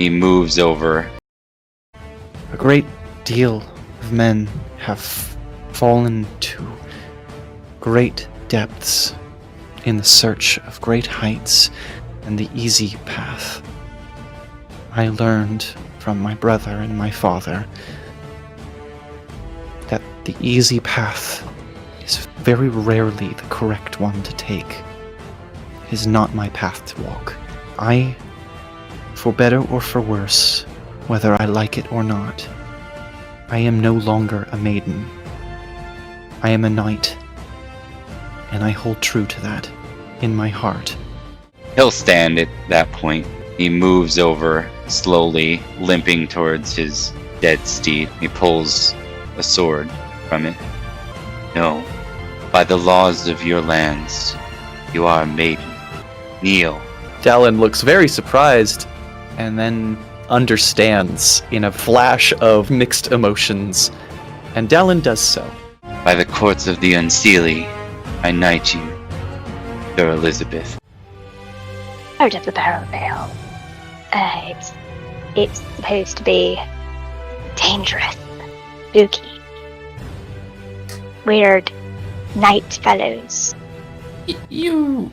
He moves over. A great deal of men have fallen to great depths in the search of great heights and the easy path. I learned from my brother and my father that the easy path is very rarely the correct one to take. It is not my path to walk. I, for better or for worse, whether I like it or not, I am no longer a maiden. I am a knight, and I hold true to that in my heart. He'll stand at that point. He moves over slowly, limping towards his dead steed. He pulls a sword from it. No, by the laws of your lands, you are a maiden. Kneel. Dallin looks very surprised and then understands in a flash of mixed emotions, and Dallin does so. By the courts of the Unseelie, I knight you, Sir Elizabeth. Out of the barrel veil. It's supposed to be dangerous, spooky, weird night fellows. You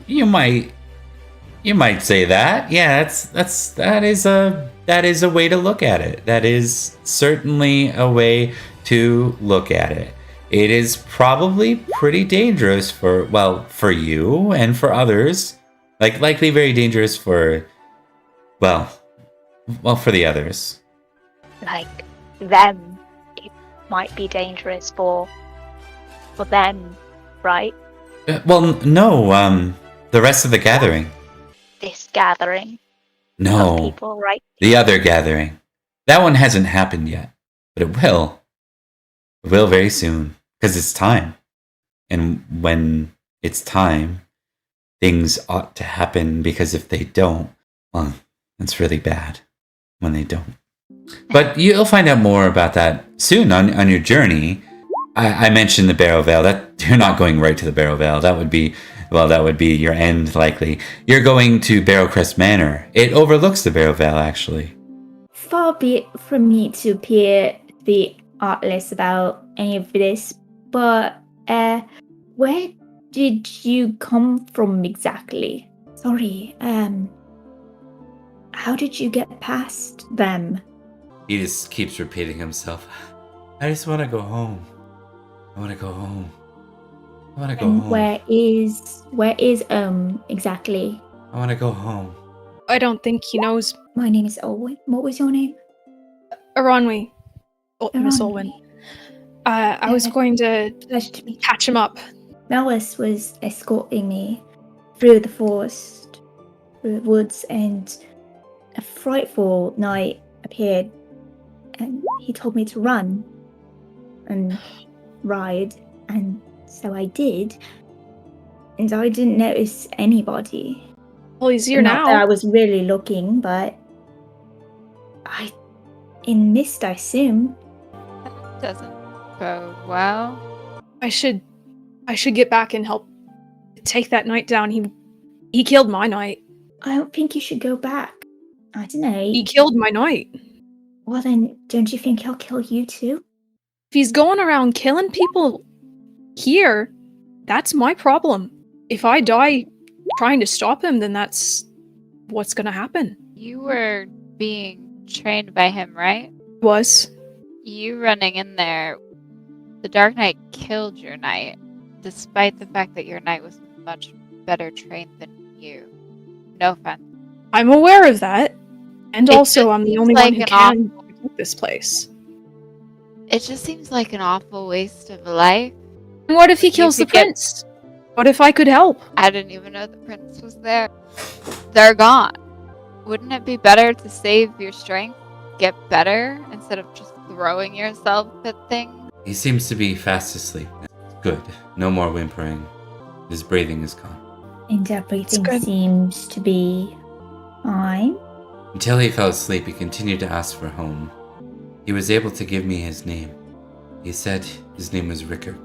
might say that. Yeah, that is a way to look at it. That is certainly a way to look at it. It is probably pretty dangerous for you and for others. Like likely very dangerous for for the others. Like them, it might be dangerous for them, right? No, the rest of the gathering. This gathering No, of people, right? the other gathering. That one hasn't happened yet, but it will. It will very soon, because it's time. And when it's time, things ought to happen, because if they don't, well, it's really bad when they don't. But you'll find out more about that soon on your journey. I mentioned the Barrow Vale. That you're not going right to the Barrow Vale. That would be your end, likely. You're going to Barrowcrest Manor. It overlooks the Barrow Vale, actually. Far be it from me to appear to be artless about any of this, but where did you come from exactly? Sorry, how did you get past them? He just keeps repeating himself. I just want to go home. I want to go home. I want to go home. Where is exactly? I want to go home. I don't think he knows. My name is Olwen. What was your name? Aranwi. Miss Olwen. I was going to catch him up. Melis was escorting me through the forest, through the woods, and a frightful night appeared, and he told me to run and ride, and so I did, and I didn't notice anybody. Well, he's here Not now. that I was really looking, but in mist, I assume. That doesn't bode well. I should get back and help take that knight down. He killed my knight. I don't think you should go back. I don't know. He killed my knight. Well then, don't you think he'll kill you too? If he's going around killing people here, that's my problem. If I die trying to stop him, then that's what's gonna happen. You were being trained by him, right? Was. You running in there, the Dark Knight killed your knight, despite the fact that your knight was much better trained than you. No offense. I'm aware of that. And It also, just I'm the seems only like one who an can protect this place. It just seems like an awful waste of a life. And what if he kills the could get- prince? What if I could help? I didn't even know the prince was there. They're gone. Wouldn't it be better to save your strength, get better, instead of just throwing yourself at things? He seems to be fast asleep. Good. No more whimpering. His breathing is gone. And everything good. seems to be fine. Until he fell asleep, he continued to ask for home. He was able to give me his name. He said his name was Rickard.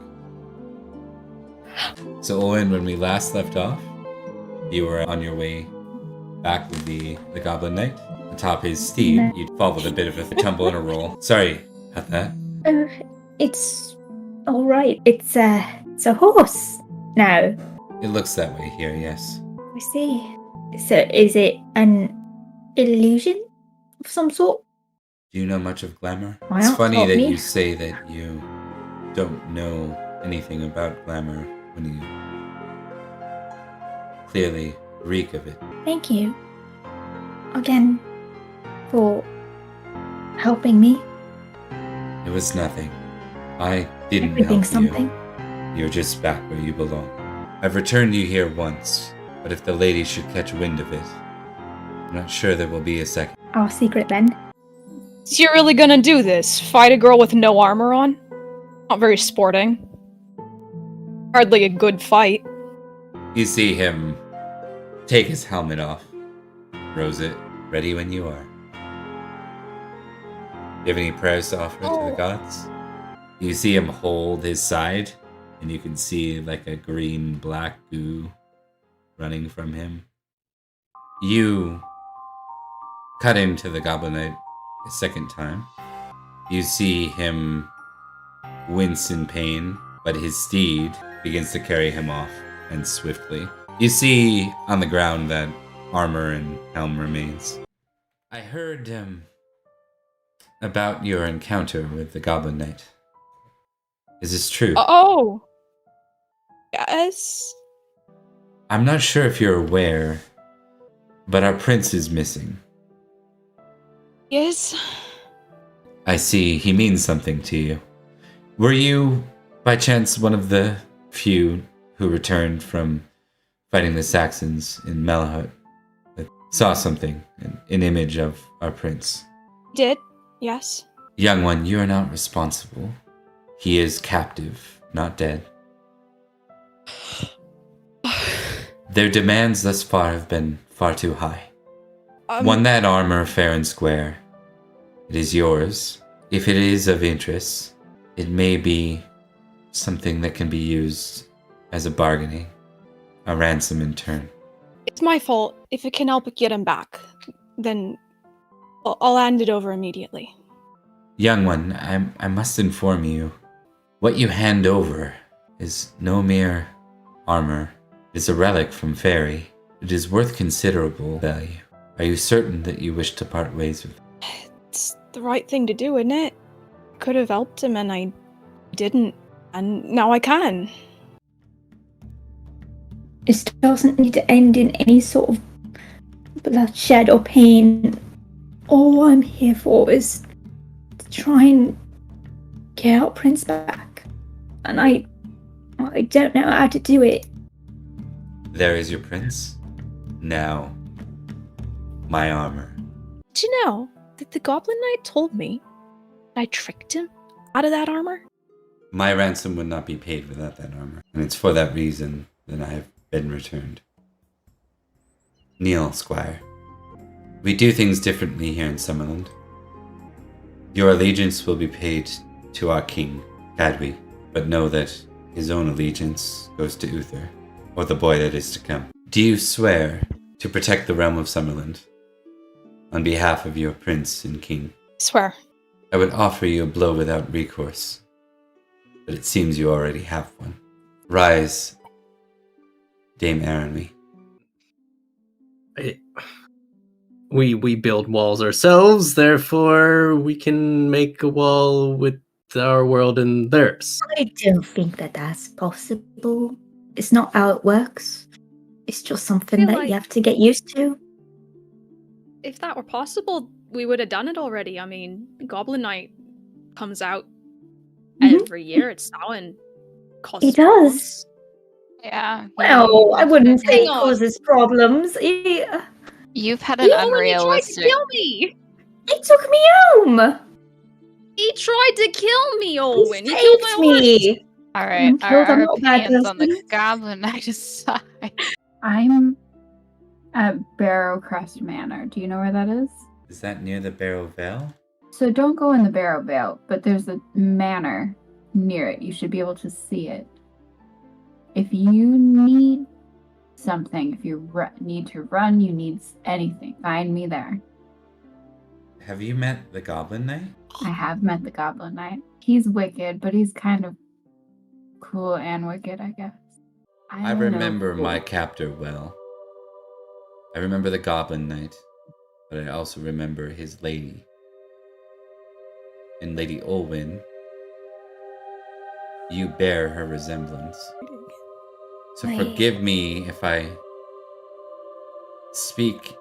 So, Owen, when we last left off, you were on your way back with the Goblin Knight. atop his steed. You'd fall with a bit of a tumble and a roll. Sorry about that. It's all right. It's a horse now. It looks that way here, yes. I see. So is it an illusion of some sort? Do you know much of glamour? Why It's not funny taught that me? you say that you don't know anything about glamour when you clearly reek of it. Thank you again for helping me. It was nothing. I didn't Everything's help something. you. You're just back where you belong. I've returned you here once, but if the lady should catch wind of it, I'm not sure there will be a second. Our secret then. So you're really gonna do this? Fight a girl with no armor on? Not very sporting. Hardly a good fight. You see him take his helmet off, rose it, ready when you are. Do you have any prayers to offer to the gods? You see him hold his side, and you can see like a green-black goo running from him. You cut into the Goblin Knight a second time. You see him wince in pain, but his steed begins to carry him off, and swiftly. You see on the ground that armor and helm remains. I heard about your encounter with the Goblin Knight. Is this true? Oh! Yes? I'm not sure if you're aware, but our prince is missing. Yes? I see he means something to you. Were you, by chance, one of the few who returned from fighting the Saxons in Malahut that saw something, an image of our prince? Did? Yes. Young one, you are not responsible. He is captive, not dead. Their demands thus far have been far too high. Won that armor fair and square. It is yours. If it is of interest, it may be something that can be used as a bargaining, a ransom in turn. It's my fault. If it can help get him back, then I'll hand it over immediately. Young one, I must inform you, what you hand over is no mere armor. It is a relic from Faerie. It is worth considerable value. Are you certain that you wish to part ways with it? It's the right thing to do, isn't it? Could have helped him and I didn't, and now I can. This doesn't need to end in any sort of bloodshed or pain. All I'm here for is to try and get our prince back. And I don't know how to do it. There is your prince. Now, my armor. Do you know that the Goblin Knight told me that I tricked him out of that armor? My ransom would not be paid without that armor, and it's for that reason that I have been returned. Kneel, squire. We do things differently here in Summerland. Your allegiance will be paid to our king, Cadwy, but know that his own allegiance goes to Uther, or the boy that is to come. Do you swear to protect the realm of Summerland on behalf of your prince and king? Swear. I would offer you a blow without recourse, but it seems you already have one. Rise, Dame Aranwy. We build walls ourselves, therefore we can make a wall with our world and theirs. I don't think that that's possible. It's not how it works. It's just something feel that like- you have to get used to. If that were possible, we would have done it already. I mean, Goblin Knight comes out every year. It's now and causes He does. problems. Yeah. Well, I wouldn't say it Hang on. causes problems. It You've had He an already tried to unrealistic. kill me! took me home. He tried to kill me, Owen! He He killed my saved horse! me. All right, Killed our a not bad opinions on the person. Goblin Knight aside. I'm at Barrowcrest Manor. Do you know where that is? Is that near the Barrow Vale? So don't go in the Barrow Vale, but there's a manor near it. You should be able to see it. If you need something, if you need to run, you need anything, find me there. Have you met the Goblin Knight? I have met the Goblin Knight. He's wicked, but he's kind of cool and wicked, I guess. I don't know. remember my captor well. I remember the Goblin Knight, but I also remember his lady. And Lady Olwyn, you bear her resemblance. So I- forgive me if I speak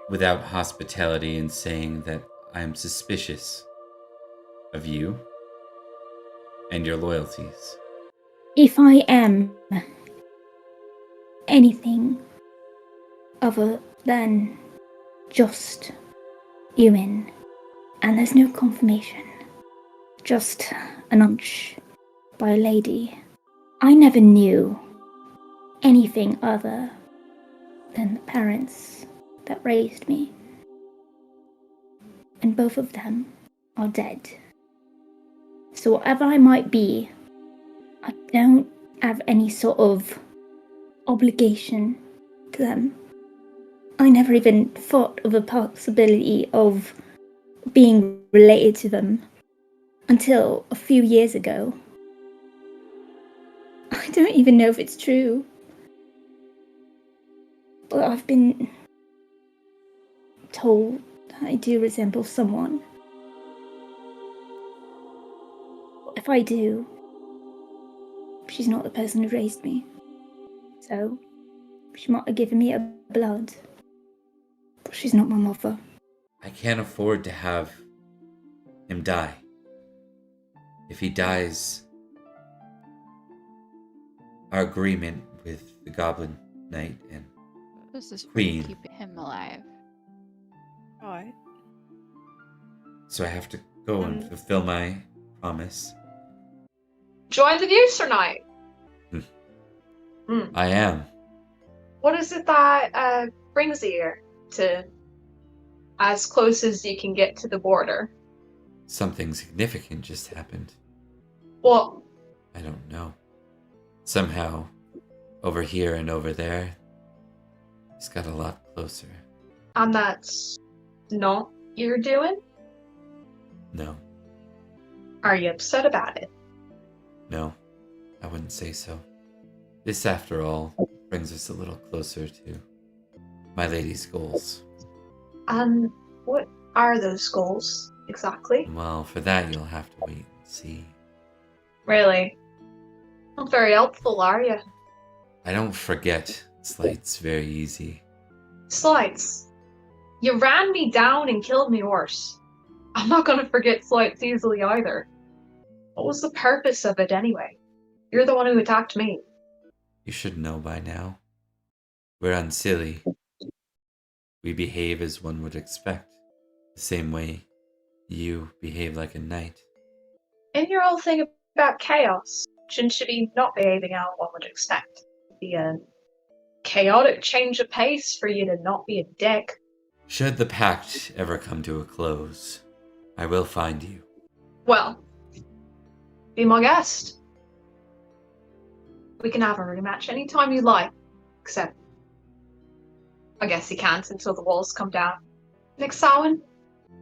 without hospitality in saying that I am suspicious of you and your loyalties. If I am anything other than just human, and there's no confirmation, just a nudge by a lady, I never knew anything other than the parents that raised me. And both of them are dead. So whatever I might be, I don't have any sort of obligation to them. I never even thought of the possibility of being related to them until a few years ago. I don't even know if it's true. But I've been told that I do resemble someone. If I do, she's not the person who raised me. So, she might have given me her blood. But she's not my mother. I can't afford to have him die. If he dies, our agreement with the Goblin Knight and This is Queen. keep him alive. Right. so I have to go and fulfill my promise. Join the Views tonight. I am. What is it that brings you here to as close as you can get to the border? Something significant just happened. Well, I don't know. Somehow, over here and over there, it's got a lot closer. and that's not you're doing? No, Are you upset about it? no, I wouldn't say so. This, after all, brings us a little closer to my lady's goals. And what are those goals exactly? Well, for that you'll have to wait and see. Really? Not very helpful, are you? I don't forget slights very easy. Slights. You ran me down and killed me horse. I'm not gonna forget slights easily either. What was the purpose of it anyway? You're the one who attacked me. You should know by now. We're unsilly. We behave as one would expect, the same way you behave like a knight. In your whole thing about chaos, shouldn't you be not behaving how one would expect? It'd be a chaotic change of pace for you to not be a dick. Should the pact ever come to a close, I will find you. Well, be my guest. We can have a rematch anytime you like, except I guess you can't until the walls come down. Next Samhain?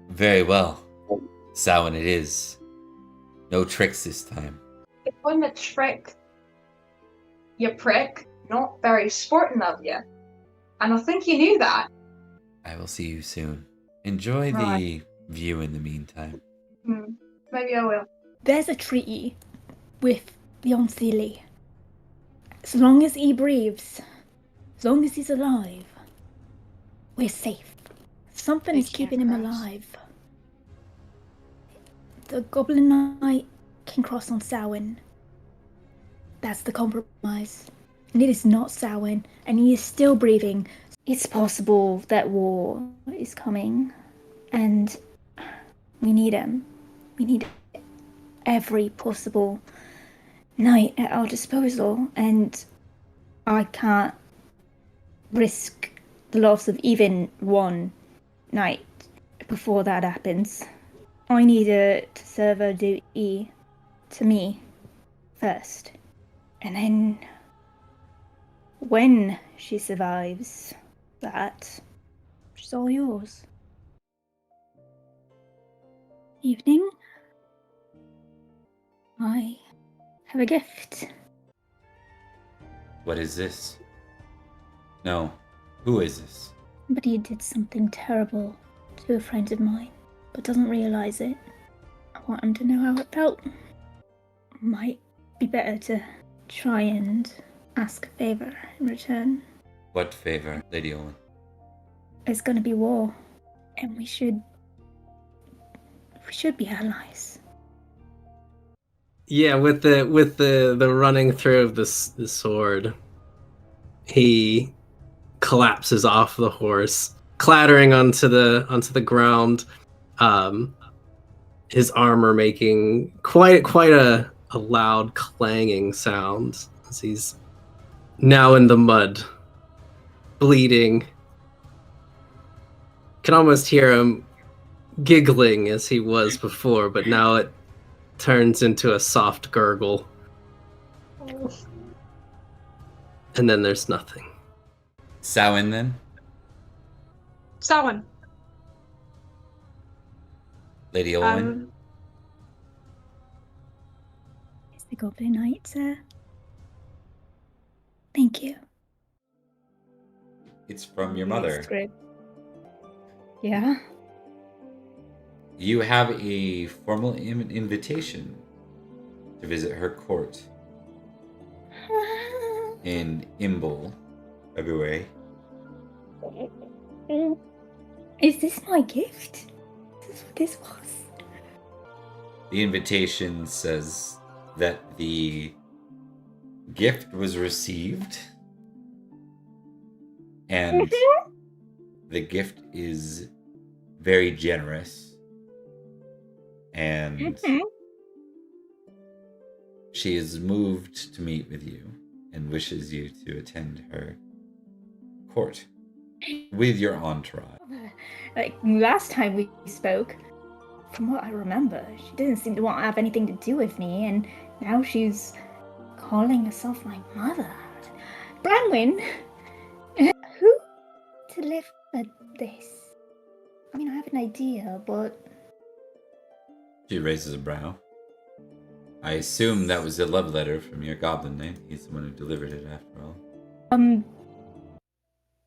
Very well. Samhain it is. No tricks this time. It wasn't a trick. You prick. Not very sporting of you. And I think you knew that. I will see you soon. Enjoy the Right. view in the meantime. Maybe I will. There's a treaty with the Unseelie. As long as he breathes, as long as he's alive, we're safe. Something They is keeping him can't cross. alive. The Goblin Knight can cross on Samhain. That's the compromise. And it is not Samhain, and he is still breathing. It's possible that war is coming, and we need him. We need every possible knight at our disposal, and I can't risk the loss of even one knight before that happens. I need her to serve her duty to me first, and then when she survives that, she's all yours. Evening. I have a gift. What is this? No. Who is this? Somebody did something terrible to a friend of mine, but doesn't realize it. I want him to know how it felt. Might be better to try and ask a favor in return. What favor, Lady Olin? There's gonna be war, and we should be allies. Yeah, with the running through of the sword, he collapses off the horse, clattering onto the ground. His armor making quite a loud clanging sound as he's now in the mud, bleeding. Can almost hear him giggling as he was before, but now it turns into a soft gurgle. And then there's nothing. Samhain, then? Samhain. Lady Olin? Is the Goblin Knight, sir? Thank you. It's from your mother. Script. Yeah. You have a formal invitation to visit her court in Imble, February. Is this my gift? Is this what this was? The invitation says that the gift was received and the gift is very generous, and she is moved to meet with you and wishes you to attend her court with your entourage. Like last time we spoke, from what I remember, she didn't seem to want to have anything to do with me, and now she's calling herself my mother. Branwyn, who delivered this? I mean, I have an idea, but... She raises a brow. I assume that was a love letter from your goblin knight. He's the one who delivered it, after all.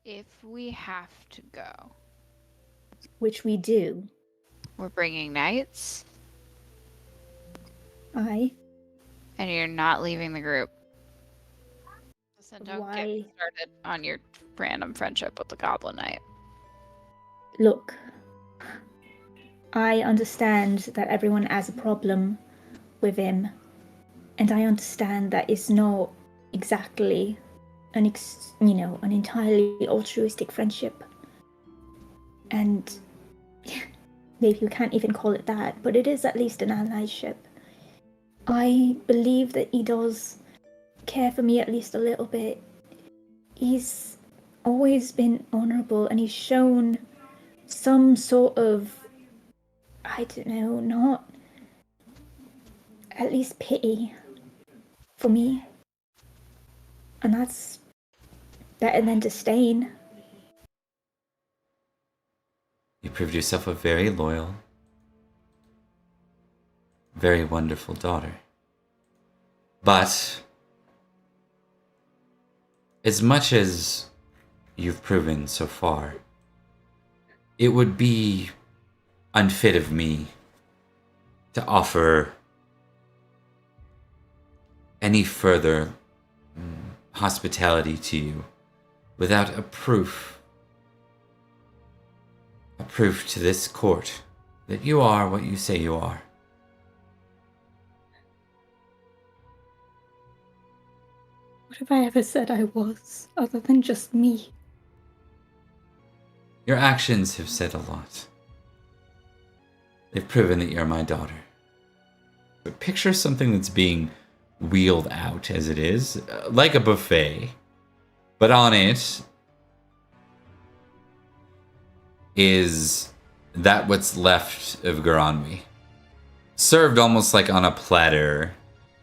If we have to go, which we do. We're bringing knights. Aye. And you're not leaving the group. Listen, don't Why? get me started on your random friendship with the Goblin Knight. Look, I understand that everyone has a problem with him, and I understand that it's not exactly an entirely altruistic friendship. And maybe you can't even call it that, but it is at least an allyship. I believe that he does care for me at least a little bit. He's always been honorable, and he's shown some sort of, I don't know, not at least pity for me. And that's better than disdain. You proved yourself a very loyal, very wonderful daughter. But as much as you've proven so far, it would be unfit of me to offer any further hospitality to you without a proof to this court that you are what you say you are. What have I ever said I was, other than just me? Your actions have said a lot. They've proven that you're my daughter. But picture something that's being wheeled out as it is, like a buffet, but on it is that what's left of Garanwi, served almost like on a platter.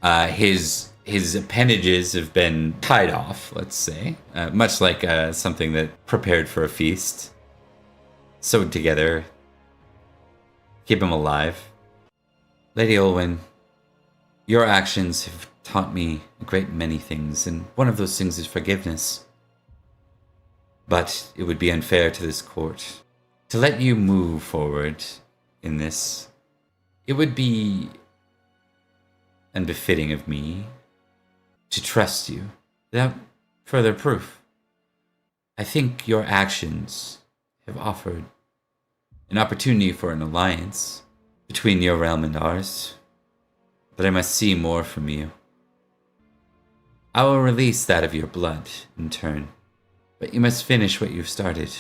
His appendages have been tied off, let's say, much like something that prepared for a feast, sewed together, keep him alive. Lady Olwen, your actions have taught me a great many things, and one of those things is forgiveness. But it would be unfair to this court to let you move forward in this. It would be unbefitting of me to trust you without further proof. I think your actions have offered an opportunity for an alliance between your realm and ours, but I must see more from you. I will release that of your blood in turn, but you must finish what you've started.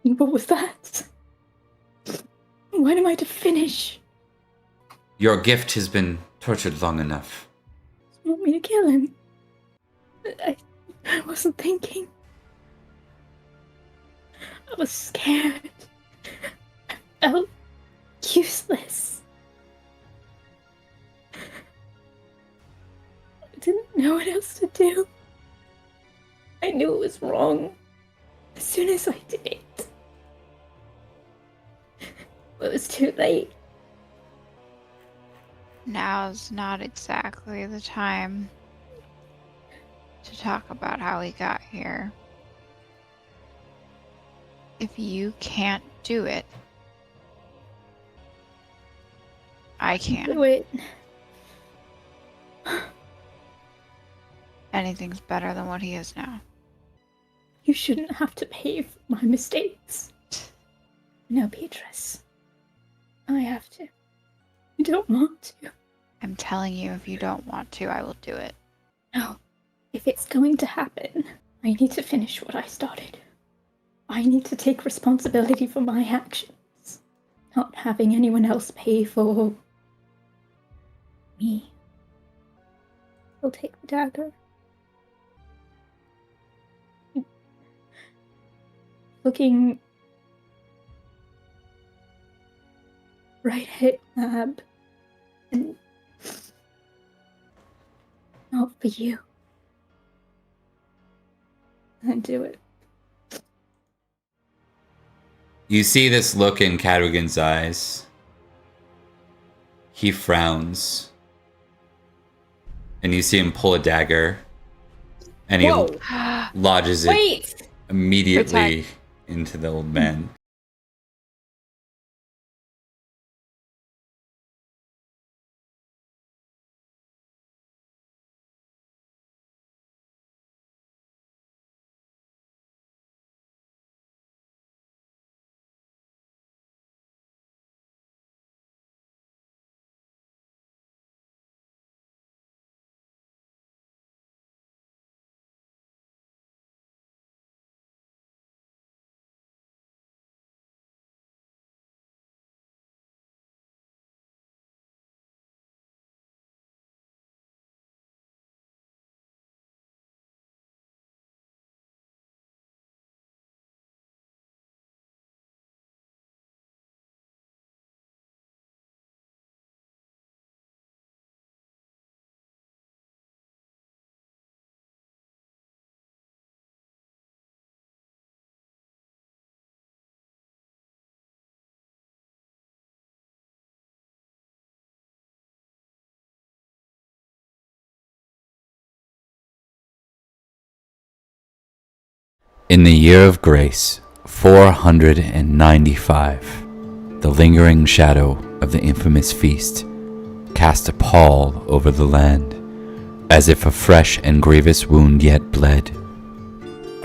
What was that? When am I to finish? Your gift has been tortured long enough. You want me to kill him? I wasn't thinking. I was scared. I felt useless. I didn't know what else to do. I knew it was wrong as soon as I did it. But it was too late. Now's not exactly the time to talk about how we got here. If you can't do it, I can. Do it. Anything's better than what he is now. You shouldn't have to pay for my mistakes. No, Beatrice. I have to. I don't want to. I'm telling you, if you don't want to, I will do it. No. If it's going to happen, I need to finish what I started. I need to take responsibility for my actions. Not having anyone else pay for me. I'll take the dagger. Looking right at Ab and not for you. And do it. You see this look in Cadrigan's eyes. He frowns. And you see him pull a dagger. And he lodges it immediately into the old man. In the year of grace, 495, the lingering shadow of the infamous feast cast a pall over the land, as if a fresh and grievous wound yet bled.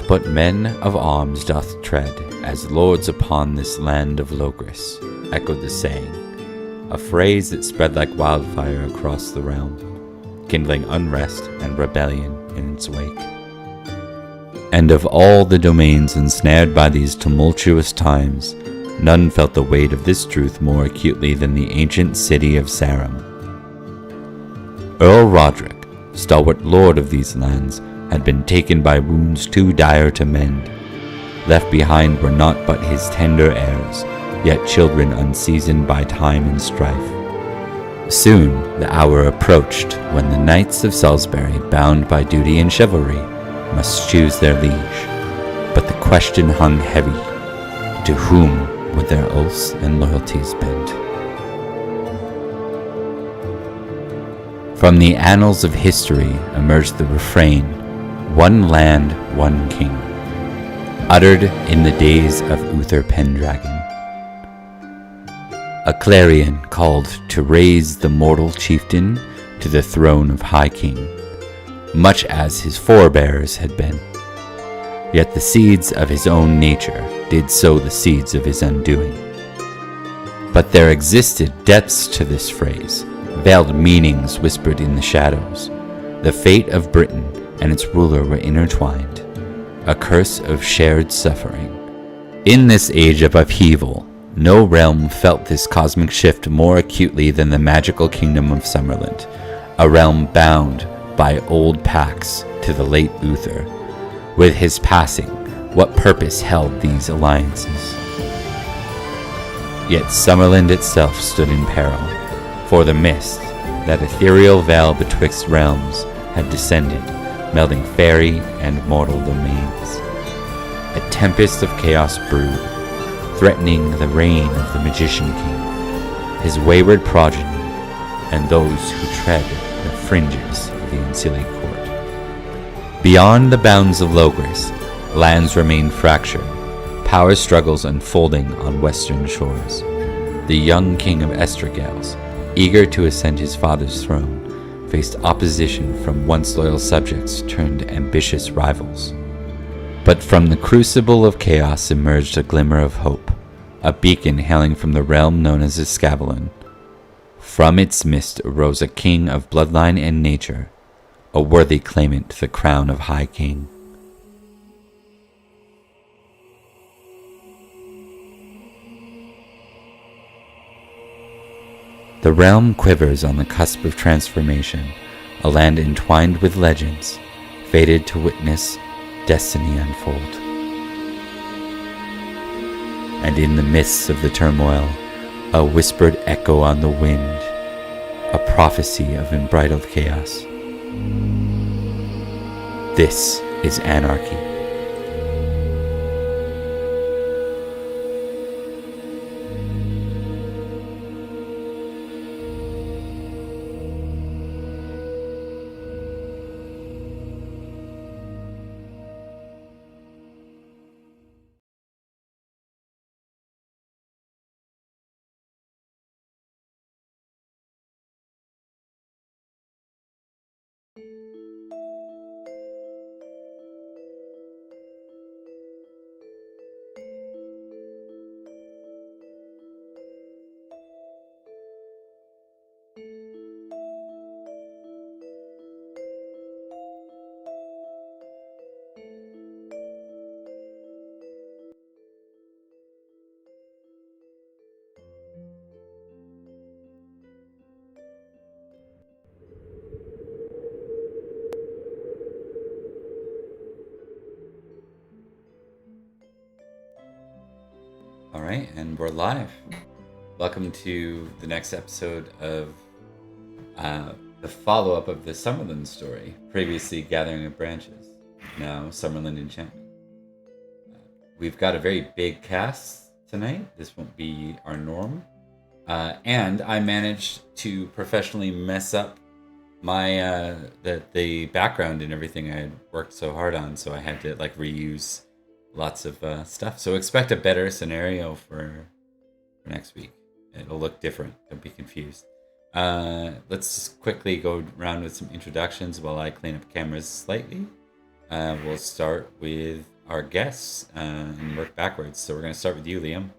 But men of arms doth tread as lords upon this land of Logris, echoed the saying, a phrase that spread like wildfire across the realm, kindling unrest and rebellion in its wake. And of all the domains ensnared by these tumultuous times, none felt the weight of this truth more acutely than the ancient city of Sarum. Earl Roderick, stalwart lord of these lands, had been taken by wounds too dire to mend. Left behind were naught but his tender heirs, yet children unseasoned by time and strife. Soon the hour approached when the knights of Salisbury, bound by duty and chivalry, must choose their liege, but the question hung heavy: to whom would their oaths and loyalties bend? From the annals of history emerged the refrain, "One land, one king," uttered in the days of Uther Pendragon. A clarion called to raise the mortal chieftain to the throne of High King, much as his forebears had been. Yet the seeds of his own nature did sow the seeds of his undoing. But there existed depths to this phrase, veiled meanings whispered in the shadows. The fate of Britain and its ruler were intertwined, a curse of shared suffering. In this age of upheaval, no realm felt this cosmic shift more acutely than the magical kingdom of Summerland, a realm bound by old pacts to the late Uther. With his passing, what purpose held these alliances? Yet Summerland itself stood in peril, for the mist, that ethereal veil betwixt realms, had descended, melding fairy and mortal domains. A tempest of chaos brewed, threatening the reign of the Magician King, his wayward progeny, and those who tread the fringes of the Ancili court. Beyond the bounds of Logres, lands remained fractured, power struggles unfolding on western shores. The young king of Estragales, eager to ascend his father's throne, faced opposition from once loyal subjects turned ambitious rivals. But from the crucible of chaos emerged a glimmer of hope, a beacon hailing from the realm known as Avalon. From its mist arose a king of bloodline and nature, a worthy claimant to the crown of High King. The realm quivers on the cusp of transformation, a land entwined with legends, fated to witness destiny unfold. And in the midst of the turmoil, a whispered echo on the wind, a prophecy of unbridled chaos. This is anarchy. All right, and we're live. Welcome to the next episode of the follow-up of the Summerland story, previously Gathering of Branches, now Summerland Enchantment. We've got a very big cast tonight. This won't be our norm. And I managed to professionally mess up my the background and everything I had worked so hard on, so I had to reuse lots of stuff. So expect a better scenario for next week. It'll look different. Don't be confused. Let's just quickly go around with some introductions while I clean up cameras slightly. We'll start with our guests and work backwards. So we're going to start with you, Liam.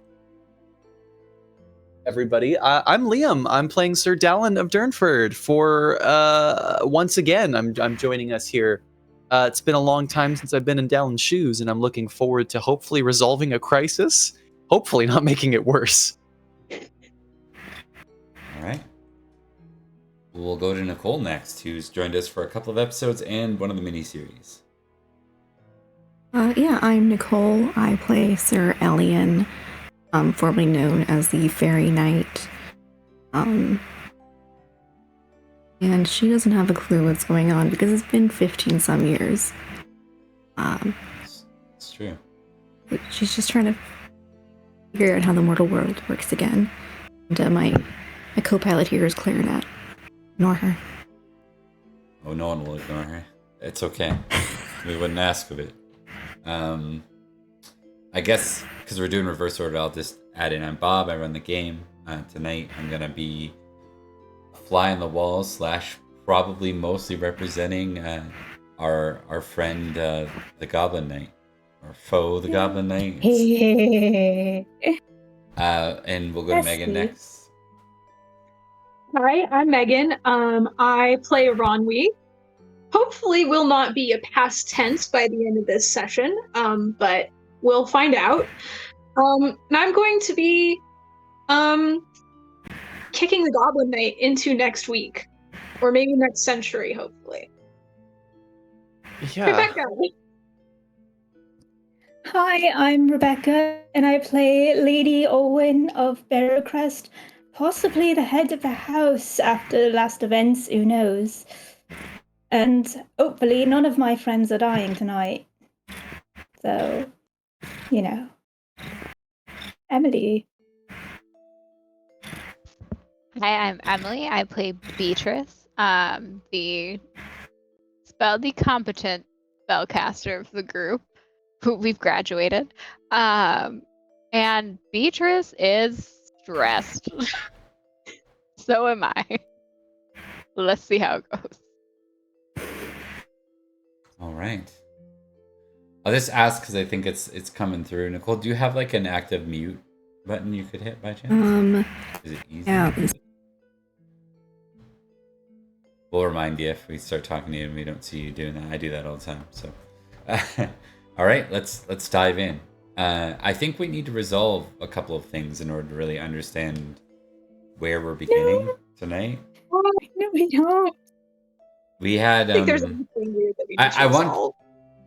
Everybody, I'm Liam. I'm playing Sir Dallin of Durnford for once again. I'm joining us here. It's been a long time since I've been in Dallin's shoes, and I'm looking forward to hopefully resolving a crisis. Hopefully not making it worse. All right. We'll go to Nicole next, who's joined us for a couple of episodes and one of the mini-series. Yeah, I'm Nicole. I play Sir Elian, formerly known as the Faerie Knight. And she doesn't have a clue what's going on because it's been 15 some years. It's true. She's just trying to figure out how the mortal world works again. And my co-pilot here is Clarinet. Ignore her. Oh, no one will ignore her. It's okay. We wouldn't ask of it. I guess because we're doing reverse order, I'll just add in. I'm Bob. I run the game. Tonight, I'm gonna be a fly on the wall / probably mostly representing our friend the Goblin Knight, or foe the Goblin Knight. And we'll go to Megan next. Hi, I'm Megan. I play Ronwi. Hopefully will not be a past tense by the end of this session, but we'll find out. And I'm going to be kicking the Goblin Knight into next week, or maybe next century, hopefully. Yeah. Rebecca. Hi, I'm Rebecca, and I play Lady Owen of Barrowcrest, possibly the head of the house after the last events, who knows. And hopefully none of my friends are dying tonight. So, you know. Emily. Hi, I'm Emily. I play Beatrice, the spelled competent spellcaster of the group. We've graduated. And Beatrice is stressed. So am I. Let's see how it goes. All right. I'll just ask because I think it's coming through. Nicole, do you have like an active mute button you could hit by chance? Is it easy? Yeah. We'll remind you if we start talking to you and we don't see you doing that. I do that all the time. So, all right, let's dive in. I think we need to resolve a couple of things in order to really understand where we're beginning tonight. No, we don't. We had. I think there's something weird that we need to resolve.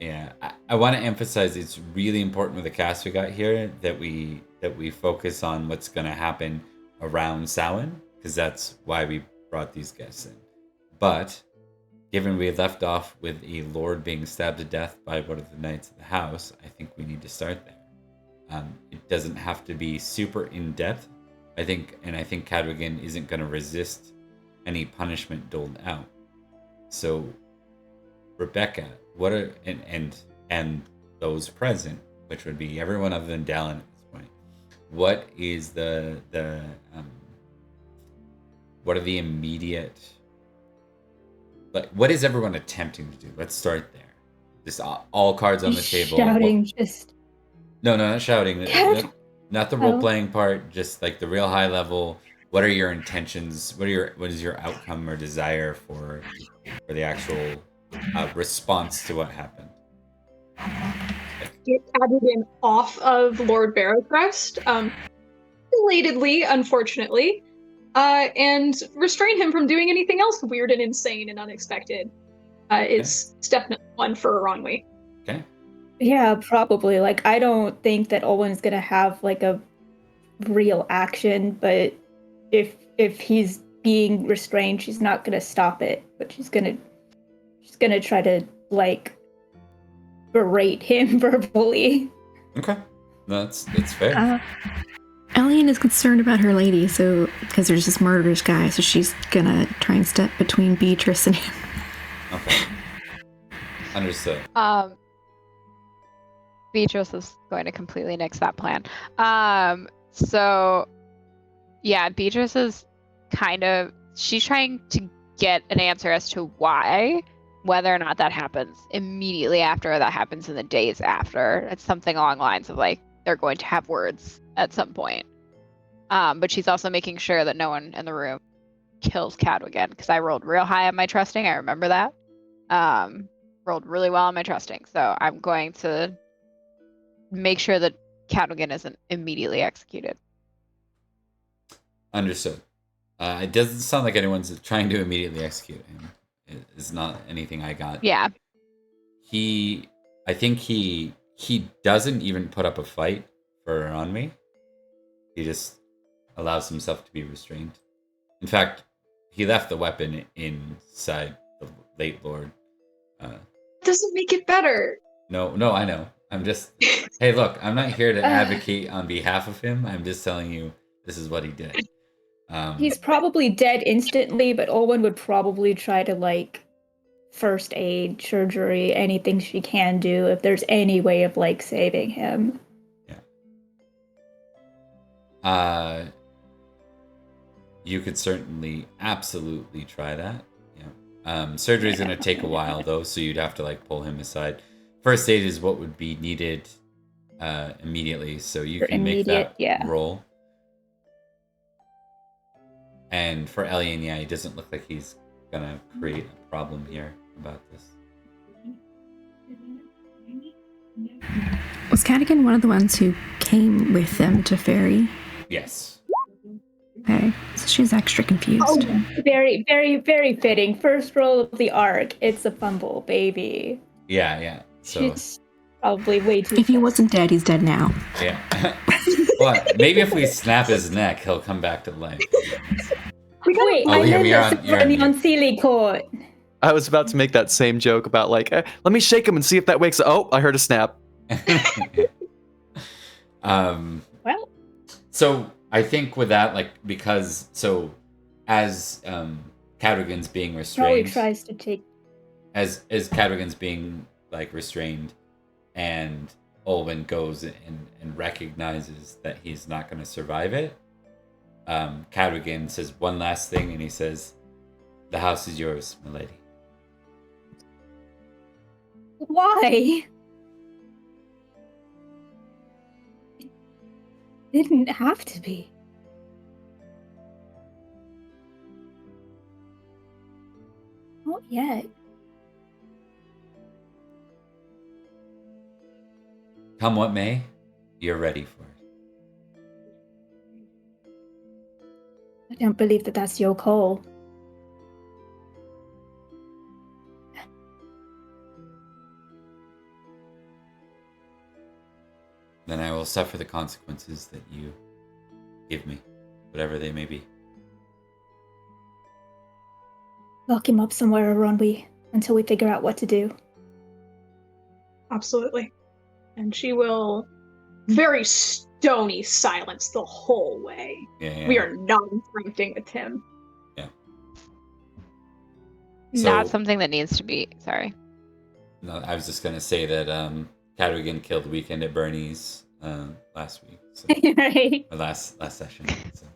Yeah, I want to emphasize it's really important with the cast we got here that we focus on what's going to happen around Samhain, because that's why we brought these guests in. But given we left off with a lord being stabbed to death by one of the knights of the house, I think we need to start there. It doesn't have to be super in depth. I think Cadrigan isn't going to resist any punishment doled out. So, Rebecca, what are and those present, which would be everyone other than Dallin at this point, what is what are the immediate, like, what is everyone attempting to do? Let's start there. Just all cards on the table. Shouting, just. No, not shouting. Not the role playing part. Just like the real high level. What are your intentions? What is your outcome or desire for the actual response to what happened? Get Cadrigan off of Lord Barrowcrest, belatedly, unfortunately, and restrain him from doing anything else weird and insane and unexpected. It's definitely one for Ronwi. Okay. Yeah, probably. Like, I don't think that Owen's gonna have like a real action, but if he's being restrained, she's not gonna stop it, but she's gonna try to like berate him verbally. Okay, that's fair. Elian is concerned about her lady, so because there's this murderous guy, so she's gonna try and step between Beatrice and him. Okay, understood. Beatrice is going to completely nix that plan. So yeah, Beatrice is she's trying to get an answer as to why, whether or not that happens immediately after or that happens in the days after. It's something along the lines of like, they're going to have words at some point. But she's also making sure that no one in the room kills Cadrigan, because I rolled real high on my trusting. I remember that. Rolled really well on my trusting. So I'm going to make sure that Cadrigan isn't immediately executed. Understood. It doesn't sound like anyone's trying to immediately execute him. It's not anything I got. Yeah. I think he doesn't even put up a fight on me. He just allows himself to be restrained. In fact, he left the weapon inside the late lord. Doesn't make it better. No, I know. I'm just, hey, look, I'm not here to advocate on behalf of him. I'm just telling you this is what he did. He's probably dead instantly, but Owen would probably try to like first aid, surgery, anything she can do, if there's any way of like saving him. You could certainly, absolutely try that. Yeah. Surgery's gonna take a while though, so you'd have to like pull him aside. First aid is what would be needed immediately, so you can make that roll. And for Elian, yeah, he doesn't look like he's gonna create a problem here about this. Was Cadigan one of the ones who came with them to Faerie? Yes. Okay, so she's extra confused. Oh, very, very, very fitting. First roll of the arc. It's a fumble, baby. Yeah. So she's probably way too. If he wasn't dead, he's dead now. Yeah. Well, maybe if we snap his neck, he'll come back to life. Wait, I meant on Sealy Court. I was about to make that same joke about like, let me shake him and see if that wakes up. Oh, I heard a snap. Well. So I think with that, like, because as Cadogan's being restrained, Probably tries to take. As Cadogan's being like restrained, and Olwen goes and recognizes that he's not going to survive it. Cadogan says one last thing, and he says, "The house is yours, milady." Why? It didn't have to be. Not yet. Come what may, you're ready for it. I don't believe that that's your call. Then I will suffer the consequences that you give me, whatever they may be. Lock him up somewhere, Aronwi, until we figure out what to do. Absolutely. And she will very stony silence the whole way. Yeah. We are not interacting with him. Yeah. Not something that needs to be. Sorry. No, I was just gonna say that Cadogan killed Weekend at Bernie's last week. So, right. or last session. So.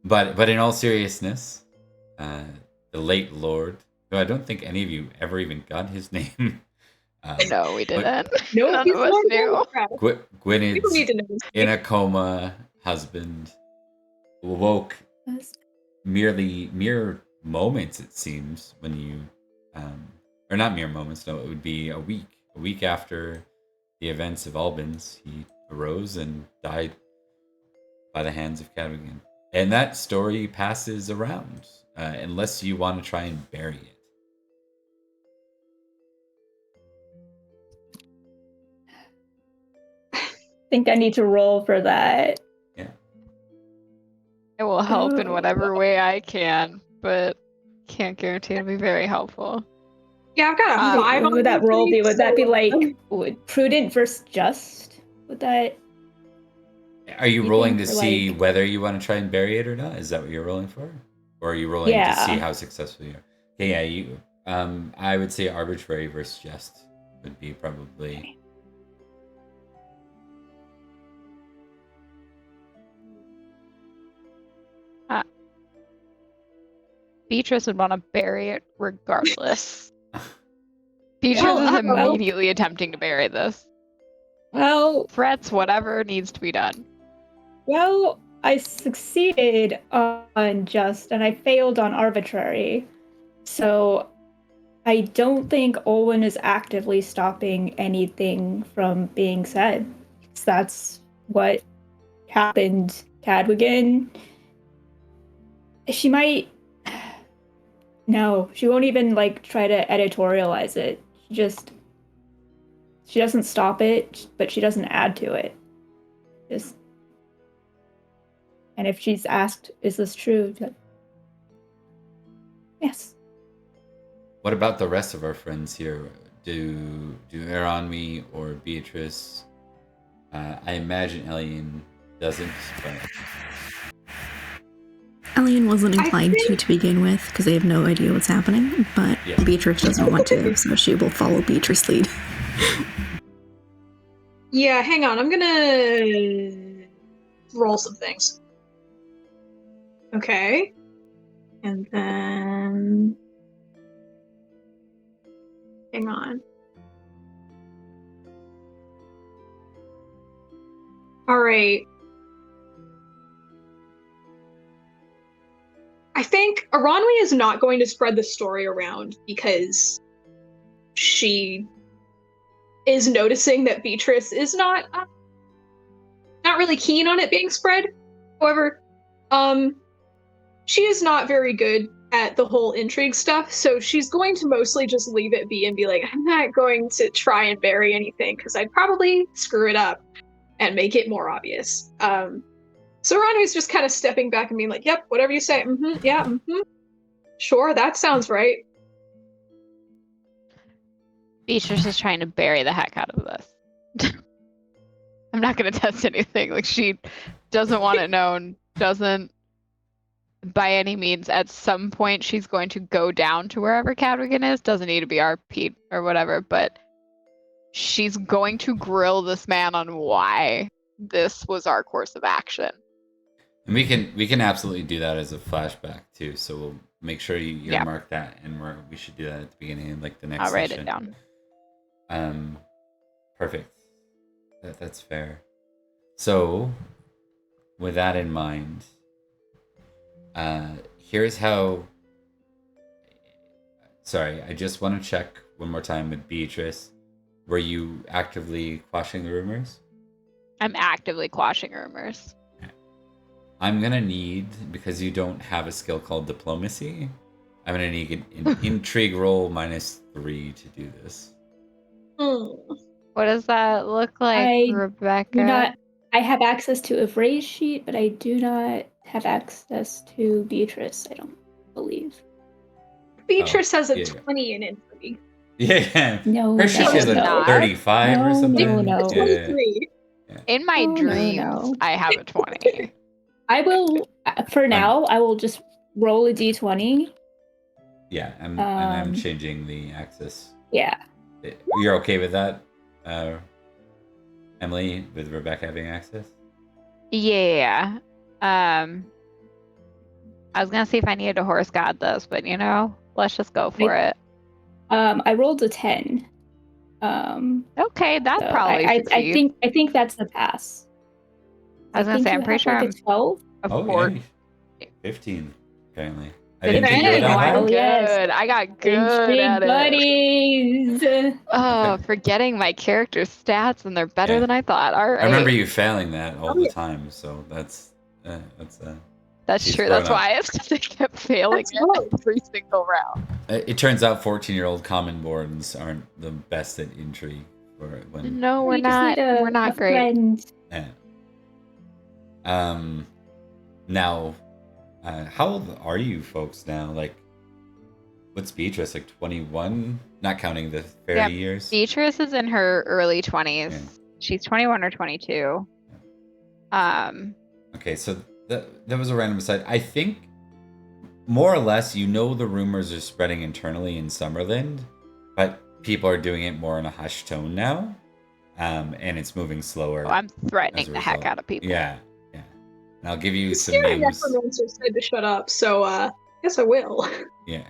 But in all seriousness, the late Lord, who I don't think any of you ever even got his name. No, we didn't. No, none of us knew. Gwyned's in a coma husband woke mere moments, it seems, when you or not mere moments, no, it would be a week after the events of Albans, he arose and died by the hands of Cadogan. And that story passes around, unless you want to try and bury it. I think I need to roll for that. Yeah. It will help in whatever way I can, but can't guarantee it'll be very helpful. Yeah, I've got a 5 What would that roll be? Would that be like prudent versus just? Would that? Are you rolling to see whether you want to try and bury it or not? Is that what you're rolling for? Or are you rolling to see how successful you are? Okay, yeah, you I would say arbitrary versus just would be probably Beatrice would want to bury it regardless. Beatrice is immediately attempting to bury this. Well, threats, whatever needs to be done. Well, I succeeded on just, and I failed on arbitrary. So I don't think Olwen is actively stopping anything from being said. That's what happened, Cadogan. She might... No, she won't even, like, try to editorialize it. She doesn't stop it, but she doesn't add to it. And if she's asked, is this true? Yes. What about the rest of our friends here? Do Eranmi or Beatrice? I imagine Elian doesn't. But... Alien wasn't inclined think- to begin with because they have no idea what's happening, but Yeah. Beatrice doesn't want to, so she will follow Beatrice's lead. Yeah, hang on. I'm gonna roll some things. Okay. And then... Hang on. Alright. I think Aranwi is not going to spread the story around because she is noticing that Beatrice is not really keen on it being spread. However, she is not very good at the whole intrigue stuff, so she's going to mostly just leave it be and be like, I'm not going to try and bury anything because I'd probably screw it up and make it more obvious. So Ranwi's just kind of stepping back and being like, yep, whatever you say, yeah, sure, that sounds right. Beatrice is trying to bury the heck out of this. I'm not going to test anything. Like, she doesn't want it known, doesn't by any means. At some point, she's going to go down to wherever Cadrigan is. Doesn't need to be our Pete or whatever, but she's going to grill this man on why this was our course of action. And we can absolutely do that as a flashback too. So we'll make sure you mark that, and we should do that at the beginning of like the next. I'll write session. it down. Perfect. That's fair. So, with that in mind, here's how. Sorry, I just want to check one more time with Beatrice. Were you actively quashing the rumors? I'm actively quashing rumors. I'm gonna need, because you don't have a skill called diplomacy, I'm gonna need an intrigue roll -3 to do this. What does that look like, Rebecca? I have access to a phrase sheet, but I do not have access to Beatrice, I don't believe. Beatrice has a 20 in intrigue. Yeah. No, her sheet is a 35 or something. No. In my dreams, I have a 20. I will, for now, I will just roll a d20. Yeah, and I'm changing the axis. Yeah. You're okay with that, Emily, with Rebecca having access? Yeah. I was gonna see if I needed to horse god this, but let's just go for it. I rolled a 10. Okay, that so probably I think that's the pass. I was gonna say, I'm pretty sure I'm 12. Yeah. 15, apparently. I didn't think you were that high. I'm good. I got good at it. Buddies. Oh, forgetting my character stats, and they're better than I thought. All right. I remember you failing that all the time, so that's true. That's why I kept failing every single round. It turns out 14-year-old common borns aren't the best at intrigue. No, we're not. We're not great. Friend. Yeah. Now, how old are you folks now? Like, what's Beatrice, like 21? Not counting the Faerie years? Beatrice is in her early 20s. Yeah. She's 21 or 22. Okay, so that was a random aside. I think, more or less, the rumors are spreading internally in Summerland, but people are doing it more in a hushed tone now, and it's moving slower. I'm threatening the heck out of people. Yeah. And I'll give you some Scary names. necromancer said to shut up, so I guess I will. Yeah.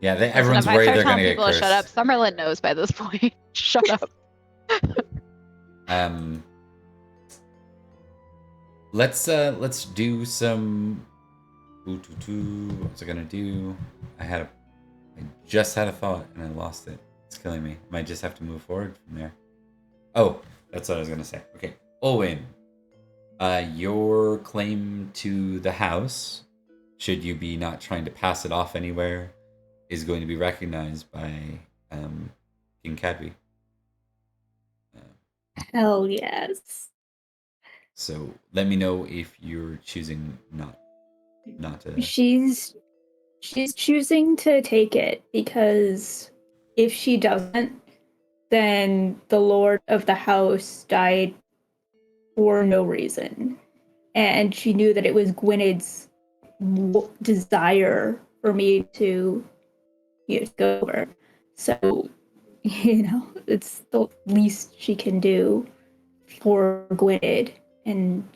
Yeah, everyone's worried they're going to get cursed. Shut up. Summerland knows by this point. Shut up. Let's do some. What was I gonna do? I just had a thought and I lost it. It's killing me. Might just have to move forward from there. Oh, that's what I was gonna say. Okay, Owen. Your claim to the house, should you be not trying to pass it off anywhere, is going to be recognized by King Cadby. Hell yes. So let me know if you're choosing not to. She's choosing to take it because if she doesn't, then the lord of the house died for no reason, and she knew that it was Gwyned's desire for me to go over. So, it's the least she can do for Gwynedd, and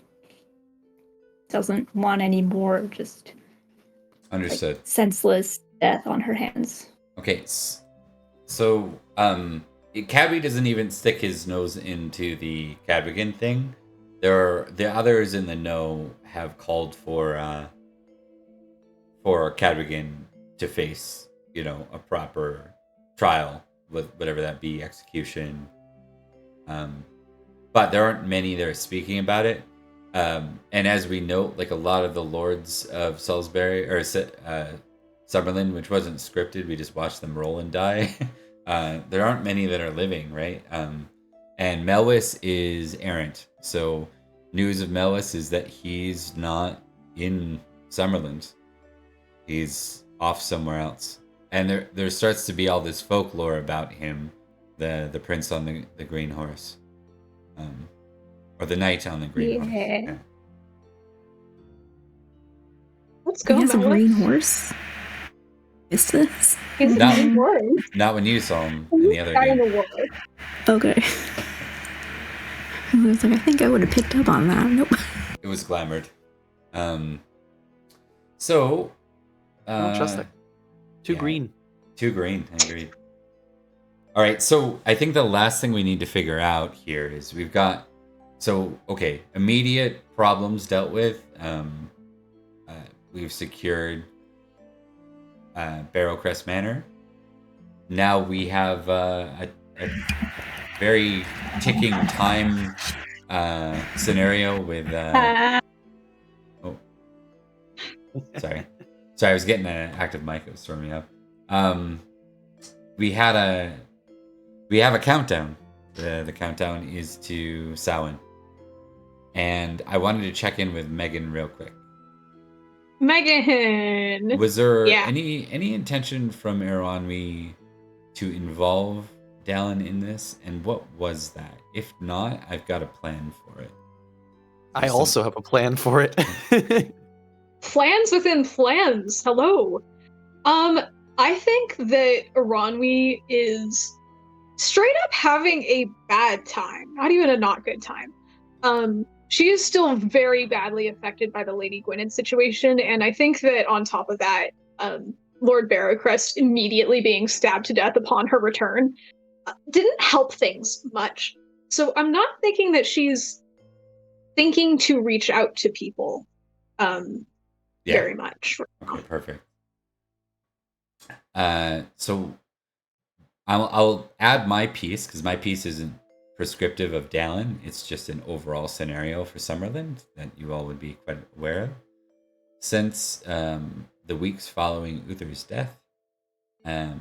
doesn't want any more just Understood. senseless death on her hands. Okay, so Cabby doesn't even stick his nose into the Cadogan thing. The others in the know have called for Cadogan to face, a proper trial, with whatever that be, execution. But there aren't many that are speaking about it. And as we note, like a lot of the lords of Salisbury or Summerland, which wasn't scripted, we just watched them roll and die. There aren't many that are living, right? And Melwis is errant. So news of Melwis is that he's not in Summerland. He's off somewhere else. And there starts to be all this folklore about him, the prince on the green horse. Or the knight on the green horse. Yeah. Let's He go, has a Melwis. green horse. Is this? He's No. a green horse. Not when you saw him in the other Guy in game. the world. Okay. I was like, I think I would have picked up on that. Nope. It was glamoured. So. I don't trust that. Too yeah. green. Too green. I agree. All right. So I think the last thing we need to figure out here is we've got. So okay, immediate problems dealt with. We've secured Barrowcrest Manor. Now we have a very ticking time scenario with. Oh, sorry, I was getting an active mic. It was throwing me up. We have a countdown. The countdown is to Samhain, and I wanted to check in with Megan real quick. Megan. Was there Yeah. any intention from Erwanwi to involve Dallin in this, and what was that? If not, I've got a plan for it. I also have a plan for it. Plans within plans. Hello. I think that Iranwi is straight up having a bad time. Not even a not good time. She is still very badly affected by the Lady Gwynedd situation, and I think that on top of that, Lord Barrowcrest immediately being stabbed to death upon her return didn't help things much. So I'm not thinking that she's thinking to reach out to people very much. Okay, perfect. So I'll add my piece, because my piece isn't prescriptive of Dallin. It's just an overall scenario for Summerland that you all would be quite aware of. Since the weeks following Uther's death, I'll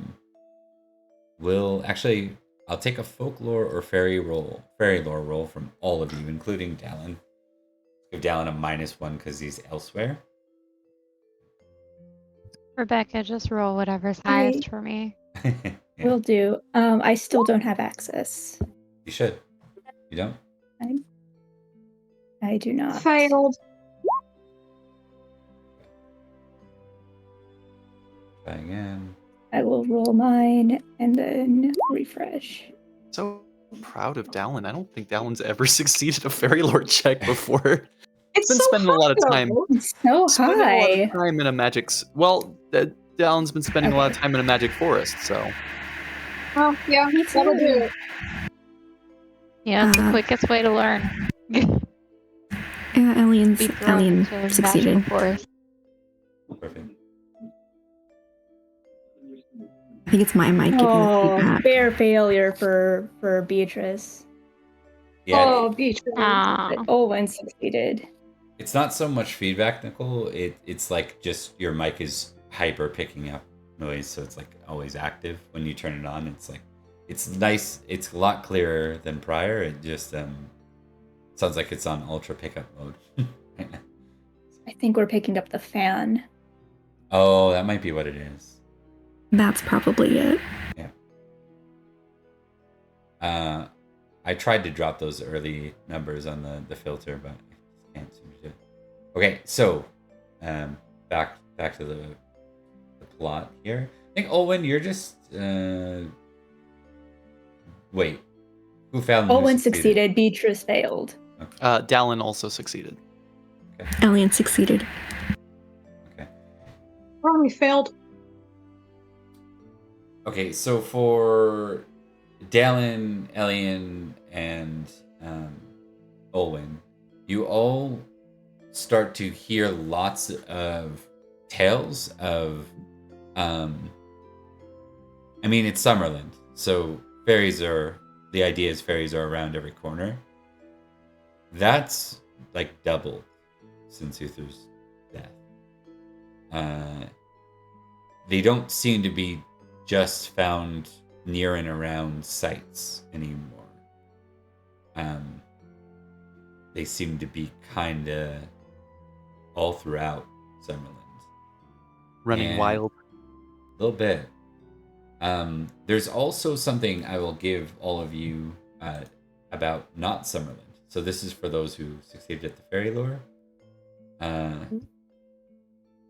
take a folklore or fairy lore roll from all of you, including Dallin. Give Dallin a -1 because he's elsewhere. Rebecca, just roll whatever's highest for me. Yeah, Will do. I still don't have access. you should. You don't? I do not. Failed. Try again. I will roll mine and then refresh. So proud of Dallin. I don't think Dallin's ever succeeded a Fairy Lord check before. It's been so spending a lot of high, time. though. It's so Spending a lot high. of time in a magic. Dallin's been spending a lot of time in a magic forest. So Oh, yeah, that'll do it. Yeah, it's the quickest way to learn. Yeah, Alien Be thrown into a succeeded. magical forest. Perfect. I think it's my mic giving the Oh, feedback. fair failure for Beatrice. Yeah, Oh, Beach. Ah. But Owen succeeded. it's not so much feedback, Nicole. It's like just your mic is hyper picking up noise, so it's like always active when you turn it on. It's nice. It's a lot clearer than prior. It just sounds like it's on ultra pickup mode. I think we're picking up the fan. Oh, that might be what it is. That's probably it. I tried to drop those early numbers on the filter, but I can't seem to do it. Okay, so back to the plot here. I think Olwen, you're just wait. Who failed? And who Owen succeeded. Beatrice failed. Dallin also succeeded. Alien succeeded. Oh, we failed. Okay, so for Dallin, Elian, and Olwen, you all start to hear lots of tales of I mean, it's Summerland, so the idea is fairies are around every corner. That's like doubled since Uther's death. They don't seem to be just found near and around sites anymore. They seem to be kind of all throughout Summerland. Running wild. A little bit. There's also something I will give all of you about not Summerland. So this is for those who succeeded at the fairy lore. Let's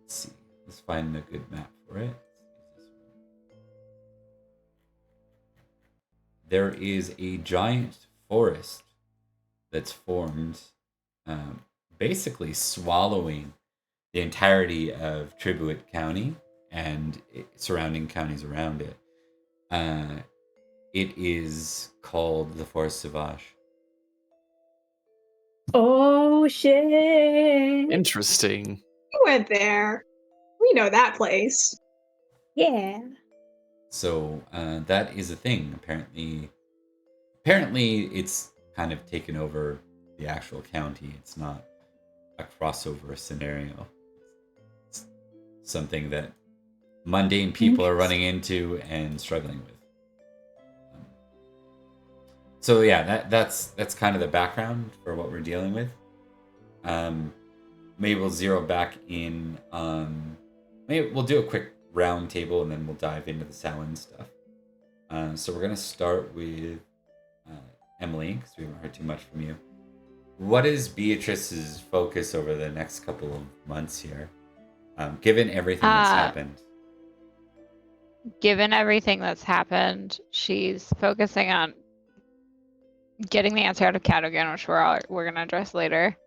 see. Let's find a good map for it. There is a giant forest that's formed, basically swallowing the entirety of Tribuit County and surrounding counties around it. It is called the Forest Sauvage. Oh shit! Interesting. We went there. We know that place. Yeah. So that is a thing. Apparently, it's kind of taken over the actual county. It's not a crossover scenario. It's something that mundane people are running into and struggling with. So yeah, that's kind of the background for what we're dealing with. Maybe we'll zero back in on. Maybe we'll do a quick round table and then we'll dive into the Samhain stuff. So we're gonna start with Emily, because we haven't heard too much from you. What is Beatrice's focus over the next couple of months here, given everything that's happened? Given everything that's happened, she's focusing on getting the answer out of Cadogan, which we're going to address later.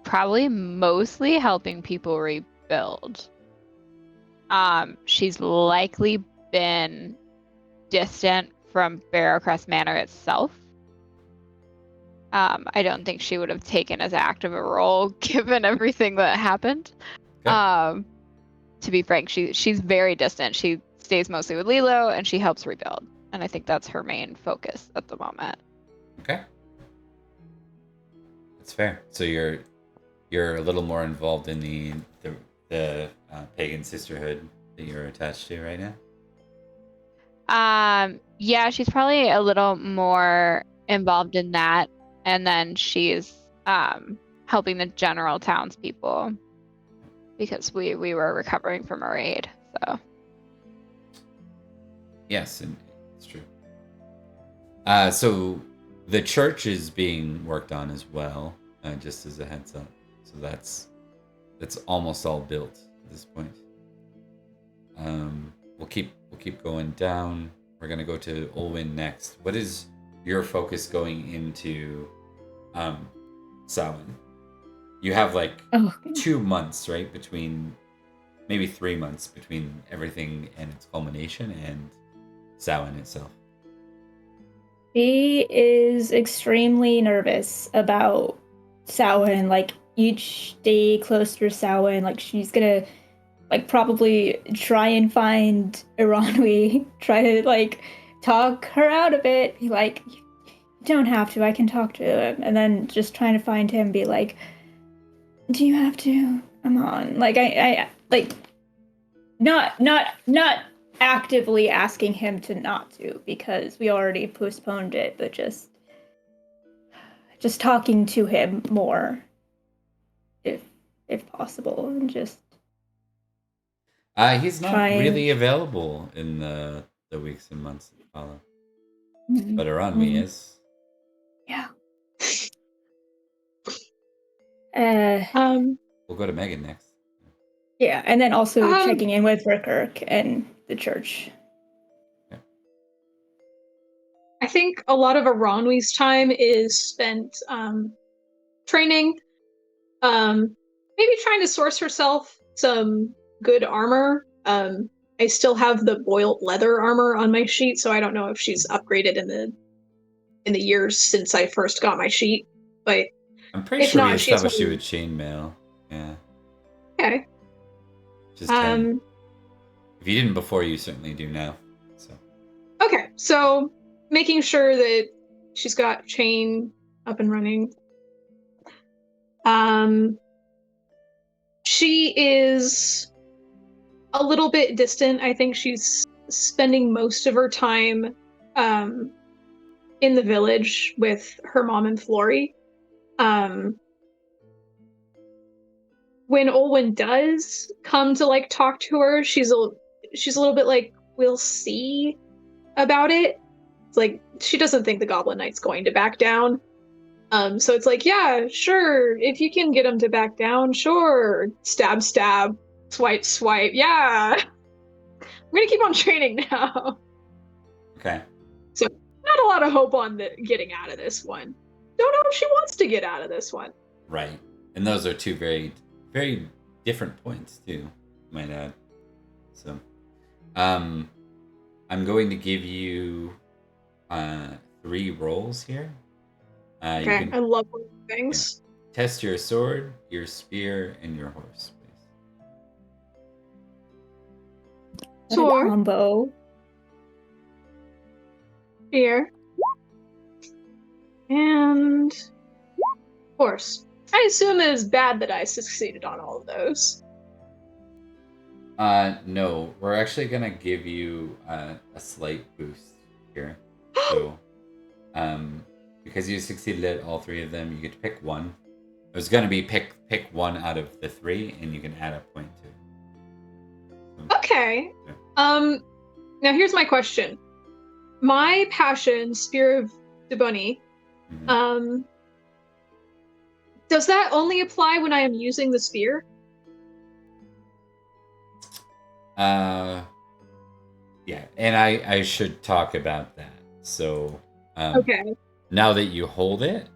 Probably mostly helping people rebuild. She's likely been distant from Barrowcrest Manor itself. I don't think she would have taken as active a role given everything that happened. Okay. To be frank, she's very distant. She stays mostly with Lilo and she helps rebuild. And I think that's her main focus at the moment. Okay. That's fair. So you're a little more involved in the pagan sisterhood that you're attached to right now? Yeah, she's probably a little more involved in that. And then she's helping the general townspeople because we were recovering from a raid. So yes, and it's true. So the church is being worked on as well, just as a heads up. So that's almost all built at this point. We'll keep going down. We're gonna go to Olwen next. What is your focus going into Samhain? You have like 2 months, right? Maybe 3 months between everything and its culmination and Samhain itself. She is extremely nervous about Samhain. Like each day closer to Samhain, like she's gonna like probably try and find Iranwi, try to like talk her out of it, be like, you don't have to, I can talk to him. And then just trying to find him, be like, do you have to? Come on. Like I like not actively asking him to not to, because we already postponed it, but just talking to him more if possible, and just he's not really available in the weeks and months that follow. But Iranwi is. Yeah. We'll go to Megan next. Yeah, and then also Um, checking in with Rickark and the church. I think a lot of Aranwi's time is spent training, maybe trying to source herself some good armor. I still have the boiled leather armor on my sheet, so I don't know if she's upgraded in the years since I first got my sheet. But I'm pretty if sure not, we she's established you only- with chainmail. Yeah. okay. Just 10. Um, If you didn't before, you certainly do now. So okay, so making sure that she's got chain up and running. She is a little bit distant. I think she's spending most of her time in the village with her mom and Flory. When Olwen does come to like talk to her, she's a little bit like, we'll see about it. It's like she doesn't think the Goblin Knight's going to back down. So it's like, yeah, sure, if you can get him to back down, sure. Stab, stab, swipe, swipe. Yeah. I'm gonna keep on training now. okay. So not a lot of hope on getting out of this one. Don't know if she wants to get out of this one. Right. And those are two very, very different points too, might add. So, I'm going to give you 3 rolls here. You Okay, can I love things. test your sword, your spear, and your horse, please. Sword. Combo. Here. And horse. I assume it is bad that I succeeded on all of those. No, we're actually gonna give you a slight boost here. So, because you succeeded at all 3 of them, you get to pick one. It was gonna be pick one out of the 3, and you can add a point to it. So, Okay. yeah. Now here's my question. My passion, Spear of Debunny, Mhm. Does that only apply when I am using the spear? Yeah, and I should talk about that. So, Okay. now that you hold it,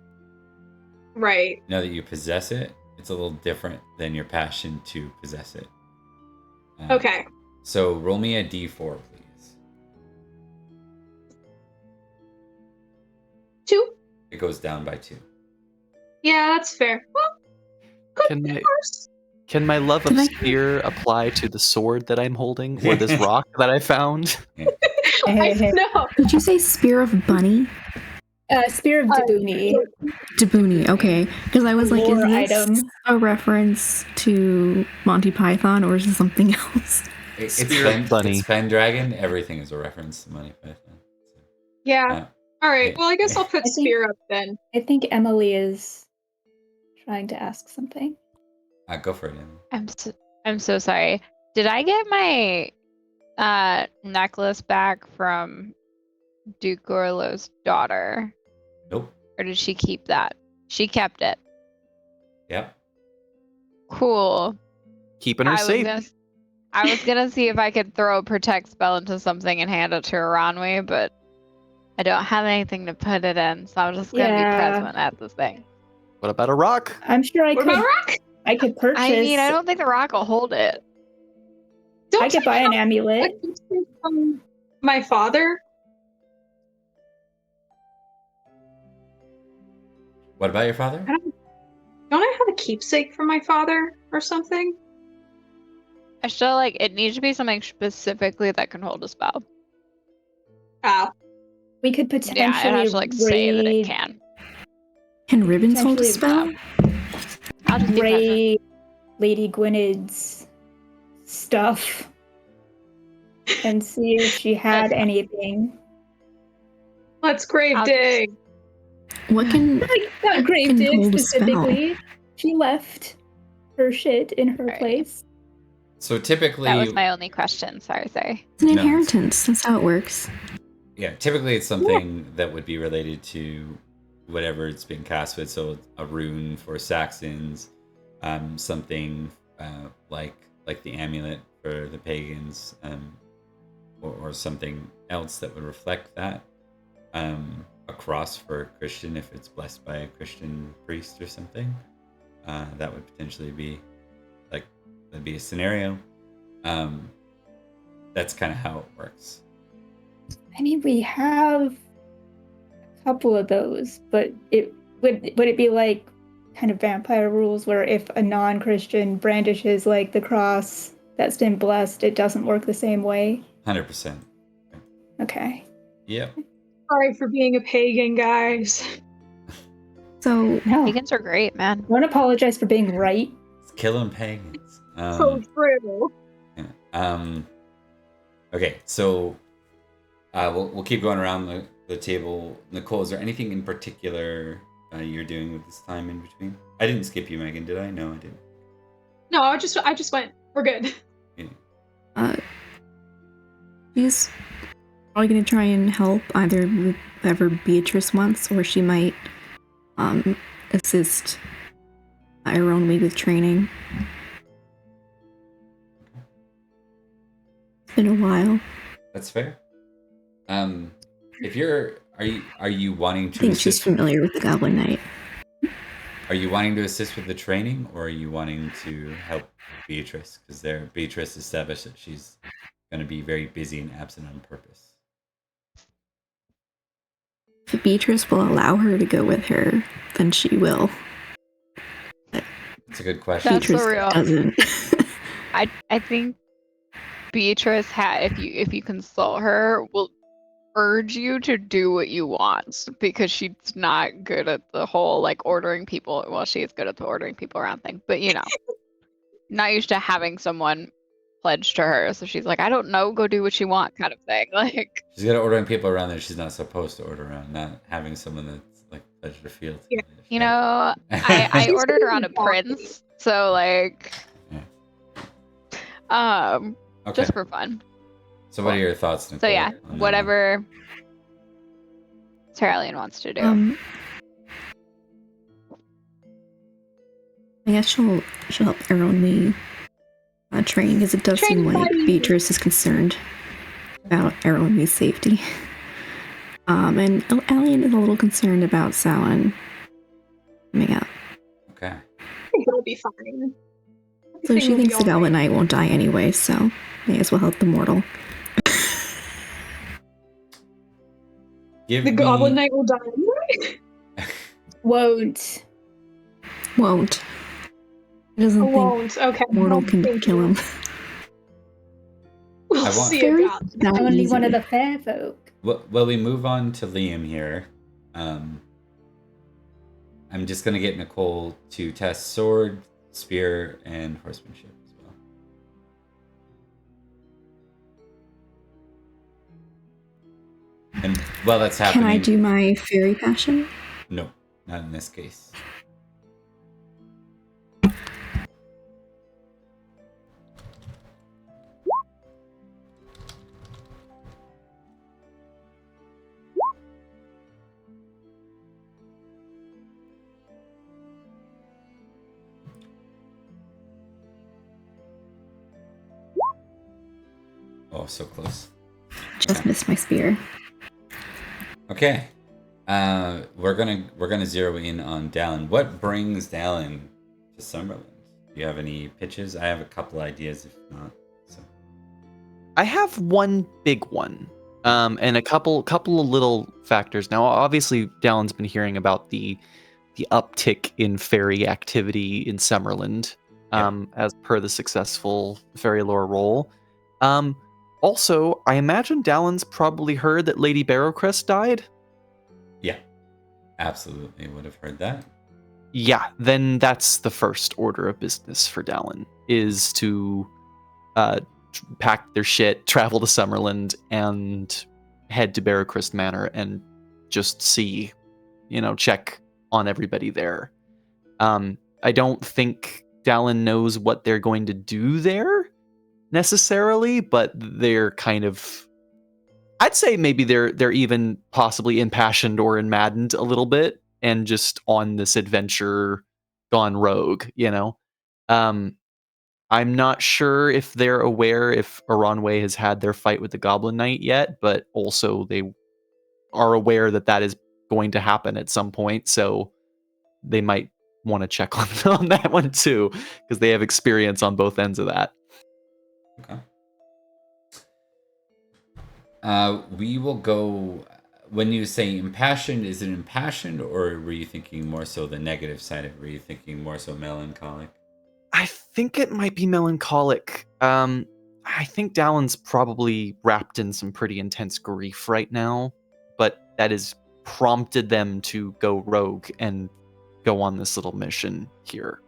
Right. now that you possess it, it's a little different than your passion to possess it. Okay. So roll me a d4, please. 2? It goes down by 2. Yeah, that's fair. Well, good Can I- horse. Can my love of Can I- spear apply to the sword that I'm holding or this rock that I found? No. Did you say Spear of Bunny? Spear of Debuni. Debuni, okay. Because I was like, is Lore this item. a reference to Monty Python or is it something else? It's Spirit bunny. It's Pendragon. Everything is a reference to Monty Python. So, Yeah. All right. yeah. Well, I guess I'll put I think- spear up then. I think Emily is trying to ask something. Go for it, Emily. I'm so sorry. Did I get my necklace back from Duke Gorlo's daughter? Nope. Or did she keep that? She kept it. Yep. Cool. Keeping her safe. I was gonna see if I could throw a protect spell into something and hand it to Aranwi, but I don't have anything to put it in, so I'm just gonna be Yeah. present at this thing. What about a rock? I'm sure I What could. about rock? I could purchase. I mean, I don't think the rock will hold it. Don't I could buy an amulet. From my father. What about your father? Don't I have a keepsake from my father or something? I feel like it needs to be something specifically that can hold a spell. Oh. We could Yeah, potentially it has to like say that it raid, can. Can ribbons hold a Potentially, spell? I'll just be present. raid Lady Gwyned's stuff and see if she had anything. Let's grave I'll dig. What can Not grave Can dig hold a spell. specifically. She left her shit in her Right. place. So typically, That was my only question. Sorry. it's an No. inheritance? That's how it works. yeah, typically it's something that would be related to whatever it's been cast with. So a rune for Saxons, something like the amulet for the pagans, or something else that would reflect that. A cross for a Christian if it's blessed by a Christian priest or something. That would potentially be that'd be a scenario. That's kind of how it works. I mean, we have a couple of those, but would it be like kind of vampire rules where if a non-Christian brandishes like the cross that's been blessed, it doesn't work the same way? 100%. Okay. Yep. Sorry for being a pagan, guys. So No, Pagans are great, man. don't apologize for being right. It's killing pagans. So true. Yeah. Okay, so we'll keep going around the table. Nicole, is there anything in particular you're doing with this time in between? I didn't skip you, Megan, did I? No, I didn't. No, I just went. We're good. Yeah. she's probably going to try and help either whoever Beatrice wants, or she might assist Ironweed with training. It's been a while. That's fair. If are you wanting to I think assist? she's familiar with the Goblin Knight. Are you wanting to assist with the training, or are you wanting to help Beatrice? Because Beatrice established that she's going to be very busy and absent on purpose. If Beatrice will allow her to go with her, then she will. It's a good question. That's Beatrice the real. doesn't. I think Beatrice if you consult her, will urge you to do what you want, because she's not good at the whole like ordering people. Well, she is good at the ordering people around thing, but not used to having someone pledged to her. So she's like, I don't know, go do what you want, kind of thing. Like She's got to ordering people around that she's not supposed to order around, not having someone that's like pledged to field. Yeah. I ordered around a prince, so like, Okay. just for fun. So what are your thoughts, Nicole? So yeah, on whatever Terralion wants to do. I guess she'll help Ironweed train, because it does seem like Beatrice is concerned about Ironweed's safety. And Alien is a little concerned about Salin coming up. Okay. I think it'll be fine. So Everything she will be thinks the Goblin alright. Knight won't die anyway, so may as well help the mortal. Give The me... Goblin Knight will die anyway. Won't. Won't. He doesn't think Won't. Okay. mortal can kill him. We'll I want- see Very about that. not Only one easy. of the fair folk. Well, we move on to Liam here. I'm just going to get Nicole to test sword, spear, and horsemanship as well. And while that's happening... Can I do my fairy passion? No, not in this case. Oh, so close. Just missed my spear. Okay. We're gonna zero in on Dallin. What brings Dallin to Summerland? Do you have any pitches? I have a couple ideas, if not. So. I have one big one, and a couple of little factors. Now, obviously, Dallin's been hearing about the uptick in fairy activity in Summerland, as per the successful fairy lore roll. Also, I imagine Dallin's probably heard that Lady Barrowcrest died. Yeah, absolutely would have heard that. Yeah, then that's the first order of business for Dallin, is to pack their shit, travel to Summerland, and head to Barrowcrest Manor and just see, check on everybody there. I don't think Dallin knows what they're going to do there necessarily, but they're kind of, I'd say maybe they're even possibly impassioned or maddened a little bit and just on this adventure gone rogue, you know? I'm not sure if they're aware if Aranwe has had their fight with the Goblin Knight yet, but also they are aware that that is going to happen at some point, so they might want to check on that one too, because they have experience on both ends of that. Okay. We will go. When you say impassioned, is it impassioned, or were you thinking more so the negative side of it? Were you thinking more so melancholic? I think it might be melancholic. I think Dallin's probably wrapped in some pretty intense grief right now, but that has prompted them to go rogue and go on this little mission here.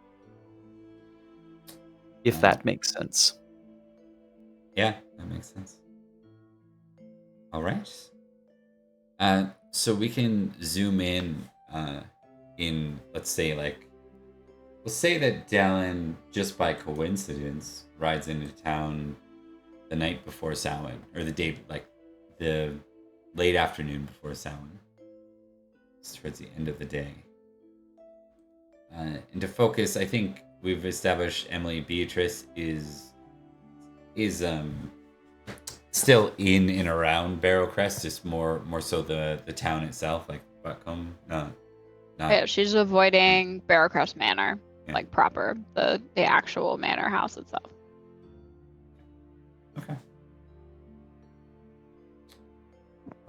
If that makes sense. Yeah, that makes sense. All right. So we can zoom in, let's say we'll say that Dallin, just by coincidence, rides into town the night before Samhain, or the late afternoon before Samhain. It's towards the end of the day. And to focus, I think we've established Emily Beatrice is still in and around Barrowcrest, just more so the town itself, like Buckham. Not. Yeah, she's avoiding Barrowcrest Manor, like proper, the actual manor house itself. Okay.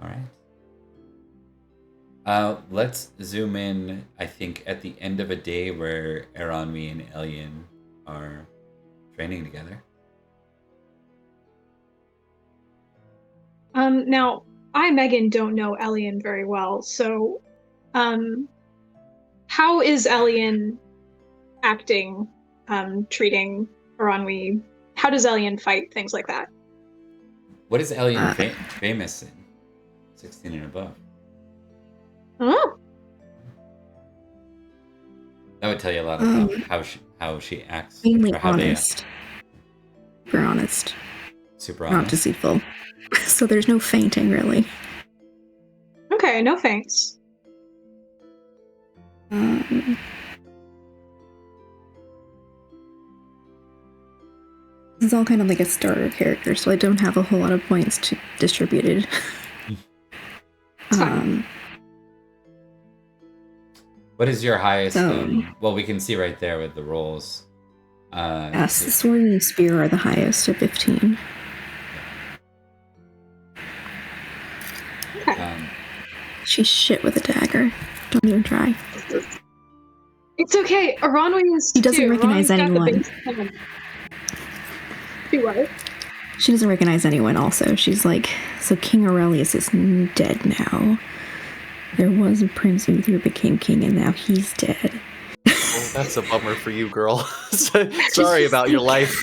All right. Let's zoom in, I think, at the end of a day where Aranmi and Elian are training together. Now, I, Megan, don't know Elian very well, so how is Elian acting, treating Aranwi? How does Elian fight, things like that? What is Elian famous in? 16 and above. Oh. That would tell you a lot about how she acts. Mainly or how honest. Super honest. Super honest. Not deceitful. So there's no fainting, really. Okay, no thanks. This is all kind of like a starter character, so I don't have a whole lot of points distributed. What is your highest? Well, we can see right there with the rolls. Yes, the sword and spear are the highest at 15. She's shit with a dagger. Don't even try. It's okay. Aranwi is. She doesn't recognize anyone. She what? She doesn't recognize anyone. Also, she's like, so King Aurelius is dead now. There was a Prince Uther became king, and now he's dead. Oh, that's a bummer for you, girl. Sorry about your life.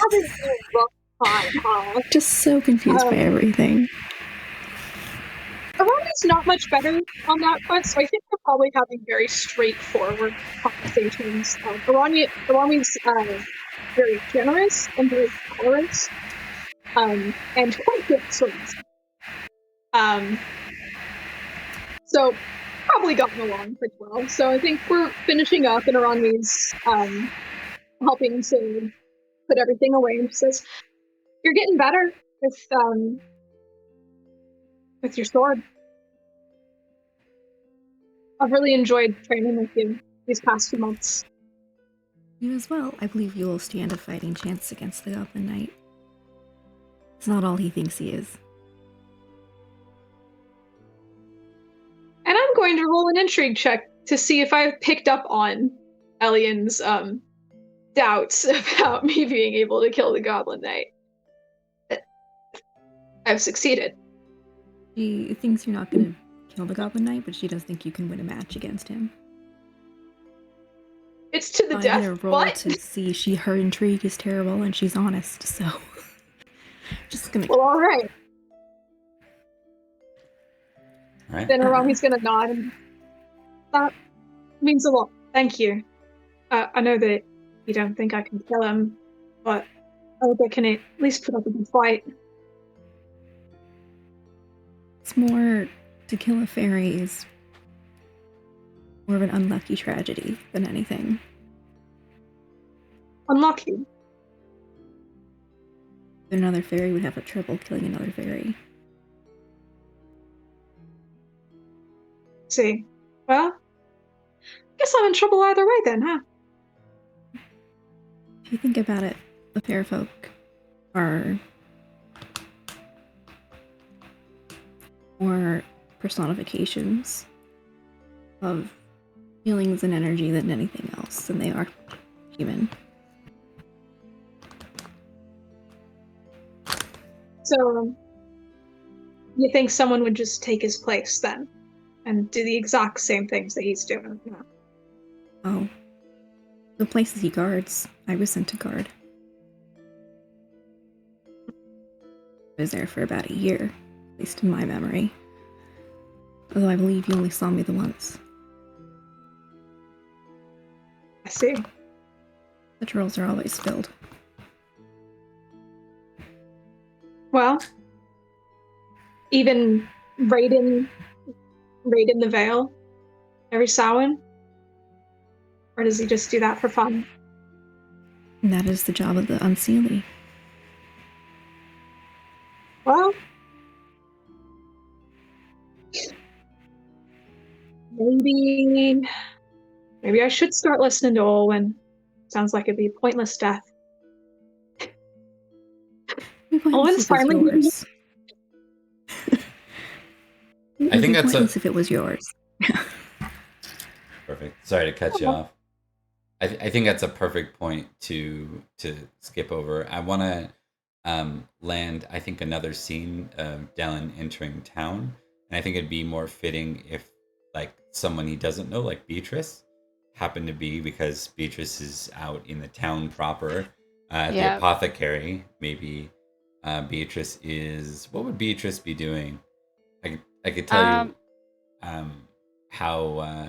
Just so confused by everything. Aranwi's not much better on that front, so I think we're probably having very straightforward conversations. Aranwi's very generous and very tolerant, and quite good swords. So probably gotten along pretty well. So I think we're finishing up, and Aranwi's helping to put everything away, and she says, "You're getting better with your sword. I've really enjoyed training with you these past few months." You as well. I believe you will stand a fighting chance against the Goblin Knight. It's not all he thinks he is. And I'm going to roll an intrigue check to see if I've picked up on Elian's doubts about me being able to kill the Goblin Knight. I've succeeded. She thinks you're not going to kill the Goblin Knight, but she does think you can win a match against him. It's to the death. I'm gonna roll to see her intrigue is terrible, and she's honest. So, just gonna. Well, all right. Right. Then Aranwi's gonna nod, and that means a lot. Thank you. I know that you don't think I can kill him, but I hope I can at least put up a good fight. It's more to kill a fairy is more of an unlucky tragedy than anything. Unlucky. Another fairy would have a trouble killing another fairy. See. Well, guess I'm in trouble either way then, huh? If you think about it, the fair folk are more personifications of feelings and energy than anything else, than they are human. So, you think someone would just take his place then? And do the exact same things that he's doing? Yeah. Oh. The places he guards, I was sent to guard. I was there for about a year, at least in my memory. Although I believe you only saw me the once. I see. Such roles are always filled. Well, even raiding the Vale every Samhain? Or does he just do that for fun? And that is the job of the Unseelie. Well, maybe I should start listening to Olwen. Sounds like it'd be a pointless death. Olwen's finally yours. I think that's if it was yours. Perfect. Sorry to cut you off. I think that's a perfect point to skip over. I want to land, I think, another scene of Dallin entering town, and I think it'd be more fitting if, like, someone he doesn't know, like Beatrice, happened to be, because Beatrice is out in the town proper at the apothecary. Maybe Beatrice is. What would Beatrice be doing? I could tell you how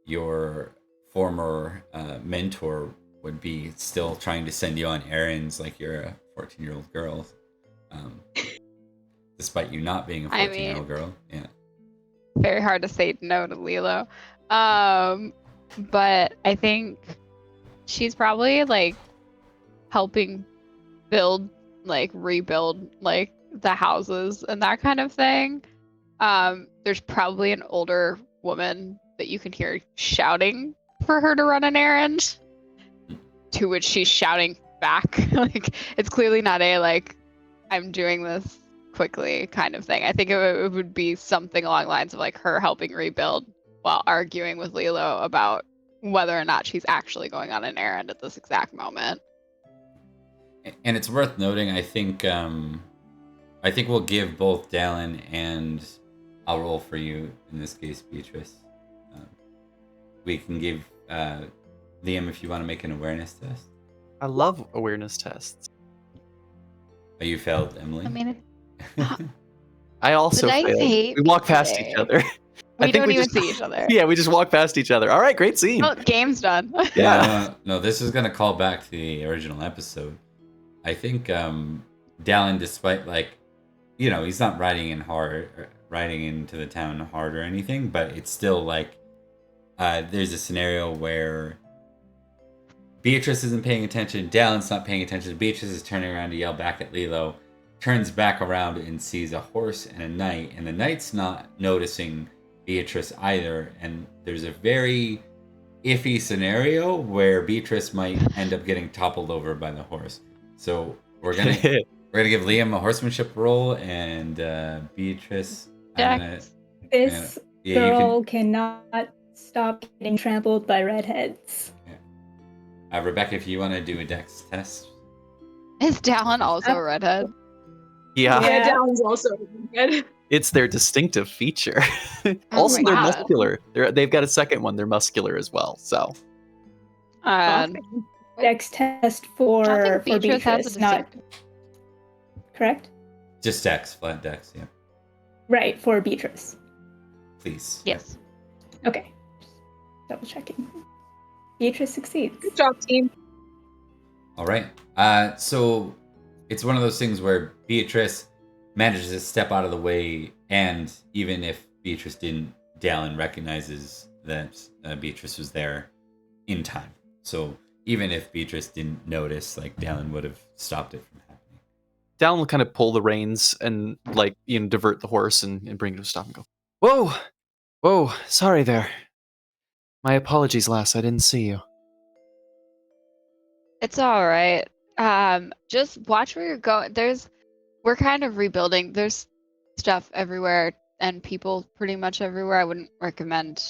your former mentor would be still trying to send you on errands like you're a 14-year-old girl, despite you not being a 14-year-old girl. Yeah. Very hard to say no to Lilo. But I think she's probably like helping rebuild like the houses and that kind of thing. There's probably an older woman that you can hear shouting for her to run an errand, to which she's shouting back. Like, it's clearly not a like, I'm doing this quickly kind of thing. I think it would be something along the lines of like her helping rebuild while arguing with Lilo about whether or not she's actually going on an errand at this exact moment. And it's worth noting, I think we'll give both Dallin and I'll roll for you, in this case, Beatrice. We can give Liam, if you want to make an awareness test. I love awareness tests. Oh, you failed, Emily? I mean, I also failed. We walk past each other. We don't even see each other. Yeah, we just walk past each other. All right, great scene. Well, game's done. Yeah. No, this is going to call back to the original episode. I think Dallin, despite, like, you know, he's not riding into the town hard or anything, but it's still like there's a scenario where Beatrice isn't paying attention, Dallin's not paying attention, Beatrice is turning around to yell back at Lilo, turns back around and sees a horse and a knight, and the knight's not noticing Beatrice either, and there's a very iffy scenario where Beatrice might end up getting toppled over by the horse. So we're gonna give Liam a horsemanship roll, and Beatrice. This girl cannot stop getting trampled by redheads. Yeah. Rebecca, if you want to do a dex test. Is Dallin also a redhead? Yeah. Yeah, Dallin's also a redhead. It's their distinctive feature. Also, they're muscular. They've got a second one. They're muscular as well. So. Dex test for Beatrice, not correct? Just dex, flat dex, yeah. Right, for Beatrice. Please. Yes. Okay. Just double checking. Beatrice succeeds. Good job, team. All right. So it's one of those things where Beatrice manages to step out of the way, and even if Beatrice didn't, Dallin recognizes that Beatrice was there in time. So even if Beatrice didn't notice, like Dallin would have stopped it from happening. Dallin will kind of pull the reins and like divert the horse and bring it to a stop and go, whoa, sorry there. My apologies, lass. I didn't see you. It's all right. Just watch where you're going. We're kind of rebuilding. There's stuff everywhere and people pretty much everywhere. I wouldn't recommend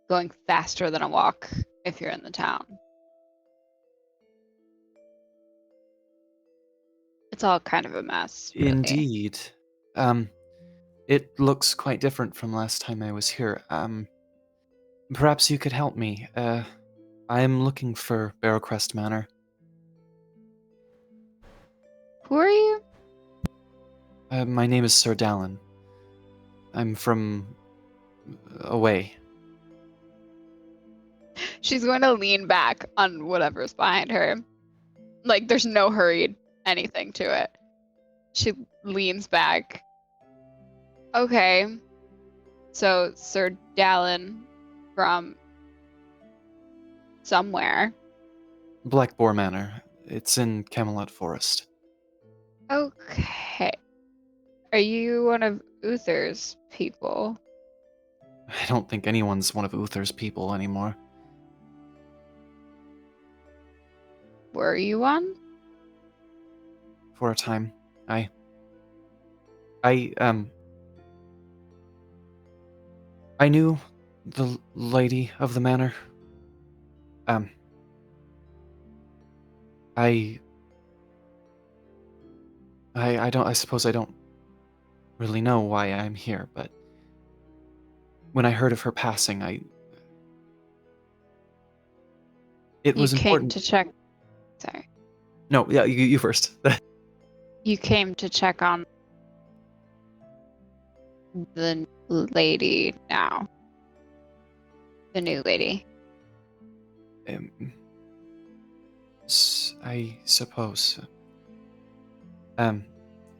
going faster than a walk if you're in the town. It's all kind of a mess. Really. Indeed. It looks quite different from last time I was here. Perhaps you could help me. I'm looking for Barrowcrest Manor. Who are you? My name is Sir Dallin. I'm from away. She's going to lean back on whatever's behind her. Like, there's no hurried anything to it. She leans back. Okay. So, Sir Dallin from somewhere. Blackboar Manor. It's in Camelot Forest. Okay. Are you one of Uther's people? I don't think anyone's one of Uther's people anymore. Were you one? For a time. I knew the lady of the manor. I suppose I don't really know why I'm here, but when I heard of her passing, it was important. You came to check. Sorry. No, yeah, you first. You came to check on the lady now. The new lady. I suppose.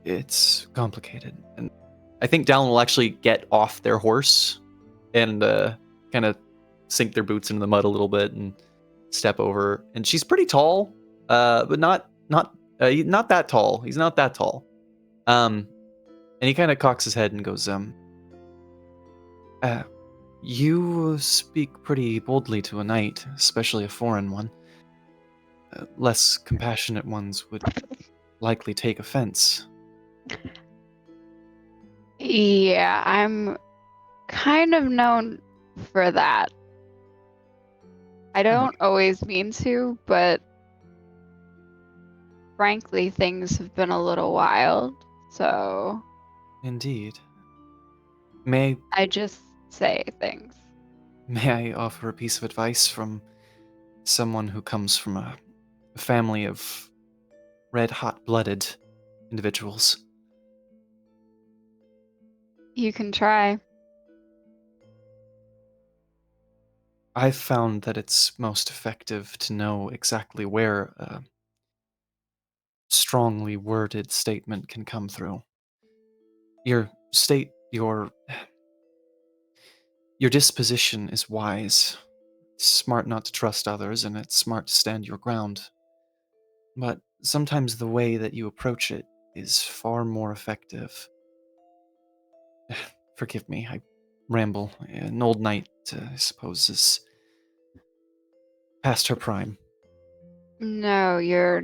It's complicated, and I think Dallin will actually get off their horse and kind of sink their boots into the mud a little bit and step over. And she's pretty tall, but not that tall. He's not that tall. And he kind of cocks his head and goes, you speak pretty boldly to a knight, especially a foreign one. Less compassionate ones would likely take offense. Yeah, I'm kind of known for that. I don't always mean to, but frankly, things have been a little wild, so... Indeed. I just say things. May I offer a piece of advice from someone who comes from a family of red-hot-blooded individuals? You can try. I've found that it's most effective to know exactly where a strongly worded statement can come through. Your disposition is wise. It's smart not to trust others, and it's smart to stand your ground. But sometimes the way that you approach it is far more effective. Forgive me, I ramble. An old knight, I suppose, is past her prime. No, you're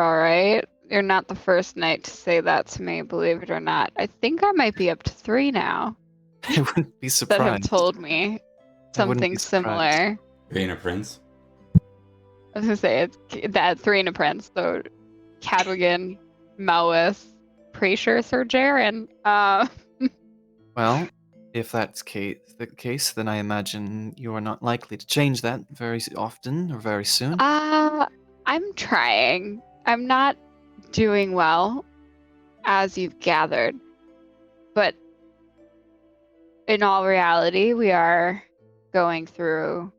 all right. You're not the first knight to say that to me, believe it or not. I think I might be up to 3 now. I wouldn't be surprised. That have told me something similar. 3 and a prince? I was gonna say it's that 3 and a prince. So Cadwigan, Melwis, pretty sure Sir Jaren. Well, if that's the case, then I imagine you are not likely to change that very often or very soon. I'm trying. I'm not doing well, as you've gathered. But in all reality, we are going through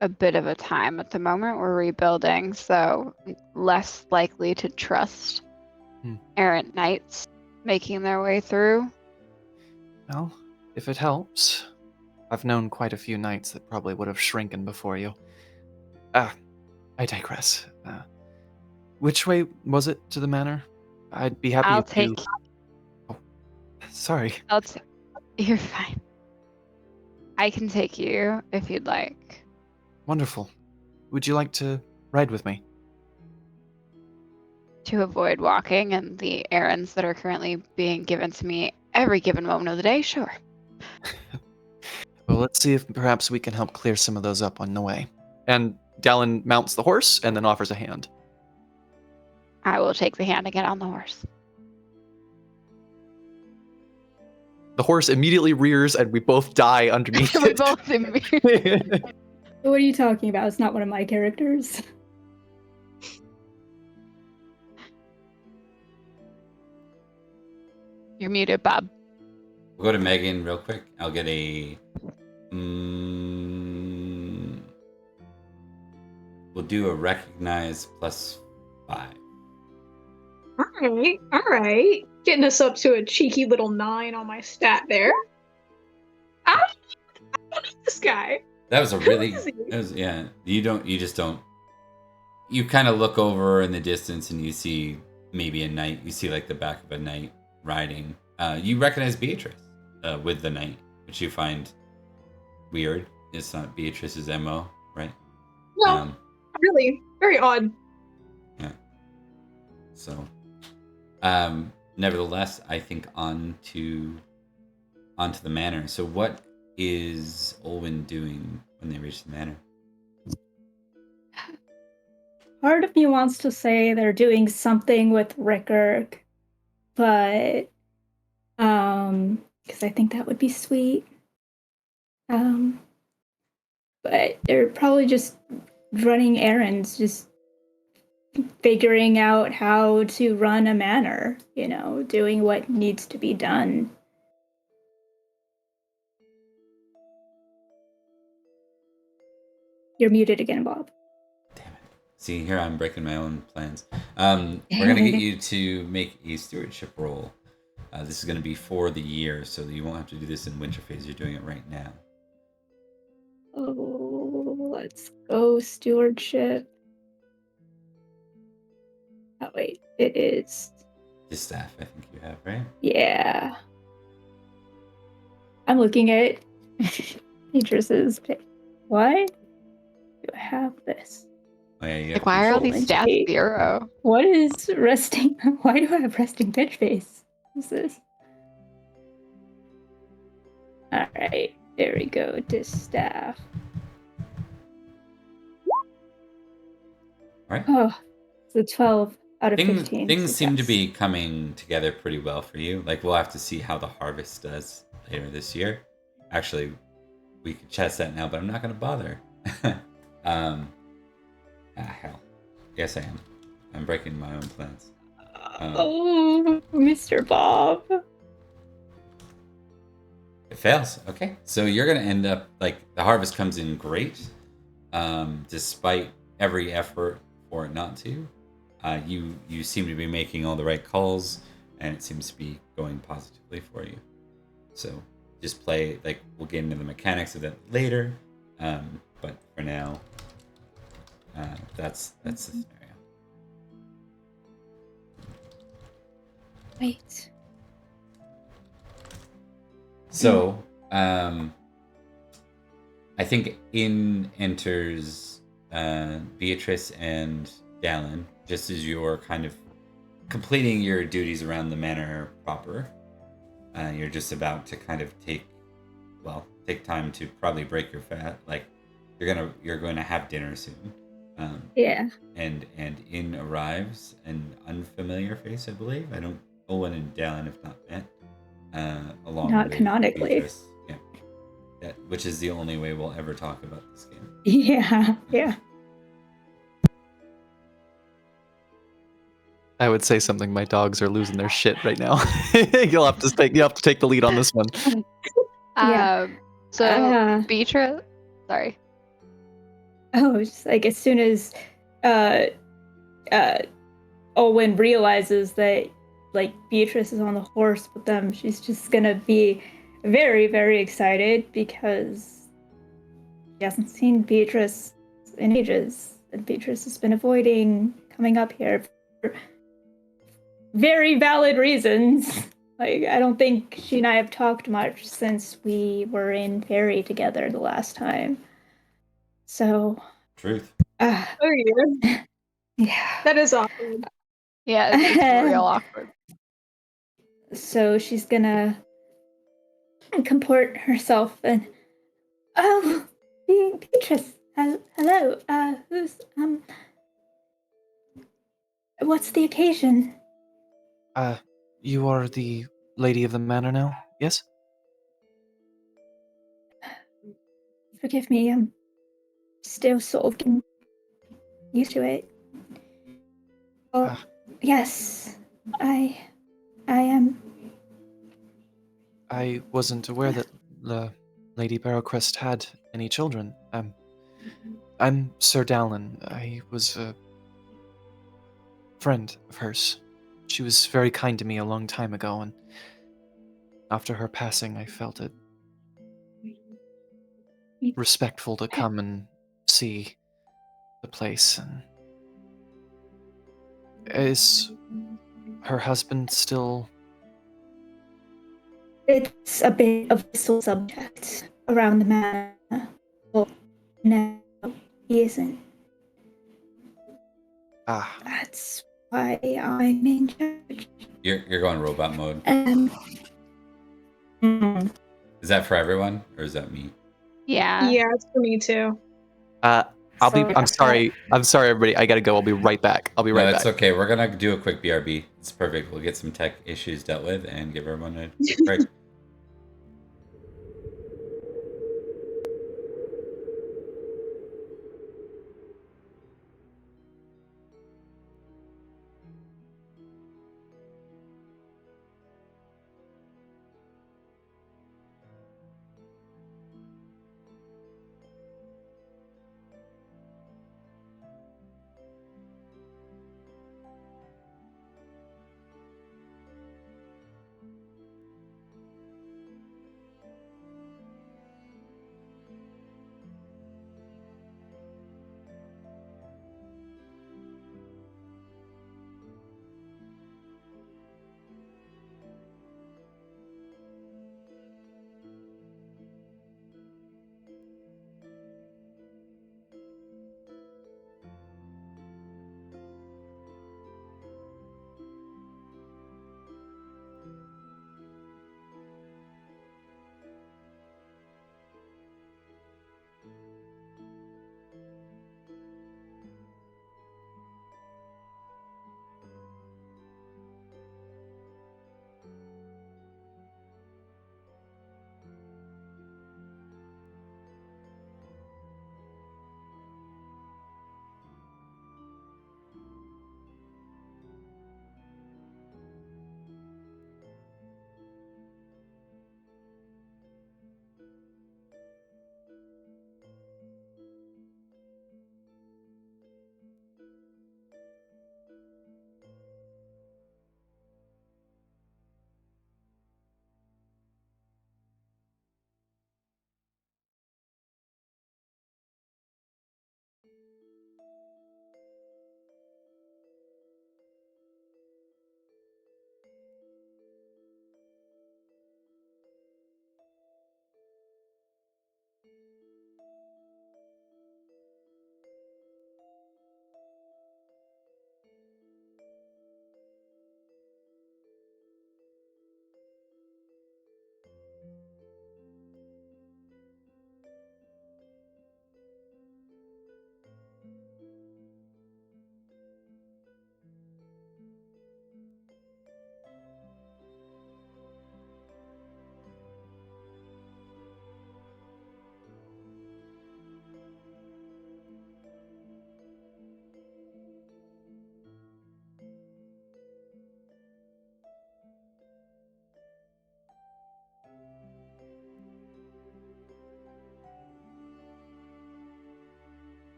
a bit of a time at the moment. We're rebuilding, so less likely to trust errant knights making their way through. Well, If it helps, I've known quite a few knights that probably would have shrinken before you. I digress. Which way was it to the manor? I'd be happy I'll to... take. Oh, sorry. You're fine. I can take you if you'd like. Wonderful. Would you like to ride with me? To avoid walking and the errands that are currently being given to me every given moment of the day, sure. Well, let's see if perhaps we can help clear some of those up on the way. And Dallin mounts the horse and then offers a hand. I will take the hand and get on the horse. The horse immediately rears and we both die underneath We it. both immediately. What are you talking about? It's not one of my characters. You're muted, Bob. We'll go to Megan real quick. I'll get a... we'll do a recognize +5. Alright. Getting us up to a cheeky little 9 on my stat there. I don't know this guy. That was a really... Who is he? That was, yeah. You just don't... You kind of look over in the distance and you see maybe a knight. You see like the back of a knight riding. You recognize Beatrice with the knight, which you find weird. It's not Beatrice's MO, right? No, really. Very odd. Yeah. So, nevertheless, I think on to the manor. So what is Olwen doing when they reach the manor? Part of me wants to say they're doing something with Rickard, but because I think that would be sweet. But they're probably just running errands, just figuring out how to run a manor, doing what needs to be done. You're muted again, Bob. See, here I'm breaking my own plans. We're going to get you to make a stewardship roll. This is going to be for the year, so you won't have to do this in winter phase. You're doing it right now. Oh, let's go stewardship. Oh, wait, it is. Distaff, I think you have, right? Yeah. I'm looking at Beatrice's page. Why do I have this? Oh, yeah, you Like, why are all these stats 0? What is resting? Why do I have resting bitch face? What's this? Alright, there we go. Distaff. Right. Oh, it's a 12 out of 15. Things seem to be coming together pretty well for you. Like, we'll have to see how the harvest does later this year. Actually, we could chest that now, but I'm not going to bother. Hell. Yes, I am. I'm breaking my own plans. Oh, Mr. Bob. It fails. Okay. So you're going to end up, like, the harvest comes in great, despite every effort for it not to. You seem to be making all the right calls, and it seems to be going positively for you. So just play, like, we'll get into the mechanics of that later, but for now, that's the scenario. Wait. So, I think in enters Beatrice and Dallin, just as you're kind of completing your duties around the manor proper. You're just about to kind of take time to probably break your fast. Like, you're going to have dinner soon. Yeah. And in arrives an unfamiliar face, I believe. Olwen and Dallin have not met. Along Not with canonically. Beatrice. Yeah. Which is the only way we'll ever talk about this game. Yeah. I would say something. My dogs are losing their shit right now. You'll have to take the lead on this one. Yeah. Beatrice, sorry. Oh, it's just like as soon as Olwen realizes that like Beatrice is on the horse with them, she's just gonna be very, very excited because she hasn't seen Beatrice in ages. And Beatrice has been avoiding coming up here for very valid reasons. Like, I don't think she and I have talked much since we were in Faerie together the last time. So. Truth. Oh, yeah. Yeah. That is awkward. Yeah, it's real awkward. So she's gonna comport herself and. Oh, Beatrice. Hello. Who's What's the occasion? You are the lady of the manor now, yes? Forgive me, I'm still sort of getting used to it. Oh, yes, I am. I wasn't aware that Lady Barrowcrest had any children. I'm Sir Dallin. I was a friend of hers. She was very kind to me a long time ago, and after her passing, I felt it respectful to come and see the place. And is her husband still? It's a bit of a sore subject around the manor. Well, no, he isn't. That's why I'm in charge. You're going robot mode. Is that for everyone, or is that me? Yeah. Yeah, it's for me too. I'm sorry, everybody. I gotta go. I'll be right back. No, it's okay. We're gonna do a quick BRB. It's perfect. We'll get some tech issues dealt with and give everyone a break.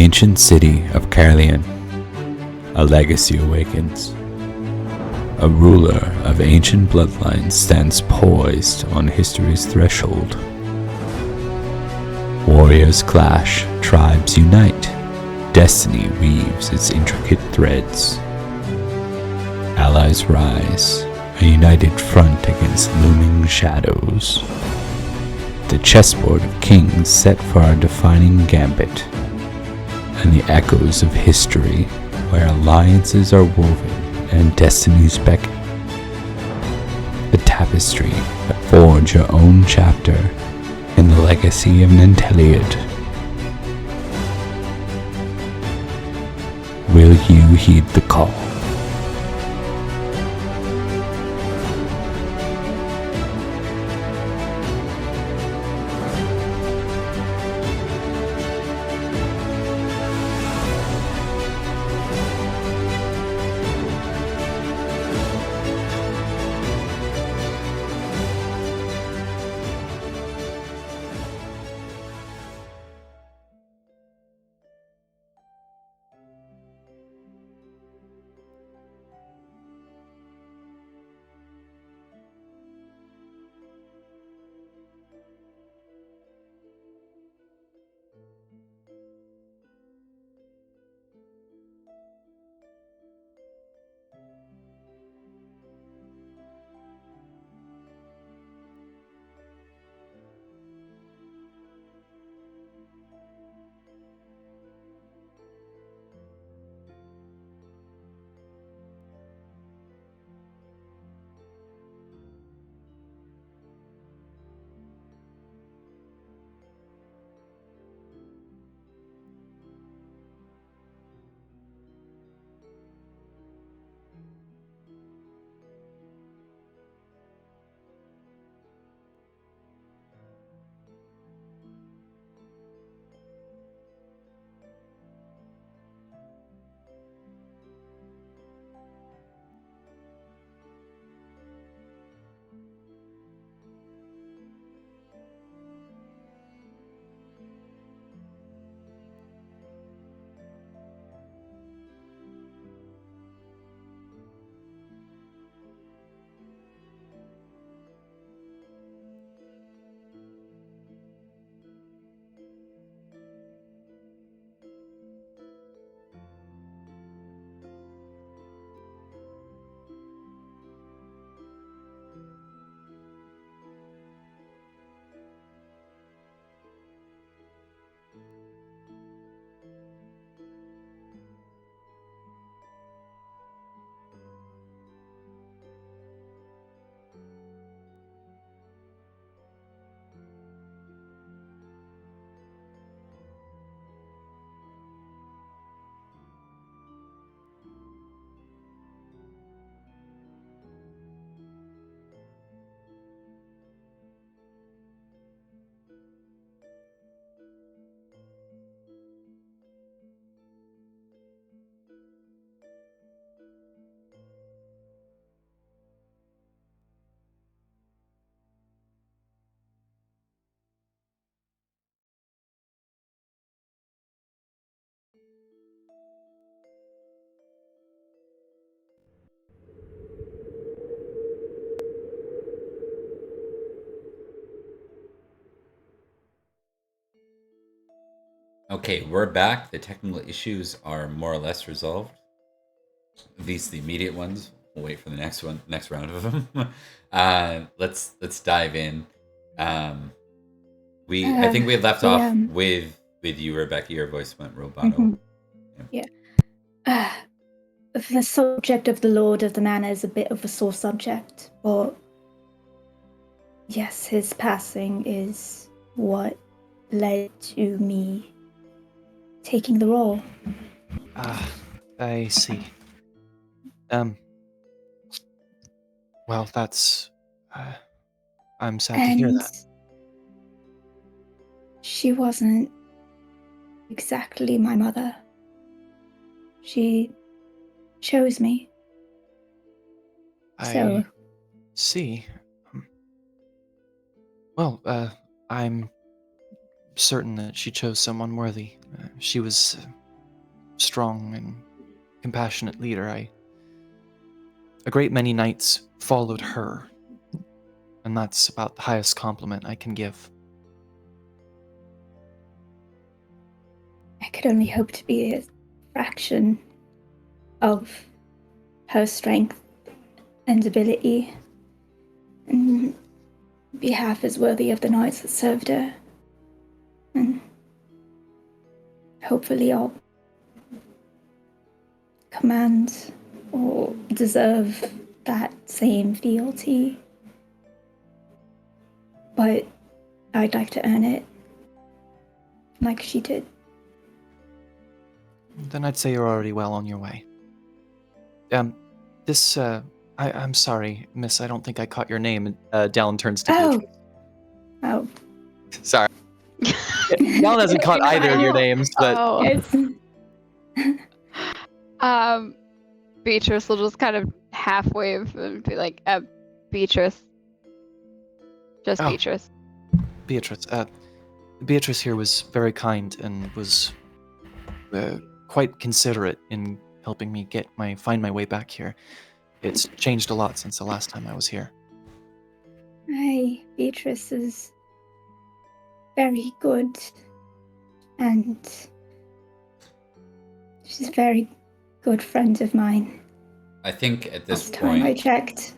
ancient city of Caerleon, a legacy awakens. A ruler of ancient bloodlines stands poised on history's threshold. Warriors clash, tribes unite, destiny weaves its intricate threads. Allies rise, a united front against looming shadows. The chessboard of kings set for our defining gambit, and the echoes of history where alliances are woven and destinies beckon. The tapestry that forge your own chapter in the legacy of Nanteliad. Will you heed the call? Okay, we're back. The technical issues are more or less resolved. At least the immediate ones. We'll wait for the next round of them. Let's dive in. I think we had left off with you, Rebecca. Your voice went roboto. Yeah. The subject of the Lord of the Manor is a bit of a sore subject, but yes, his passing is what led to me taking the role. I see. Well, that's... I'm sad to hear that. She wasn't exactly my mother. She chose me. I see. Well, I'm certain that she chose someone worthy. She was a strong and compassionate leader. A great many knights followed her, and that's about the highest compliment I can give. I could only hope to be a fraction of her strength and ability, and be half as worthy of the knights that served her. And hopefully I'll command or deserve that same fealty. But I'd like to earn it like she did. Then I'd say you're already well on your way. I'm sorry, miss, I don't think I caught your name. Dallin turns to Beatrice. Oh. Sorry. Dallin hasn't caught either of your names, but... Beatrice will just kind of half wave and be like, Beatrice. Just Beatrice. Beatrice. Beatrice here was very kind and was quite considerate in helping me find my way back here. It's changed a lot since the last time I was here. Hi, Beatrice is very good, and she's a very good friend of mine. I think at this Last time I point, checked.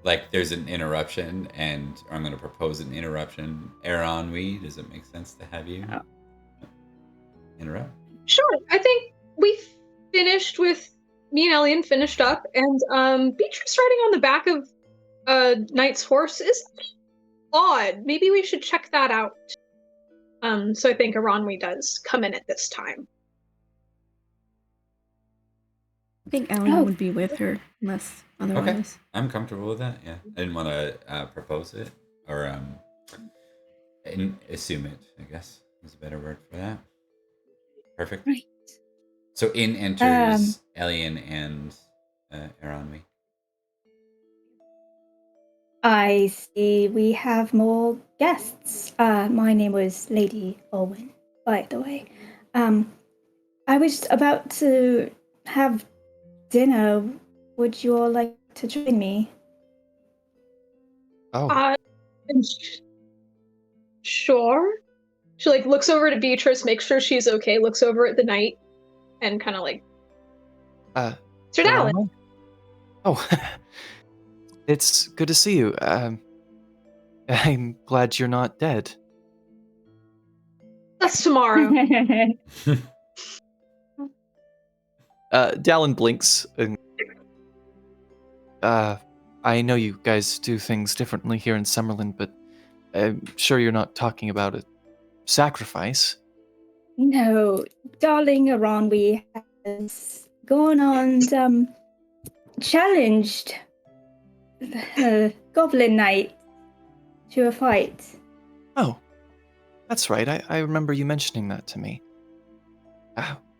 like, there's an interruption, and I'm going to propose an interruption. Aaron, does it make sense to have you interrupt? Sure. I think we finished with me and Elian finished up, and Beatrice riding on the back of a knight's horse is odd. Maybe we should check that out. So I think Aranwi does come in at this time. I think Elian would be with her, unless otherwise. Okay, I'm comfortable with that. Yeah, I didn't want to propose it or assume it. I guess is a better word for that. Perfect. Right. So in enters Elian and Aranwi. I see we have more guests. My name was Lady Owen, by the way. I was about to have dinner. Would you all like to join me? Oh. Sure. She looks over to Beatrice, makes sure she's okay, looks over at the knight, and kind of Sir Dallin. Oh. It's good to see you. I'm glad you're not dead. That's tomorrow. Dallin blinks. And, I know you guys do things differently here in Summerland, but I'm sure you're not talking about a sacrifice. No, darling Aranwi has gone and challenged the Goblin Knight to a fight. Oh, that's right. I remember you mentioning that to me.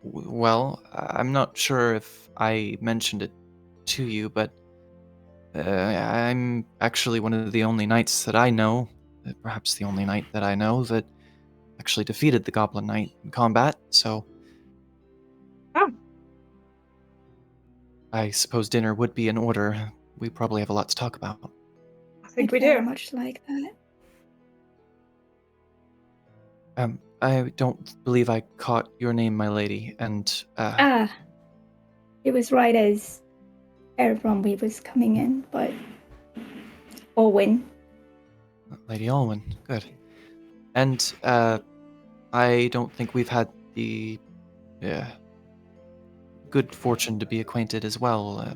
Well, I'm not sure if I mentioned it to you, but I'm actually one of the only knights that I know, perhaps the only knight that I know, that actually defeated the Goblin Knight in combat, so... Oh. I suppose dinner would be in order. We probably have a lot to talk about. I think we Very do. much like that. I don't believe I caught your name, my lady, and, it was right as Aranwi was coming in, but... Owen. Lady Alwyn, good. And, I don't think we've had the, good fortune to be acquainted as well,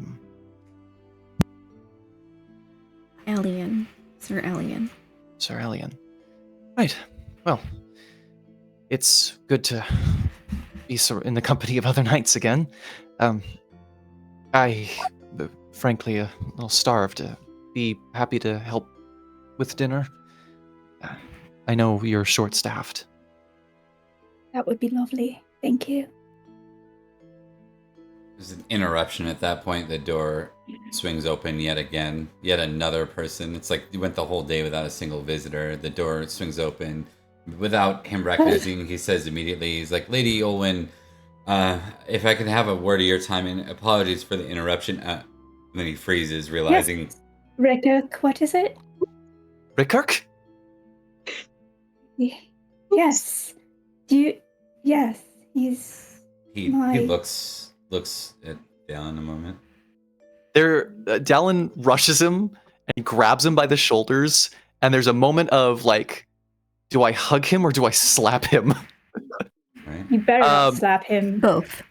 Elian. Sir Elian. Sir Elian. Right. Well, it's good to be in the company of other knights again. I, frankly, a little starved. Be happy to help with dinner. I know you're short-staffed. That would be lovely. Thank you. There's an interruption at that point. The door swings open yet again. Yet another person. It's like you went the whole day without a single visitor. The door swings open. Without him recognizing, he says immediately, he's like, Lady Olwen, if I could have a word of your time, and apologies for the interruption. And then he freezes, realizing... Yes. Rickok, what is it? Rickirk? Yes. Yes, he's He looks at Dallin a moment. Dallin rushes him and grabs him by the shoulders, and there's a moment of like, do I hug him or do I slap him? Right. You better not slap him. Both.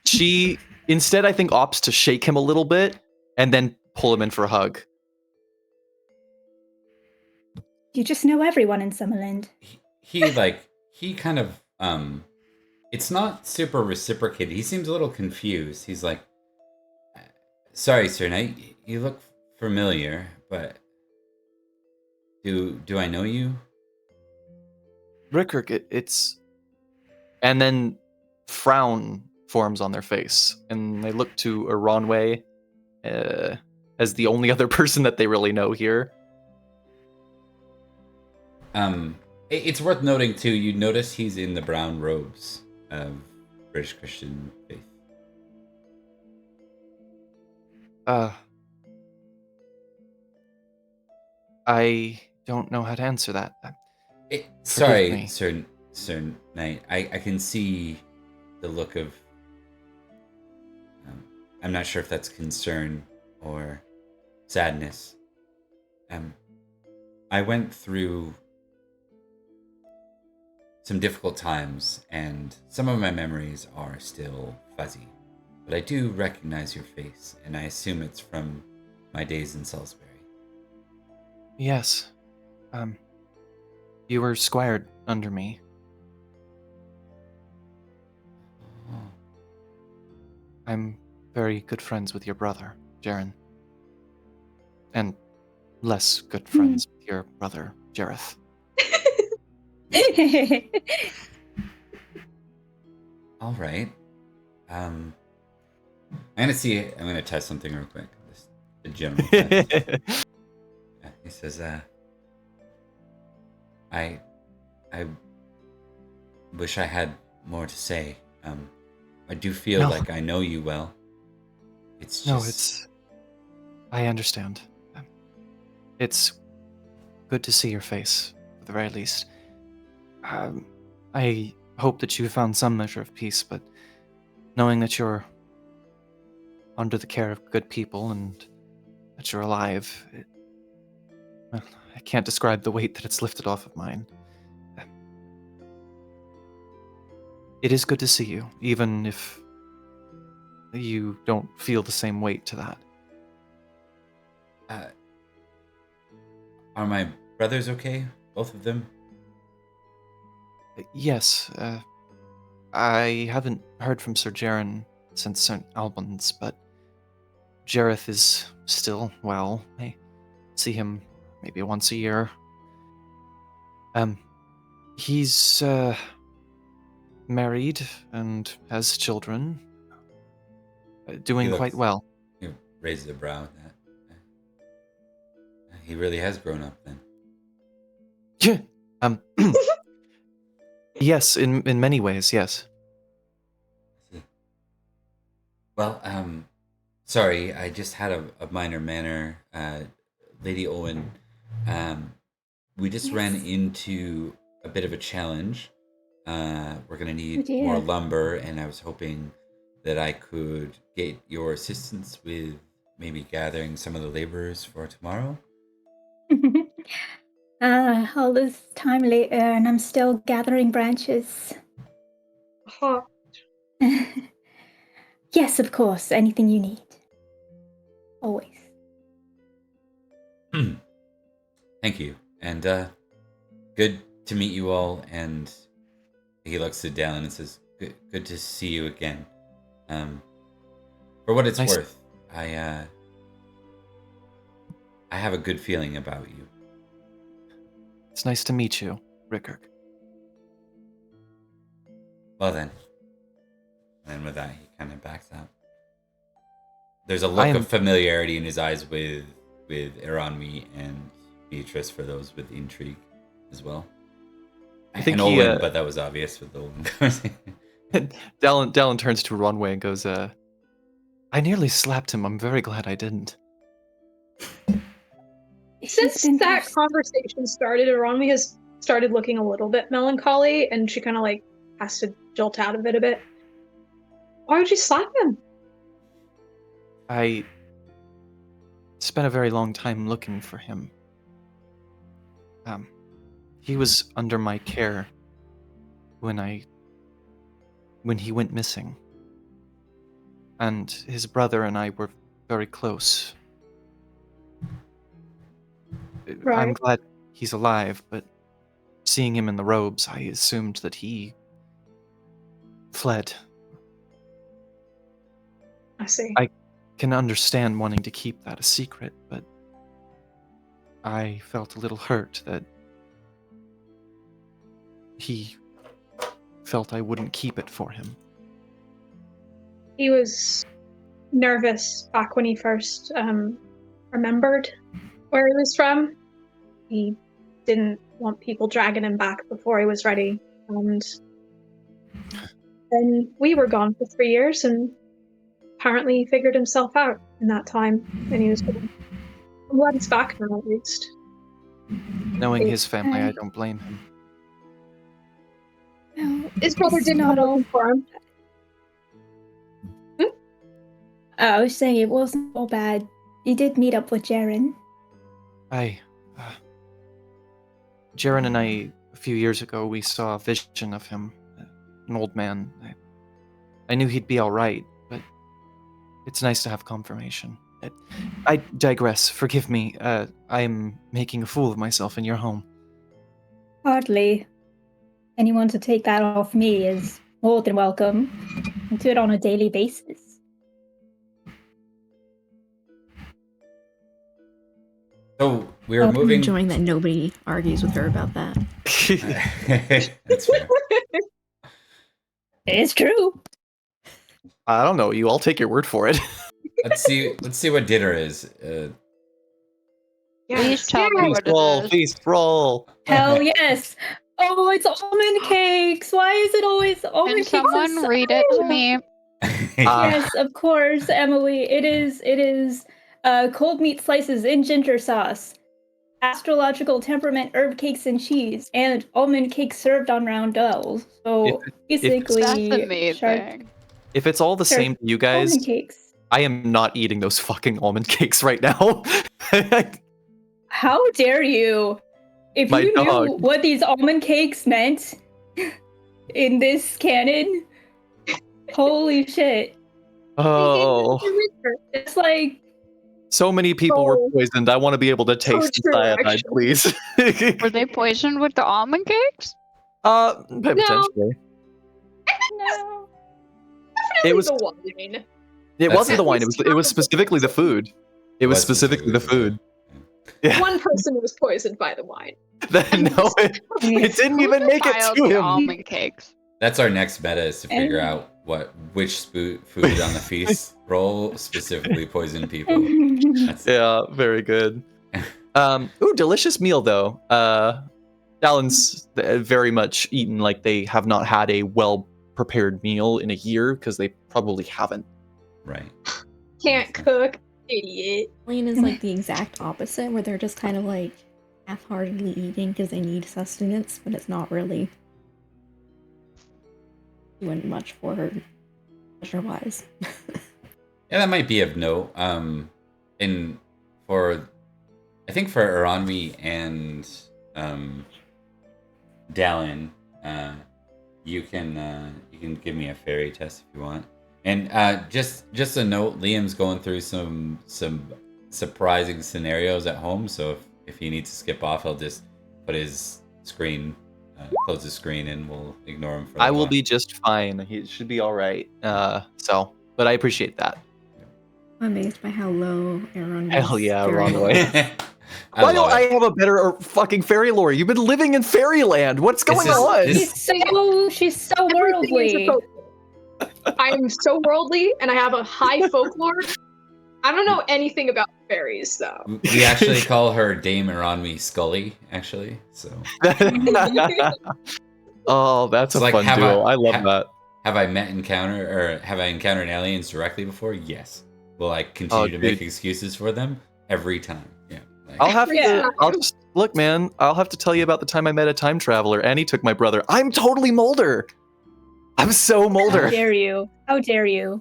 She instead, I think, opts to shake him a little bit and then pull him in for a hug. You just know everyone in Summerland. He kind of it's not super reciprocated. He seems a little confused. He's like, sorry, Sir Knight, you look familiar, but do I know you? Rickirk, it's... And then frown forms on their face, and they look to Iranway as the only other person that they really know here. It's worth noting too, you notice he's in the brown robes of British Christian faith. I don't know how to answer that. Sorry, Sir Knight. I can see the look of... I'm not sure if that's concern or sadness. I went through some difficult times, and some of my memories are still fuzzy. But I do recognize your face, and I assume it's from my days in Salisbury. Yes. You were squired under me. I'm very good friends with your brother, Jaren. And less good friends with your brother, Jareth. All right. I'm gonna test something real quick. Just a general test. He says, I wish I had more to say. I do feel like I know you well. It's just... I understand. It's good to see your face, at the very least. I hope that you found some measure of peace, but knowing that you're under the care of good people and that you're alive, I can't describe the weight that it's lifted off of mine. It is good to see you, even if you don't feel the same weight to that. Are my brothers okay? Both of them? Yes. I haven't heard from Sir Jaren since St. Albans, but Jareth is still well. I see him maybe once a year. He's married and has children. Doing quite well. He raises a brow at that. He really has grown up then. Yeah. Yes, in many ways, yes. Well, sorry, I just had a minor manner. Lady Owen, we just ran into a bit of a challenge. We're going to need more lumber, and I was hoping that I could get your assistance with maybe gathering some of the laborers for tomorrow. All this time later, and I'm still gathering branches. Yes, of course. Anything you need. Always. Thank you. And good to meet you all. And he looks at Dallin and says, good to see you again. For what it's worth, I have a good feeling about you. It's nice to meet you, Rickirk. Well then. And with that, he kind of backs out. There's a look of familiarity in his eyes with Eronmi and Beatrice, for those with intrigue as well. I think Olin, but that was obvious with the Olin conversation. Dallin turns to Runway and goes, I nearly slapped him. I'm very glad I didn't. Since that conversation started, Aronmi has started looking a little bit melancholy, and she kind of like has to jolt out of it a bit. Why would you slap him? I spent a very long time looking for him. He was under my care when he went missing. And his brother and I were very close. Right. I'm glad he's alive, but seeing him in the robes, I assumed that he fled. I see. I can understand wanting to keep that a secret, but I felt a little hurt that he felt I wouldn't keep it for him. He was nervous back when he first remembered where he was from. He didn't want people dragging him back before he was ready. And then we were gone for 3 years, and apparently he figured himself out in that time, and he was gone. I'm glad he's back now, at least. Knowing his family, I don't blame him. No, His brother it's didn't not come all looking for him. I was saying it wasn't all bad. You did meet up with Jaren. Jaren and I, a few years ago, we saw a vision of him, an old man. I knew he'd be all right, but it's nice to have confirmation. I digress. Forgive me. I'm making a fool of myself in your home. Hardly. Anyone to take that off me is more than welcome. I do it on a daily basis. So we're I'm moving. enjoying that nobody argues with her about that. That's fair. It's true. I don't know you. I'll take your word for it. Let's see what dinner is. Please tell me what it is. Please roll. Hell yes. Oh, it's almond cakes. Why is it always almond Can cakes? someone read it to me? Yes, of course, Emily. It is cold meat slices in ginger sauce, astrological temperament herb cakes and cheese, and almond cakes served on round dolls. So basically, That's amazing. If it's all the Sure. same to you guys, almond cakes. I am not eating those fucking almond cakes right now. How dare you? If My you dog. knew what these almond cakes meant in this canon, holy shit. Oh, It's like, so many people were poisoned. I want to be able to taste the true, cyanide, actually. please. Were they poisoned with the almond cakes? Potentially. no. It was. the wine. It That's wasn't the it. wine. It was specifically the food. It was specifically the food. Yeah. One person was poisoned by the wine. No, it didn't even make it Filed to the him. almond cakes. That's our next meta, is to figure out which food on the feast roll specifically poison people. That's Yeah, very good. Ooh, delicious meal though. Dallin's very much eaten like they have not had a well prepared meal in a year because they probably haven't. right. Can't cook, idiot. Lane is like the exact opposite, where they're just kind of like half-heartedly eating because they need sustenance, but it's not really doing much for her pleasure-wise. Yeah, that might be of note. I think for Aranmi and Dallin, you can give me a fairy test if you want. And just a note, Liam's going through some surprising scenarios at home, so if he needs to skip off, he'll just put his screen, close his screen, and we'll ignore him for I will be just fine. He should be all right. But I appreciate that. I'm amazed by how low Aaron was. Hell yeah, very wrong low. way. Why don't I have a better fucking fairy lore? You've been living in fairyland. What's going on? She's so worldly. I am so worldly, and I have a high folklore. I don't know anything about fairies, though. We actually call her Dame Aronmi Scully, actually. So. Oh, that's It's a like, fun duo. I love that. Have I encountered aliens directly before? Yes. Will I Oh, continue to make dude. excuses for them every time? Yeah. Like, I'll have Yeah. to. I'll just look, man. I'll have to tell you about the time I met a time traveler and he took my brother. I'm totally Mulder. I'm so How Mulder. dare you? How dare you?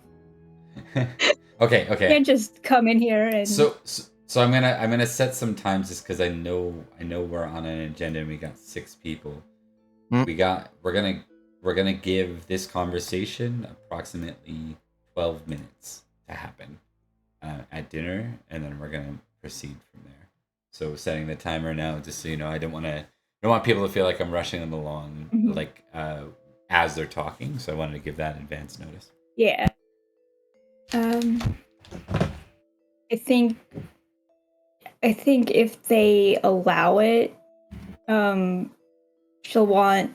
okay. You can't just come in here and. So I'm gonna set some times just because I know we're on an agenda and we got 6 people. We're gonna give this conversation approximately 12 minutes to happen at dinner, and then we're gonna proceed from there. So setting the timer now, just so you know, I don't want people to feel like I'm rushing them along like as they're talking. So I wanted to give that advance notice. Yeah. I think if they allow it, she'll want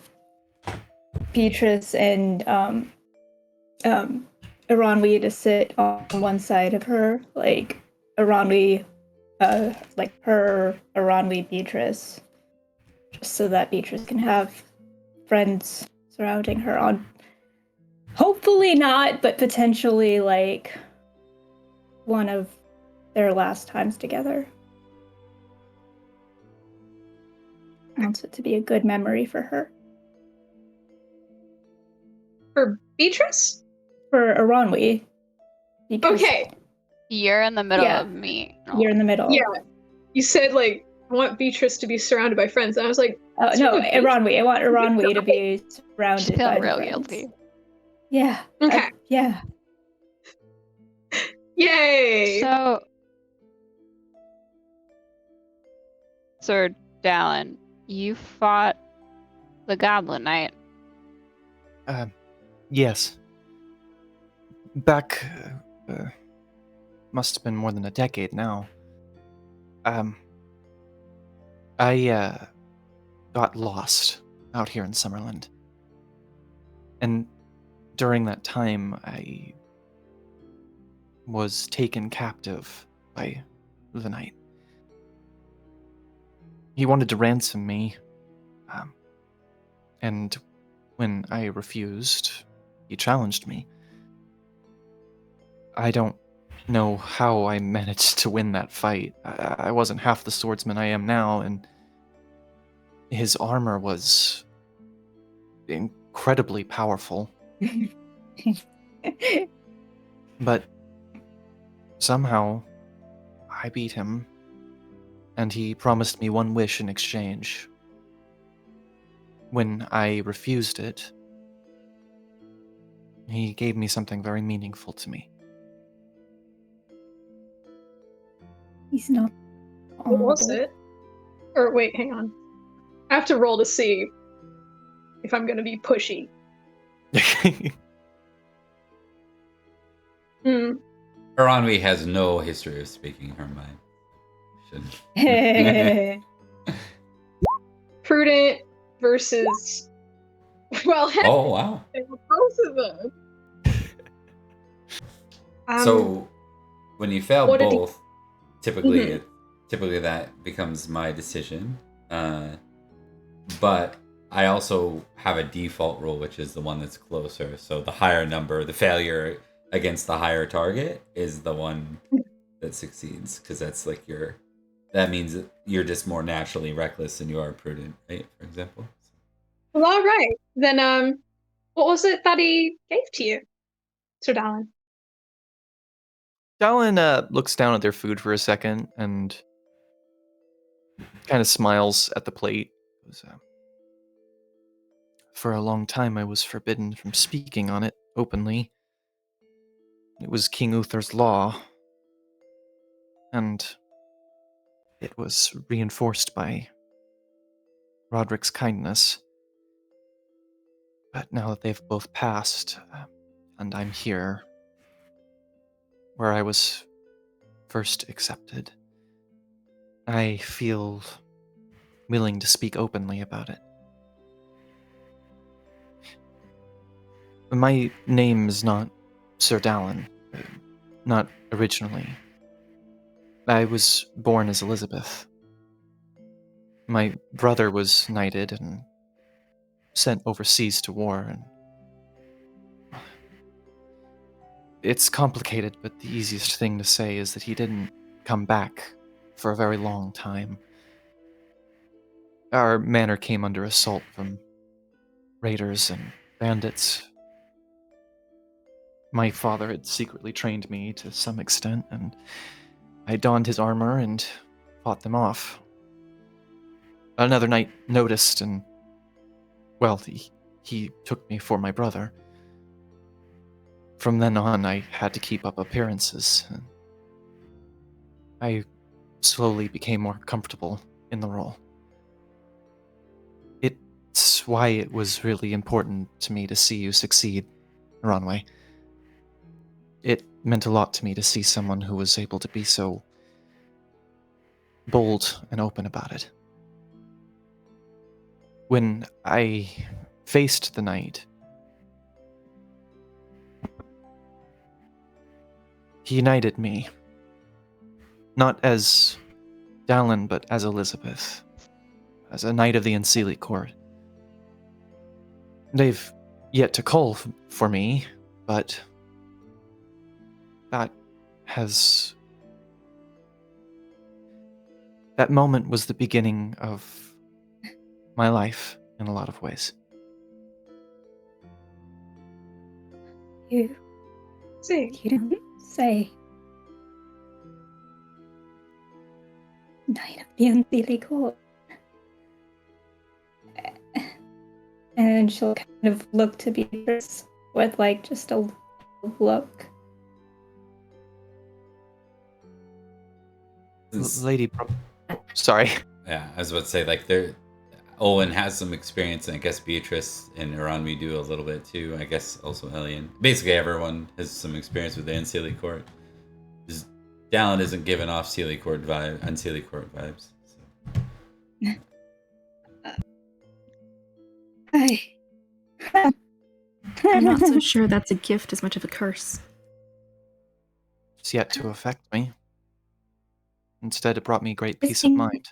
Beatrice and Aronwi to sit on one side of her, like Aronwi, like her, Aronwi, Beatrice, just so that Beatrice can have friends surrounding her on. Hopefully not, but potentially like one of their last times together. I want it to be a good memory for her. For Beatrice? For Aronwi. Okay. You're in the middle Yeah. of me. You're in the middle. Yeah. You said, like, I want Beatrice to be surrounded by friends. And I was like, No, Aronwi. I want Aronwi to be surrounded I feel by real friends. guilty. Yeah. Okay. Yeah. Yay! So, Sir Dallin, you fought the Goblin Knight. Yes. Back, must have been more than a decade now. I got lost out here in Summerland. And during that time, I was taken captive by the knight. He wanted to ransom me, and when I refused, he challenged me. I don't know how I managed to win that fight. I wasn't half the swordsman I am now, and his armor was incredibly powerful. But somehow, I beat him, and he promised me one wish in exchange. When I refused it, he gave me something very meaningful to me. He's not. What was it? Or wait, hang on. I have to roll to see if I'm gonna be pushy. Aronwi has no history of speaking her mind. Prudent versus. Well, heck, Oh wow. both of them. So when you fail what did he- both, typically that becomes my decision. But I also have a default rule, which is the one that's closer. So the higher number, the failure against the higher target is the one that succeeds, because that's like that means that you're just more naturally reckless than you are prudent, right? For example. Well, all right. Then, what was it that he gave to you, Sir Dallin? Dallin looks down at their food for a second and kind of smiles at the plate. For a long time, I was forbidden from speaking on it openly. It was King Uther's law, and it was reinforced by Roderick's kindness. But now that they've both passed, and I'm here, where I was first accepted, I feel willing to speak openly about it. My name is not Sir Dallin, not originally. I was born as Elizabeth. My brother was knighted and sent overseas to war, and it's complicated, but the easiest thing to say is that he didn't come back for a very long time. Our manor came under assault from raiders and bandits. My father had secretly trained me to some extent, and I donned his armor and fought them off. Another knight noticed, and, well, he took me for my brother. From then on, I had to keep up appearances. I slowly became more comfortable in the role. It's why it was really important to me to see you succeed, Ronway. It meant a lot to me to see someone who was able to be so bold and open about it. When I faced the knight, he knighted me. Not as Dallin, but as Elizabeth. As a knight of the Unseelie court. They've yet to call for me, but that moment was the beginning of my life in a lot of ways. You don't say. Knight of the Unseelie court. And she'll kind of look to Beatrice with just a look. Lady sorry. Yeah, I was about to say, Owen has some experience, and I guess Beatrice and Aranmi do a little bit too. I guess also Elian. Basically, everyone has some experience with the Unseelie court. Dallin isn't giving off Unseelie court vibes. So. I'm not so sure that's a gift as much of a curse. It's yet to affect me. Instead, it brought me great peace of mind.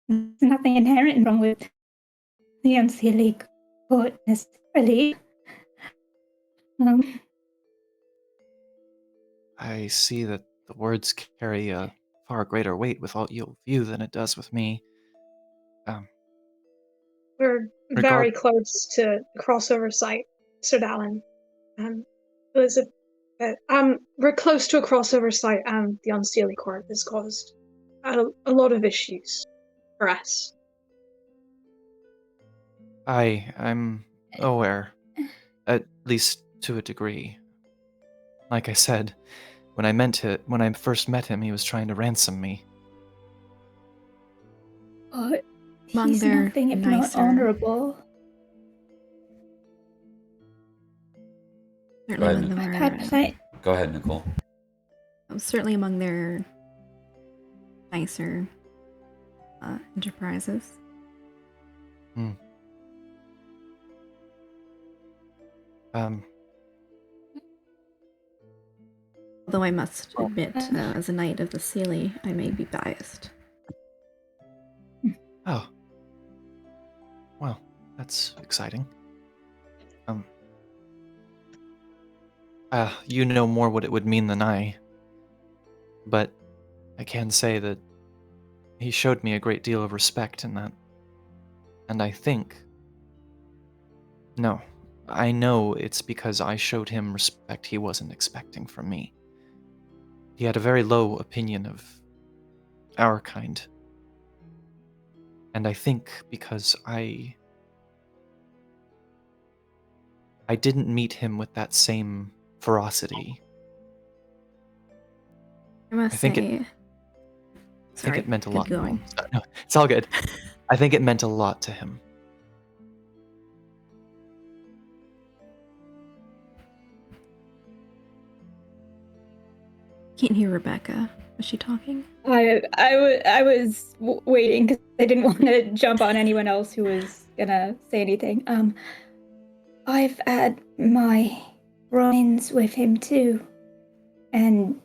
There's nothing inherent wrong with the Unseelie court necessarily. I see that the words carry a far greater weight with all you than it does with me. We're very close to the crossover site, Sir Dallin. Elizabeth, we're close to a crossover site, and the Unseelie court has caused a lot of issues for us. I'm aware, at least to a degree. Like I said, when I first met him, he was trying to ransom me. But Among he's their nothing if not nicer- honorable. Certainly Go ahead, among Perhaps their, Go ahead, Nicole. certainly among their nicer enterprises. Although I must admit, as a knight of the Seelie, I may be biased. Oh. Well, that's exciting. You know more what it would mean than I. But I can say that he showed me a great deal of respect in that. And I think... No, I know it's because I showed him respect he wasn't expecting from me. He had a very low opinion of our kind. And I think because I didn't meet him with that same ferocity. I think it meant a lot. Keep going. No, it's all good. I think it meant a lot to him. Can't hear Rebecca. Was she talking? I was waiting because I didn't want to jump on anyone else who was gonna say anything. I've had my run-ins with him too, and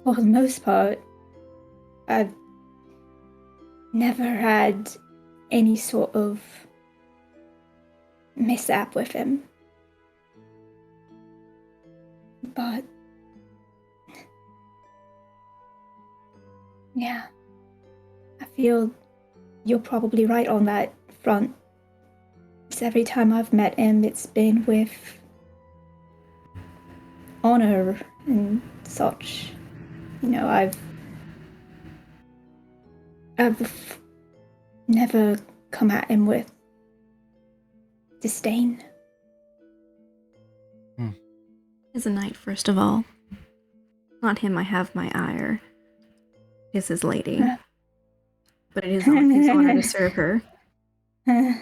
For the most part, I've never had any sort of mishap with him. But yeah, I feel you're probably right on that front. Because every time I've met him, it's been with honor and such. You know, I've never come at him with disdain. As a knight, first of all. Not him I have my ire. Is his lady. But it is on his honor to serve her. Yeah.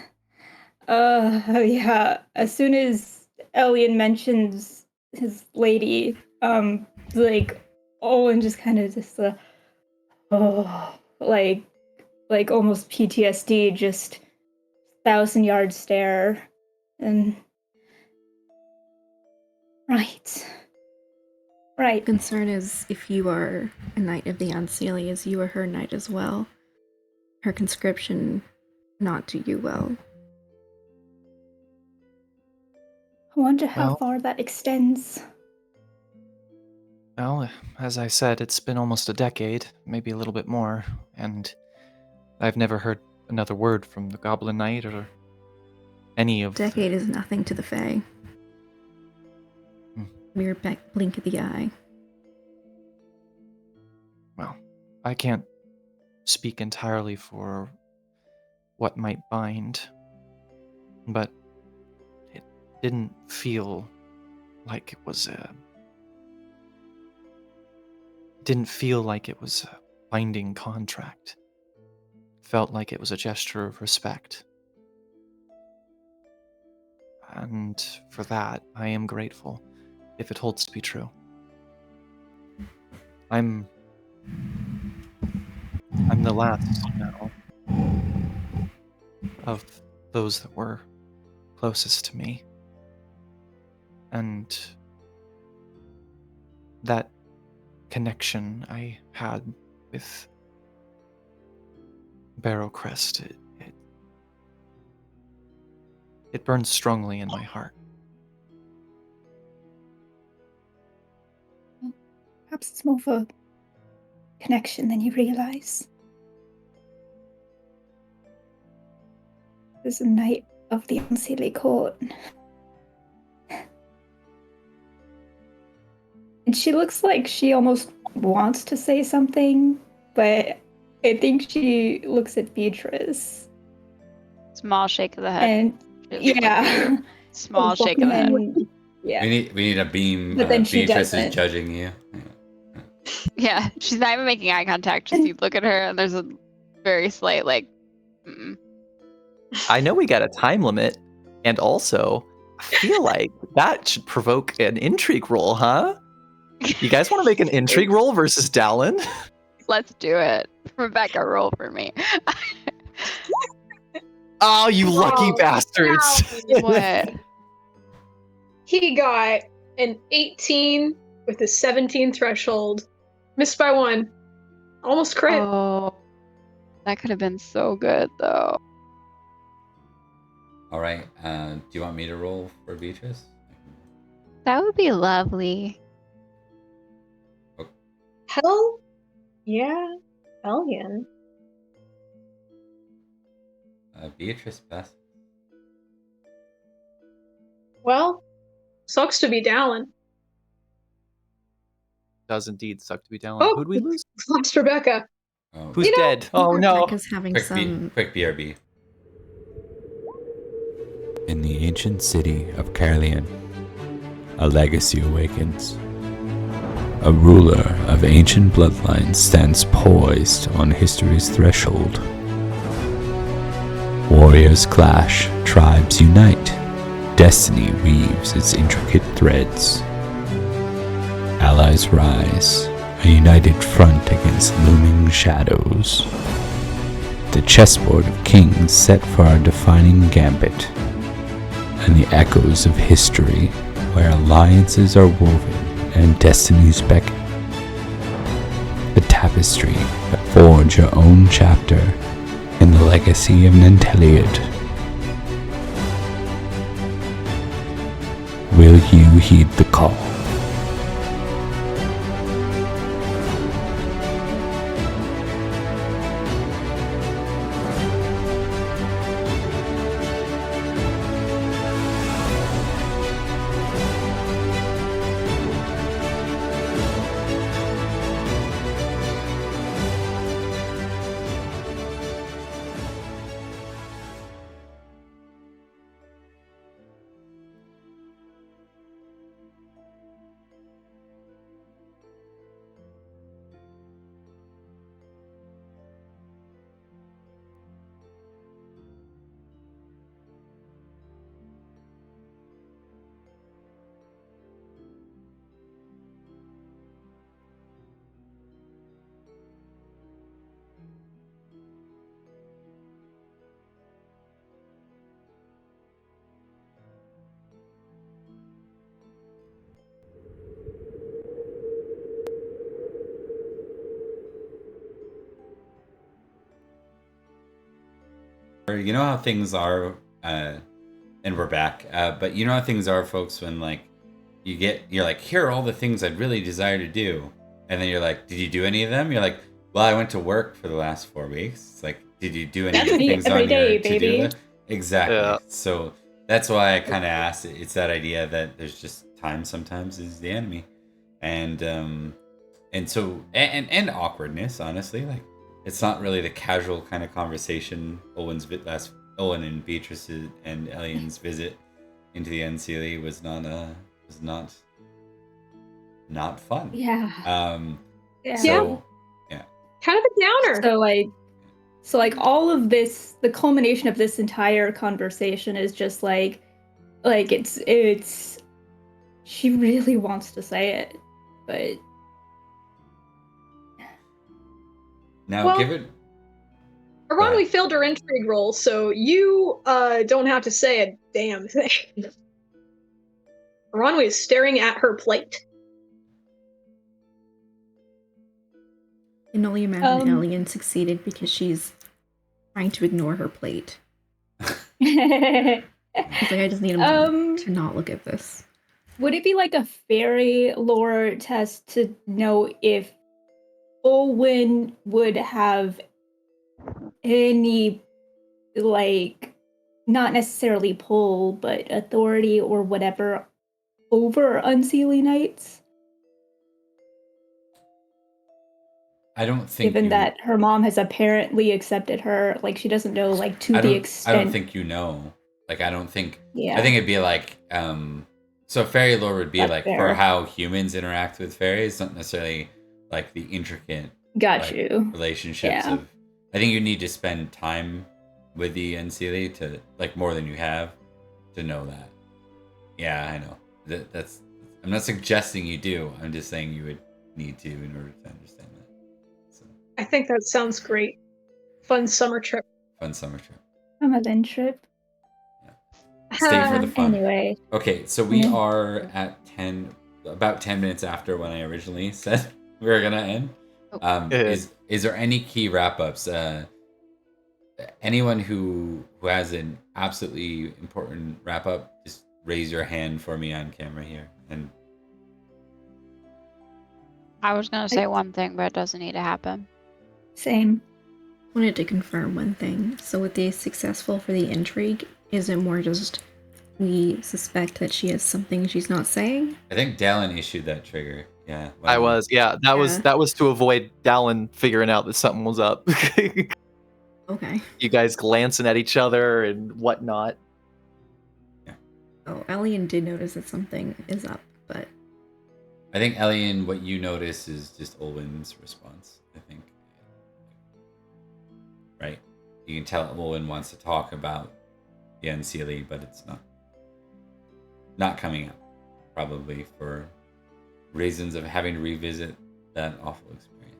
As soon as Elian mentions his lady, like, Olin just kind of just, like almost PTSD, just 1,000-yard stare, and right. Concern is if you are a knight of the Unseelie, as you are her knight as well. Her conscription not do you well. I wonder how far that extends. Well, as I said, it's been almost a decade, maybe a little bit more, and I've never heard another word from the Goblin Knight or any of Decade is nothing to the Fae. Mere blink of the eye. Well, I can't speak entirely for what might bind, but it didn't feel like it was a binding contract. It felt like it was a gesture of respect. And for that, I am grateful, if it holds to be true. I'm the last now of those that were closest to me. And that connection I had with Barrowcrest, it burns strongly in my heart. Perhaps it's more of a connection than you realize. There's a knight of the Unseelie Court. And she looks like she almost wants to say something, but I think she looks at Beatrice. Small shake of the head. And yeah. Small shake of the head. Yeah. We need a beam. But then she Beatrice doesn't. is judging you. Yeah, she's not even making eye contact. Just you look at her, and there's a very slight like. Mm-mm. I know we got a time limit, and also I feel like that should provoke an intrigue roll, huh? You guys want to make an intrigue roll versus Dallin? Let's do it. Rebecca, roll for me. Oh, you lucky bastards! What? He got an 18 with a 17 threshold. Missed by 1. Almost crit. Oh, that could have been so good, though. All right. Do you want me to roll for Beatrice? That would be lovely. Hell yeah. Hellion. Beatrice best. Well, sucks to be Dallin. Does indeed suck to be Dallin. Oh, Who'd we lose? Lost Rebecca. Oh, Who's dead? Oh no. Rebecca's having quick, some... quick BRB. In the ancient city of Caerleon, a legacy awakens. A ruler of ancient bloodlines stands poised on history's threshold. Warriors clash, tribes unite, destiny weaves its intricate threads. Allies rise, a united front against looming shadows. The chessboard of kings set for our defining gambit, and the echoes of history where alliances are woven and destinies beckon. the tapestry that forge your own chapter in the legacy of Nanteliad. Will you heed the call? You know how things are, and we're back. But you know how things are, folks, when like you're like, here are all the things I'd really desire to do, and then you're like, did you do any of them? You're like, well, I went to work for the last 4 weeks. It's like, did you do any of the things on your to-do list? Exactly. Yeah. So that's why I kind of asked. It's that idea that there's just time sometimes is the enemy, and so and awkwardness. Honestly, like. It's not really the casual kind of conversation. Owen and Beatrice and Elian's visit into the Unseelie was not fun. Yeah. So, yeah. Kind of a downer. So all of this, the culmination of this entire conversation is just like it's. She really wants to say it, but. Now, well, give it. Aronwi failed her intrigue roll, so you don't have to say a damn thing. Aronwi is staring at her plate. I can only imagine Elian succeeded because she's trying to ignore her plate. It's like, I just need him to not look at this. Would it be like a fairy lore test to know if Olwen would have any, like, not necessarily pull, but authority or whatever over Unseelie Knights? I don't think Given that her mom has apparently accepted her, like, she doesn't know, like, to the extent... I don't think you know. Like, I don't think... Yeah. I think it'd be like... So fairy lore would be That's like fair. for how humans interact with fairies, not necessarily like the intricate relationships of. I think you need to spend time with the Unseelie to like more than you have to know that. Yeah, I know. That's. I'm not suggesting you do. I'm just saying you would need to in order to understand that. So. I think that sounds great. Fun summer trip. Summerland trip. Stay for the fun. Anyway. Okay, so we are at about 10 minutes after when I originally said we were gonna end. Is there any key wrap-ups? Anyone who has an absolutely important wrap-up, just raise your hand for me on camera here. And I was gonna say one thing, but it doesn't need to happen. Same. I wanted to confirm one thing. So with the successful for the intrigue, is it more just we suspect that she has something she's not saying? I think Dallin issued that trigger. Yeah. That was to avoid Dallin figuring out that something was up. Okay. You guys glancing at each other and whatnot. Oh, Elian did notice that something is up, but... I think, Elian, what you notice is just Olwen's response, I think. Right? You can tell Olwen wants to talk about the Unseelie, but it's not coming up. Probably for reasons of having to revisit that awful experience.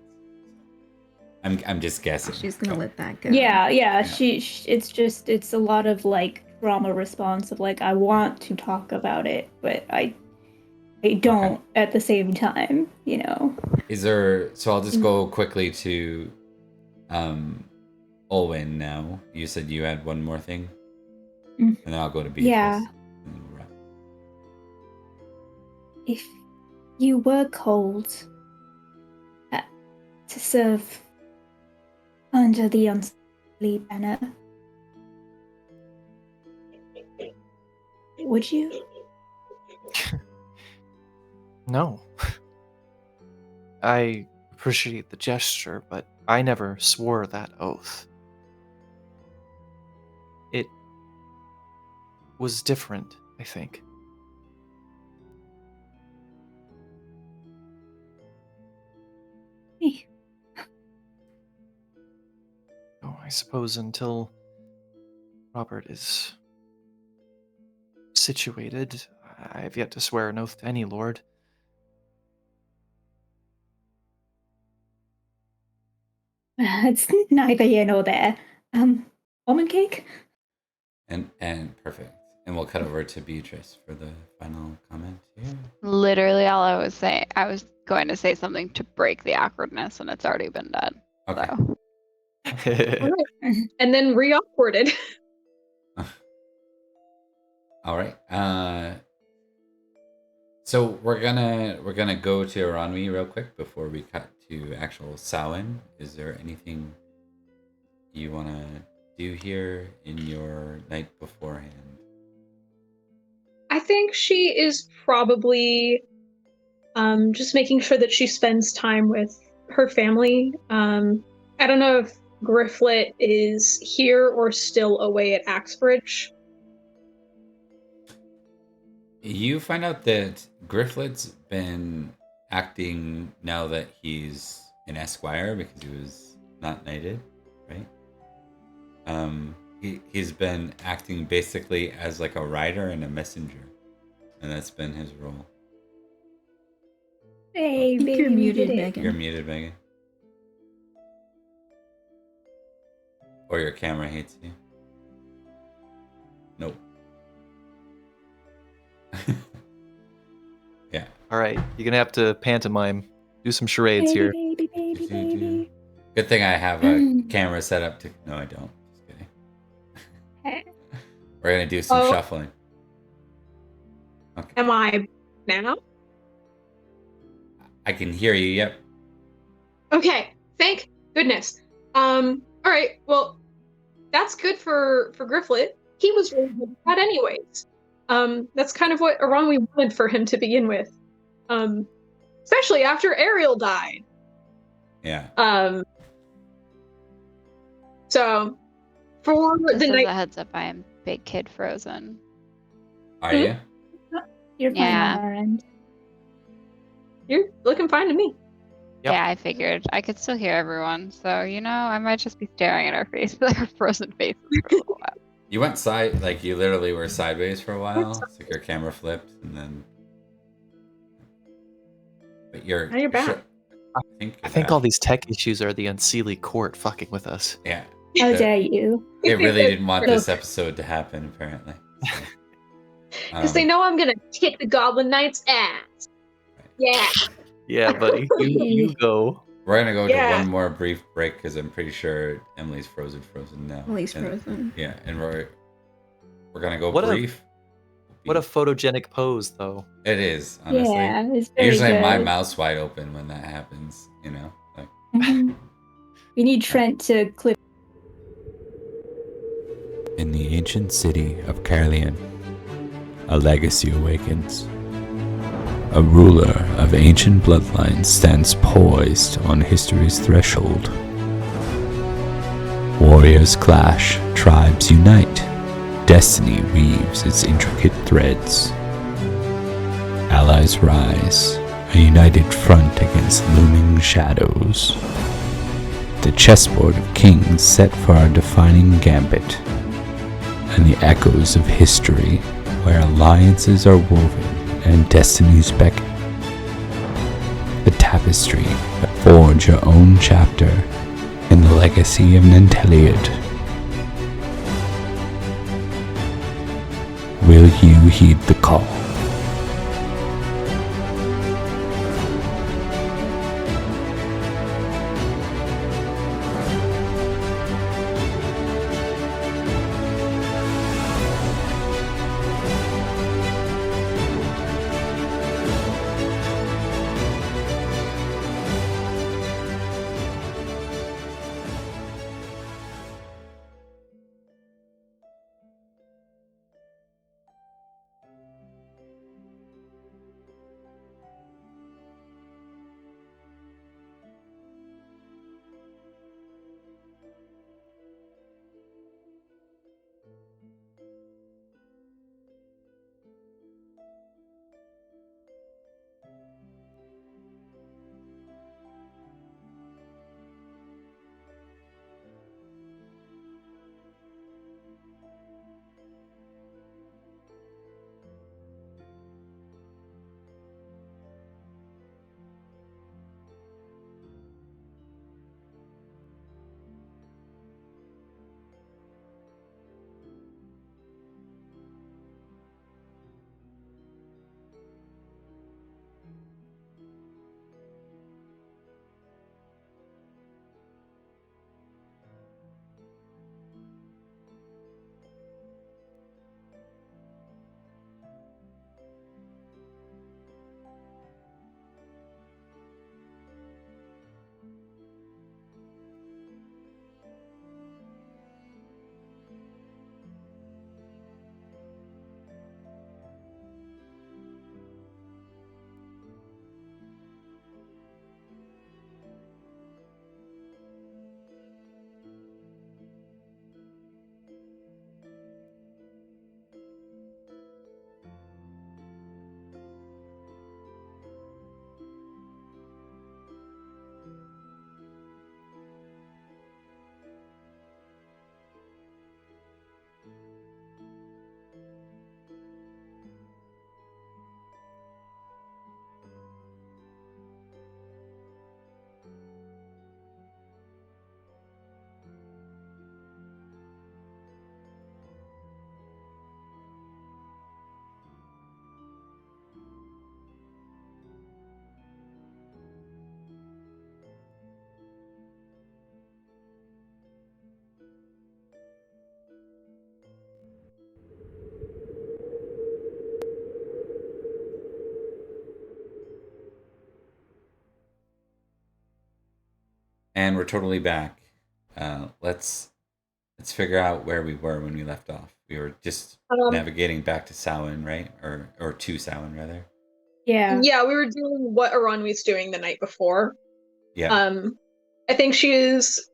I'm just guessing. She's gonna let that go. Yeah. It's a lot of like trauma response of like I want to talk about it, but I don't at the same time, you know. Is there? So I'll just go quickly to Olwen now. You said you had one more thing, and then I'll go to Beatrice. Yeah. And then we'll wrap. If you were called to serve under the Unsullied banner, would you? No. I appreciate the gesture, but I never swore that oath. It was different, I think. Oh, I suppose until Robert is situated, I have yet to swear an oath to any lord. It's neither here nor there. Almond cake? And perfect. And we'll cut over to Beatrice for the final comment here. Literally all I was saying, I was going to say something to break the awkwardness, and it's already been done. Okay. So. And then re-awkwarded. All right. So we're gonna go to Aranwi real quick before we cut to actual Samhain. Is there anything you wanna do here in your night beforehand? I think she is probably just making sure that she spends time with her family. I don't know if Grifflet is here or still away at Axbridge. You find out that Grifflet's been acting now that he's an esquire because he was not knighted, right? He's been acting basically as like a rider and a messenger, and that's been his role. Hey, baby, You're muted, did it. Megan. You're muted, Megan. Or your camera hates you. Nope. Yeah. All right, you're gonna have to pantomime, do some charades here. Baby, baby, baby. Good thing I have a camera set up to. No, I don't. Just kidding. We're gonna do some shuffling. Okay. Am I now? I can hear you. Yep. Okay, thank goodness. All right, well, that's good for Grifflet. He was really good at that anyways. That's kind of what Aranwi wanted for him to begin with. Especially after Ariel died. Yeah. So, for Just the as night... a heads up, I am Big Kid Frozen. Are you? You're fine Yeah. on our end. You're looking fine to me. Yep. Yeah, I figured. I could still hear everyone, so, I might just be staring at our faces, our frozen faces for a little while. You went side, like you literally were sideways for a while. It's like your camera flipped, and then. But you're. Now you're back. I think all these tech issues are the Unseelie court fucking with us. Yeah. How dare you? They really didn't want this episode to happen, apparently. Because they know I'm gonna kick the Goblin Knight's ass. Yeah. Yeah, buddy, you go. We're gonna go to Yeah. one more brief break because I'm pretty sure Emily's frozen now. Emily's And- frozen. Yeah, and we're gonna go What a- brief. What a photogenic pose, though. It is, honestly. Yeah, it's I very usually have my good. mouth's wide open when that happens, Like, Mhm. We need Trent to clip. In the ancient city of Caerleon, a legacy awakens. A ruler of ancient bloodlines stands poised on history's threshold. Warriors clash, tribes unite, destiny weaves its intricate threads. Allies rise, a united front against looming shadows. The chessboard of kings set for our defining gambit, and the echoes of history where alliances are woven and destinies beckon. The tapestry that forge your own chapter in the legacy of Nanteliad. Will you heed the call? And we're totally back. Let's figure out where we were when we left off. We were just navigating back to Samhain, right? Or to Samhain, rather. Yeah. Yeah, we were doing what Aranwi's doing the night before. Yeah. I think she is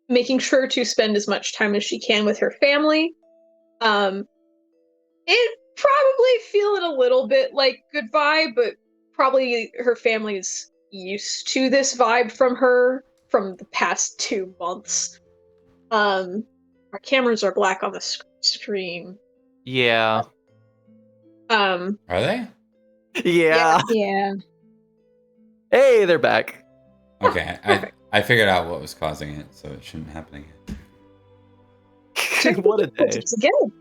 making sure to spend as much time as she can with her family. It probably feeling a little bit like goodbye, but probably her family's used to this vibe from her from the past 2 months. Our cameras are black on the screen. Yeah. Are they? Yeah. Yeah. Hey, they're back. Okay, I figured out what was causing it, so it shouldn't happen again. What a day. Again.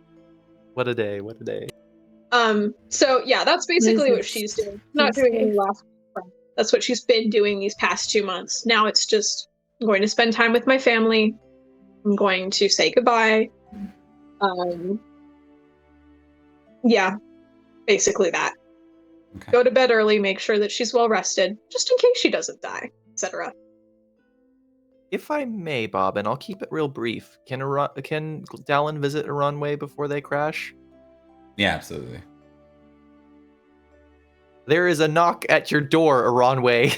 What a day. What a day. So yeah, that's basically what she's doing. Not doing any last. That's what she's been doing these past 2 months. Now it's just I'm going to spend time with my family. I'm going to say goodbye. Yeah, basically that. Okay. Go to bed early, make sure that she's well rested, just in case she doesn't die, etc. If I may, Bob, and I'll keep it real brief. Can Dallin visit Aranwe before they crash? Yeah, absolutely. There is a knock at your door, Aranwe.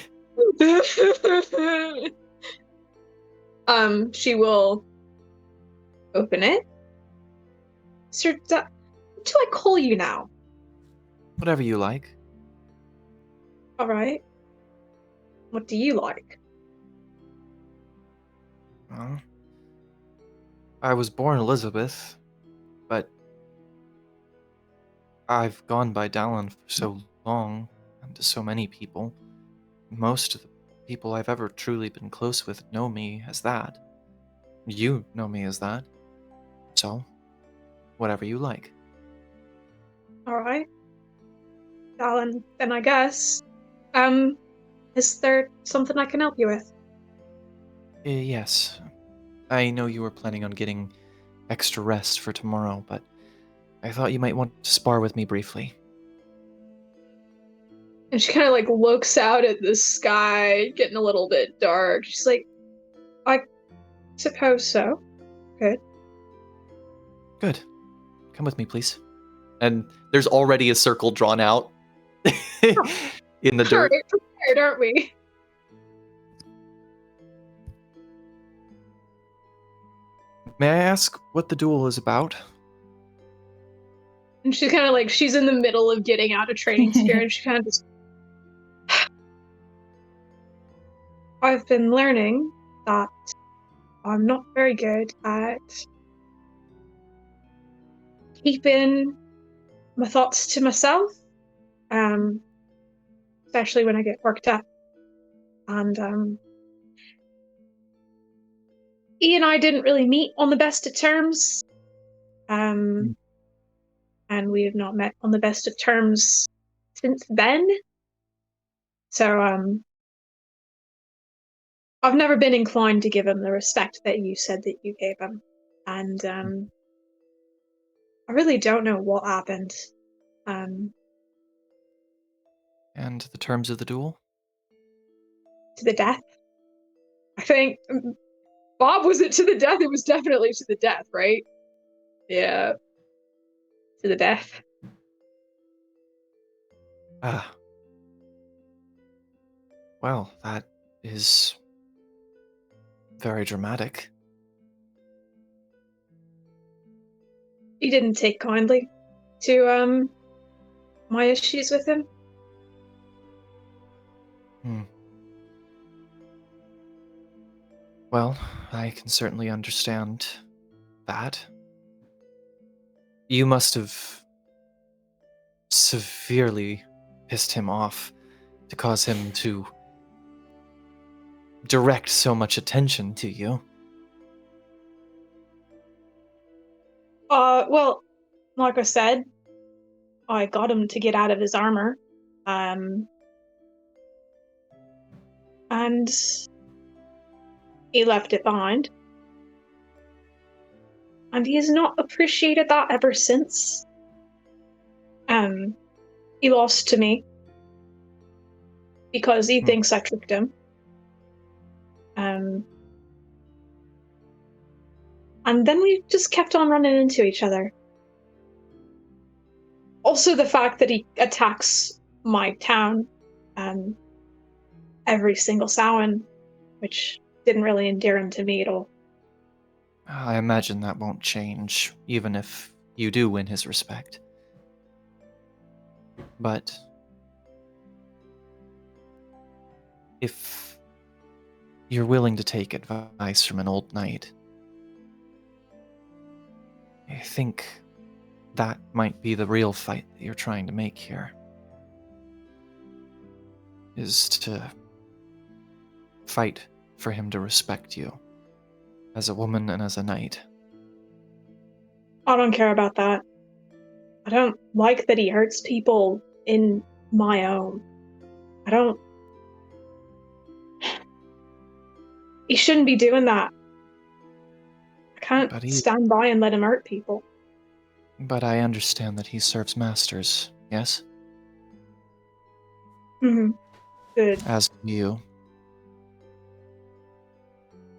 She will open it. Sir, what do I call you now? Whatever you like. All right. What do you like? Well, I was born Elizabeth, but I've gone by Dallin for so long, and to so many people. Most of the people I've ever truly been close with know me as that. You know me as that. So, whatever you like. All right. Dallin, then I guess. Is there something I can help you with? Yes. I know you were planning on getting extra rest for tomorrow, but I thought you might want to spar with me briefly. And she kind of like looks out at the sky, getting a little bit dark. She's like, I suppose so. Good. Good. Come with me, please. And there's already a circle drawn out in the dirt. We're prepared, aren't we? May I ask what the duel is about? And she's kind of like, she's in the middle of getting out of training sphere, and she kind of just. I've been learning that I'm not very good at keeping my thoughts to myself, especially when I get worked up. And he and I didn't really meet on the best of terms, and we have not met on the best of terms since then. So I've never been inclined to give him the respect that you said that you gave him, and I really don't know what happened. And the terms of the duel? To the death. I think Bob, was it to the death? It was definitely to the death, right? Yeah. To the death. Ah. Well, that is very dramatic. He didn't take kindly to my issues with him. Well, I can certainly understand that. You must have severely pissed him off to cause him to direct so much attention to you. Well, like I said, I got him to get out of his armor. And he left it behind. And he has not appreciated that ever since. He lost to me because he thinks I tricked him. And then we just kept on running into each other. Also, the fact that he attacks my town every single Samhain, which didn't really endear him to me at all. I imagine that won't change, even if you do win his respect. But if you're willing to take advice from an old knight, I think that might be the real fight that you're trying to make here. Is to fight for him to respect you as a woman and as a knight. I don't care about that. I don't like that he hurts people in my own. I don't... He shouldn't be doing that. I can't stand by and let him hurt people. But I understand that he serves masters, yes? Mm-hmm. Good. As do you.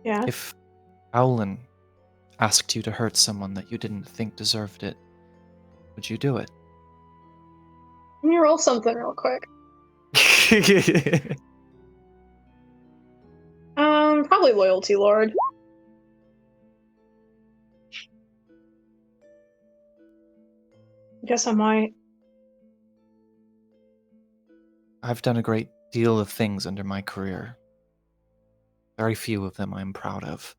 Yeah. If Avalon asked you to hurt someone that you didn't think deserved it, would you do it? Let me roll something real quick. Probably Loyalty Lord. Guess I might. I've done a great deal of things under my career. Very few of them I'm proud of.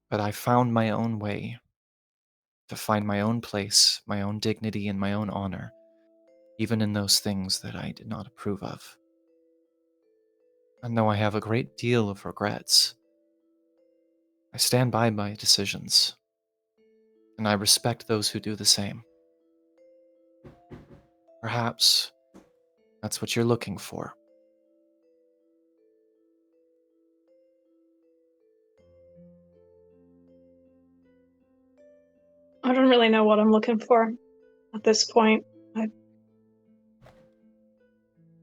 But I found my own way to find my own place, my own dignity, and my own honor, even in those things that I did not approve of. And though I have a great deal of regrets, I stand by my decisions, and I respect those who do the same. Perhaps that's what you're looking for. I don't really know what I'm looking for at this point.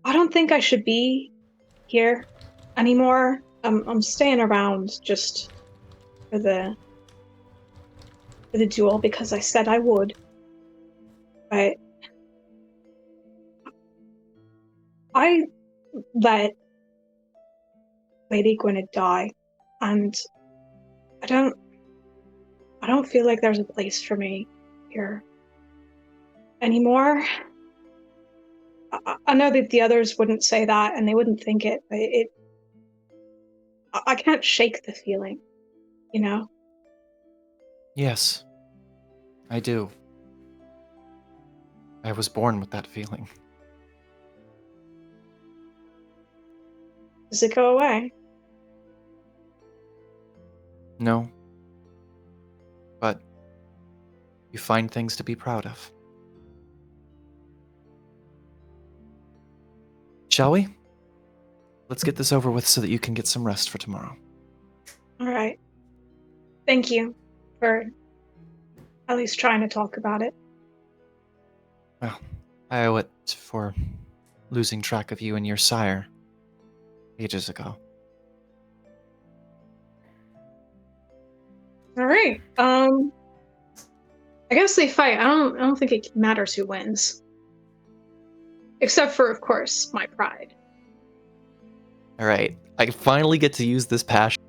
I don't think I should be here anymore. I'm staying around just for the duel because I said I would. But I let Lady Gwynedd die, and I don't feel like there's a place for me here anymore. I know that the others wouldn't say that, and they wouldn't think it, but I can't shake the feeling, you know? Yes, I do. I was born with that feeling. Does it go away? No. But you find things to be proud of. Shall we? Let's get this over with so that you can get some rest for tomorrow. All right. Thank you for at least trying to talk about it. Well, I owe it for losing track of you and your sire ages ago. All right. I guess they fight. I don't think it matters who wins. Except for, of course, my pride. Alright, I finally get to use this passion.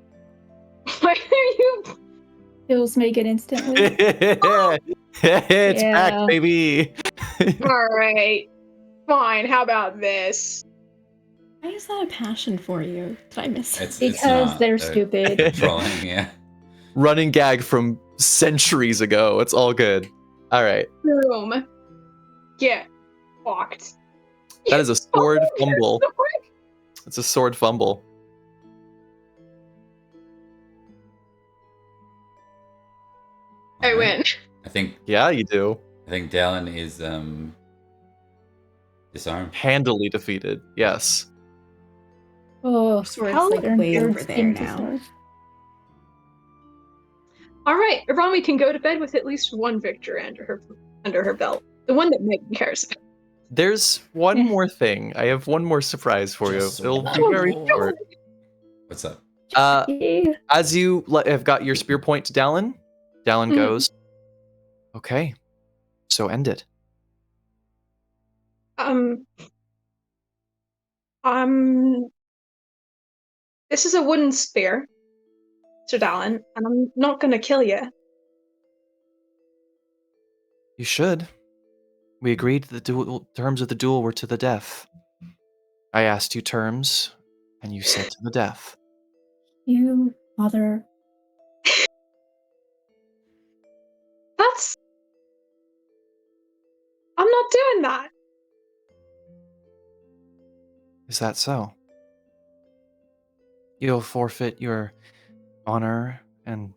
Why are you... Kills make it instantly. It's back, baby! Alright. Fine, how about this? Why is that a passion for you? Did I miss it? Because they're stupid. Trolling, yeah. Running gag from centuries ago. It's all good. Alright. Boom. Get fucked. That is a sword fumble. It's a sword fumble. I win. I think. Yeah, you do. I think Dallin is disarmed. Handily defeated. Yes. Oh, Sword's how like way third over there skin to now. start. All right, Rami can go to bed with at least one victory under her belt. The one that Megan cares about. There's one more thing. I have one more surprise for you. It'll be very short. What's up? As you have got your spear point to Dallin, Dallin goes, okay, so end it. This is a wooden spear, Sir Dallin, and I'm not gonna kill you. You should. We agreed the terms of the duel were to the death. I asked you terms, and you said to the death. You mother. I'm not doing that. Is that so? You'll forfeit your honor and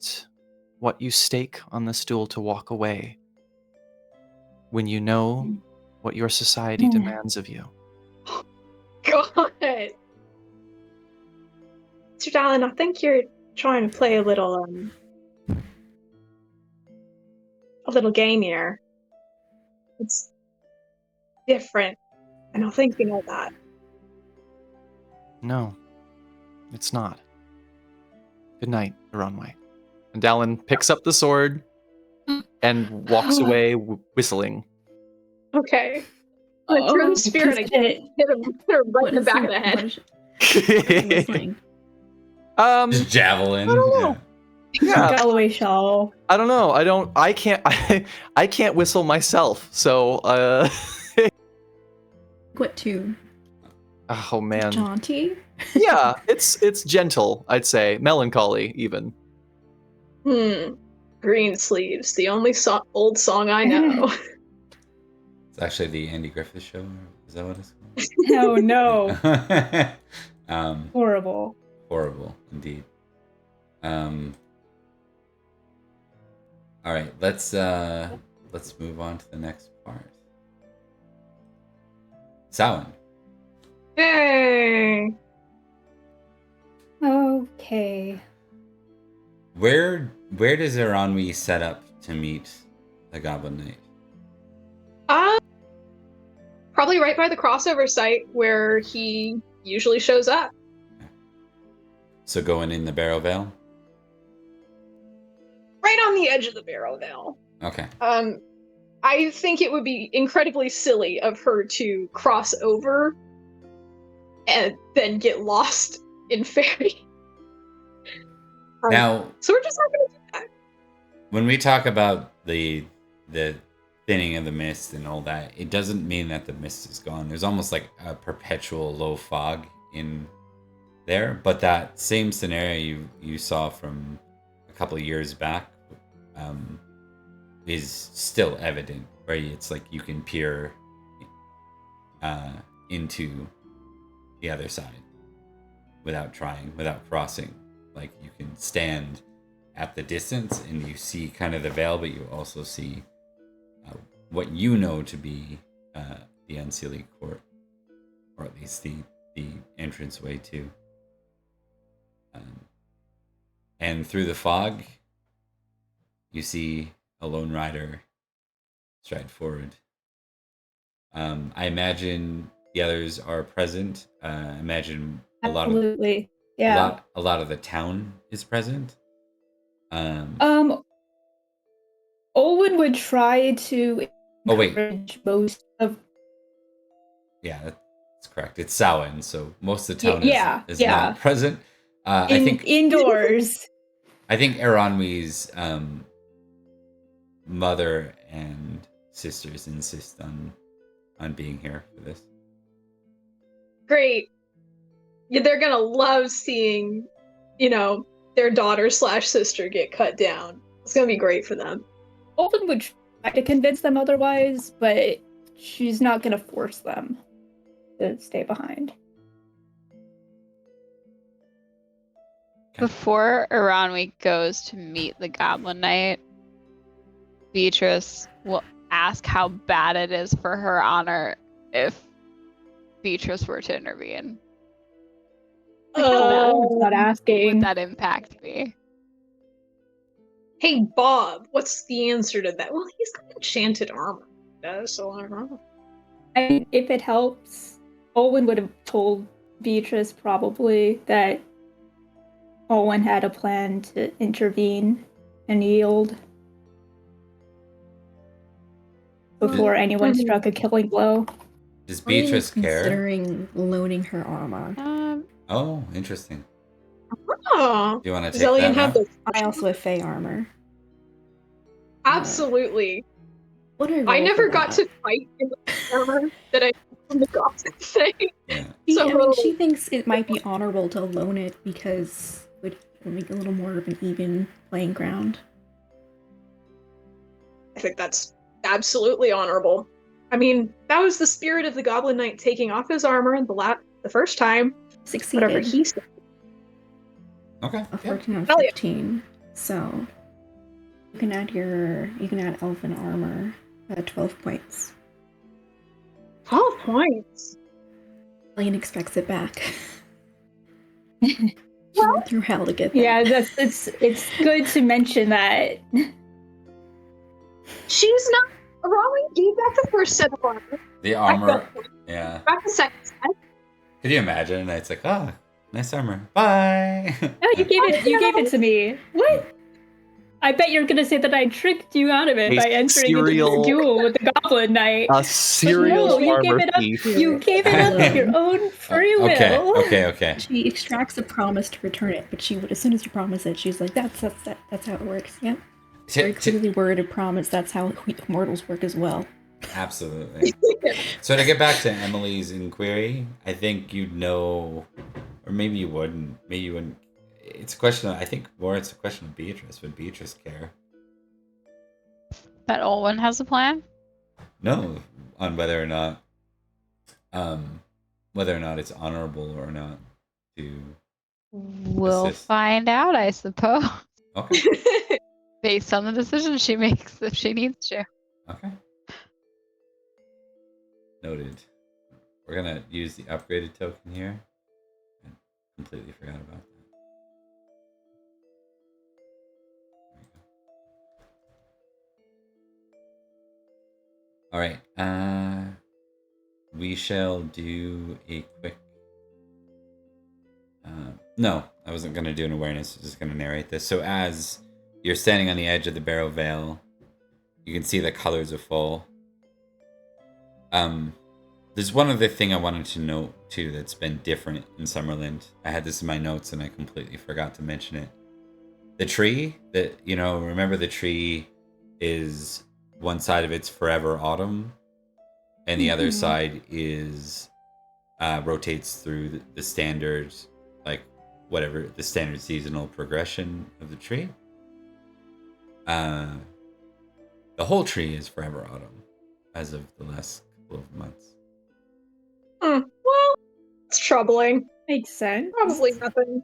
what you stake on this duel to walk away when you know what your society demands of you. God. Sir Dallin, I think you're trying to play a little game here. It's different, and I think you know that. No, it's not. Good night, Ironway. And Dallin picks up the sword and walks away whistling. Okay. I'm gonna throw the spear and I hit her right in the back of the head. Just javelin. I don't know. Yeah. Galloway shawl. I don't know. I can't whistle myself. So What tune? oh man. Jaunty? Yeah, it's gentle, I'd say. Melancholy even. Green Sleeves, the only old song I know. It's actually the Andy Griffith Show. Is that what it's called? Oh no. Horrible. Horrible, indeed. All right, let's move on to the next part. Samhain. Yay! Okay. Where does Aranwi set up to meet the Goblin Knight? Probably right by the crossover site where he usually shows up. So going in the Barrow Vale? Right on the edge of the Barrow Vale. Okay. I think it would be incredibly silly of her to cross over and then get lost in Faerie. Now, so we're just not going to do that. When we talk about the thinning of the mist and all that, it doesn't mean that the mist is gone. There's almost like a perpetual low fog in there, but that same scenario you saw from a couple of years back is still evident, where it's like you can peer into the other side without crossing. Like you can stand at the distance and you see kind of the veil, but you also see what you know to be the Unseelie Court, or at least the entranceway to. And through the fog, you see a lone rider stride forward. I imagine the others are present. I imagine a lot of the town is present. Olwen would try to encourage most of. Yeah, that's correct. It's Samhain, so most of the town is not present. I think indoors. I think Aranwi's mother and sisters insist on being here for this. Great. Yeah, they're gonna love seeing, their daughter/sister get cut down. It's gonna be great for them. Olwen would try to convince them otherwise, but she's not gonna force them to stay behind. Before Aranwi goes to meet the Goblin Knight, Beatrice will ask how bad it is for her honor if Beatrice were to intervene. Not asking. Would that impact me? Hey, Bob, what's the answer to that? Well, he's got enchanted armor. So I don't know. If it helps, Olwen would have told Beatrice probably that Owen had a plan to intervene and yield before anyone struck a killing blow. Does Ryan Beatrice is care? considering loading her armor. Oh, interesting. Oh, Do you want to take Zellian that had route? this. I also have Fey armor. Absolutely. What do I roll I never for got that? to fight in the armor that I from the gossip thing. Yeah. She thinks it might be honorable to loan it because it would make a little more of an even playing ground. I think that's absolutely honorable. I mean, that was the spirit of the Goblin Knight taking off his armor in the first time. Succeeded. Whatever he said. Okay. A 14 on Hell yeah. 15. So you can add elven armor at 12 points. 12 points. Lane expects it back. She went through hell to get that. Yeah, it's good to mention that. She's not wrong. Gave back the first set of armor. The armor. Yeah. Back the second set. Could you imagine? It's like, nice armor. Bye. Oh, you gave it to me. What? I bet you're gonna say that I tricked you out of it by entering into this duel with the Goblin Knight. A serial you armor gave it up. thief. You gave it up of your own free will. Okay. She extracts a promise to return it, but she would, as soon as you promise it, she's like, "That's how it works." Yep. Very clearly worded promise. That's how mortals work as well. Absolutely. So to get back to Emily's inquiry, I think you'd know, or maybe you wouldn't. Maybe you wouldn't. It's a question. I think more. It's a question of Beatrice. Would Beatrice care? That Olwen has a plan? No, on whether or not it's honorable or not to. We'll assist. find out, I suppose. Okay. Based on the decision she makes if she needs to. Okay. Noted. We're gonna use the upgraded token here. I completely forgot about that. All right. We shall do a quick. No, I wasn't going to do an awareness. I was just going to narrate this. So as you're standing on the edge of the Barrow Vale, you can see the colors of fall. There's one other thing I wanted to note too that's been different in Summerland. I had this in my notes and I completely forgot to mention it. The tree that, remember the tree is one side of it's forever autumn and the other side is rotates through the standard, like whatever the standard seasonal progression of the tree. The whole tree is forever autumn as of the last couple of months. Well, it's troubling. Makes sense. Probably nothing.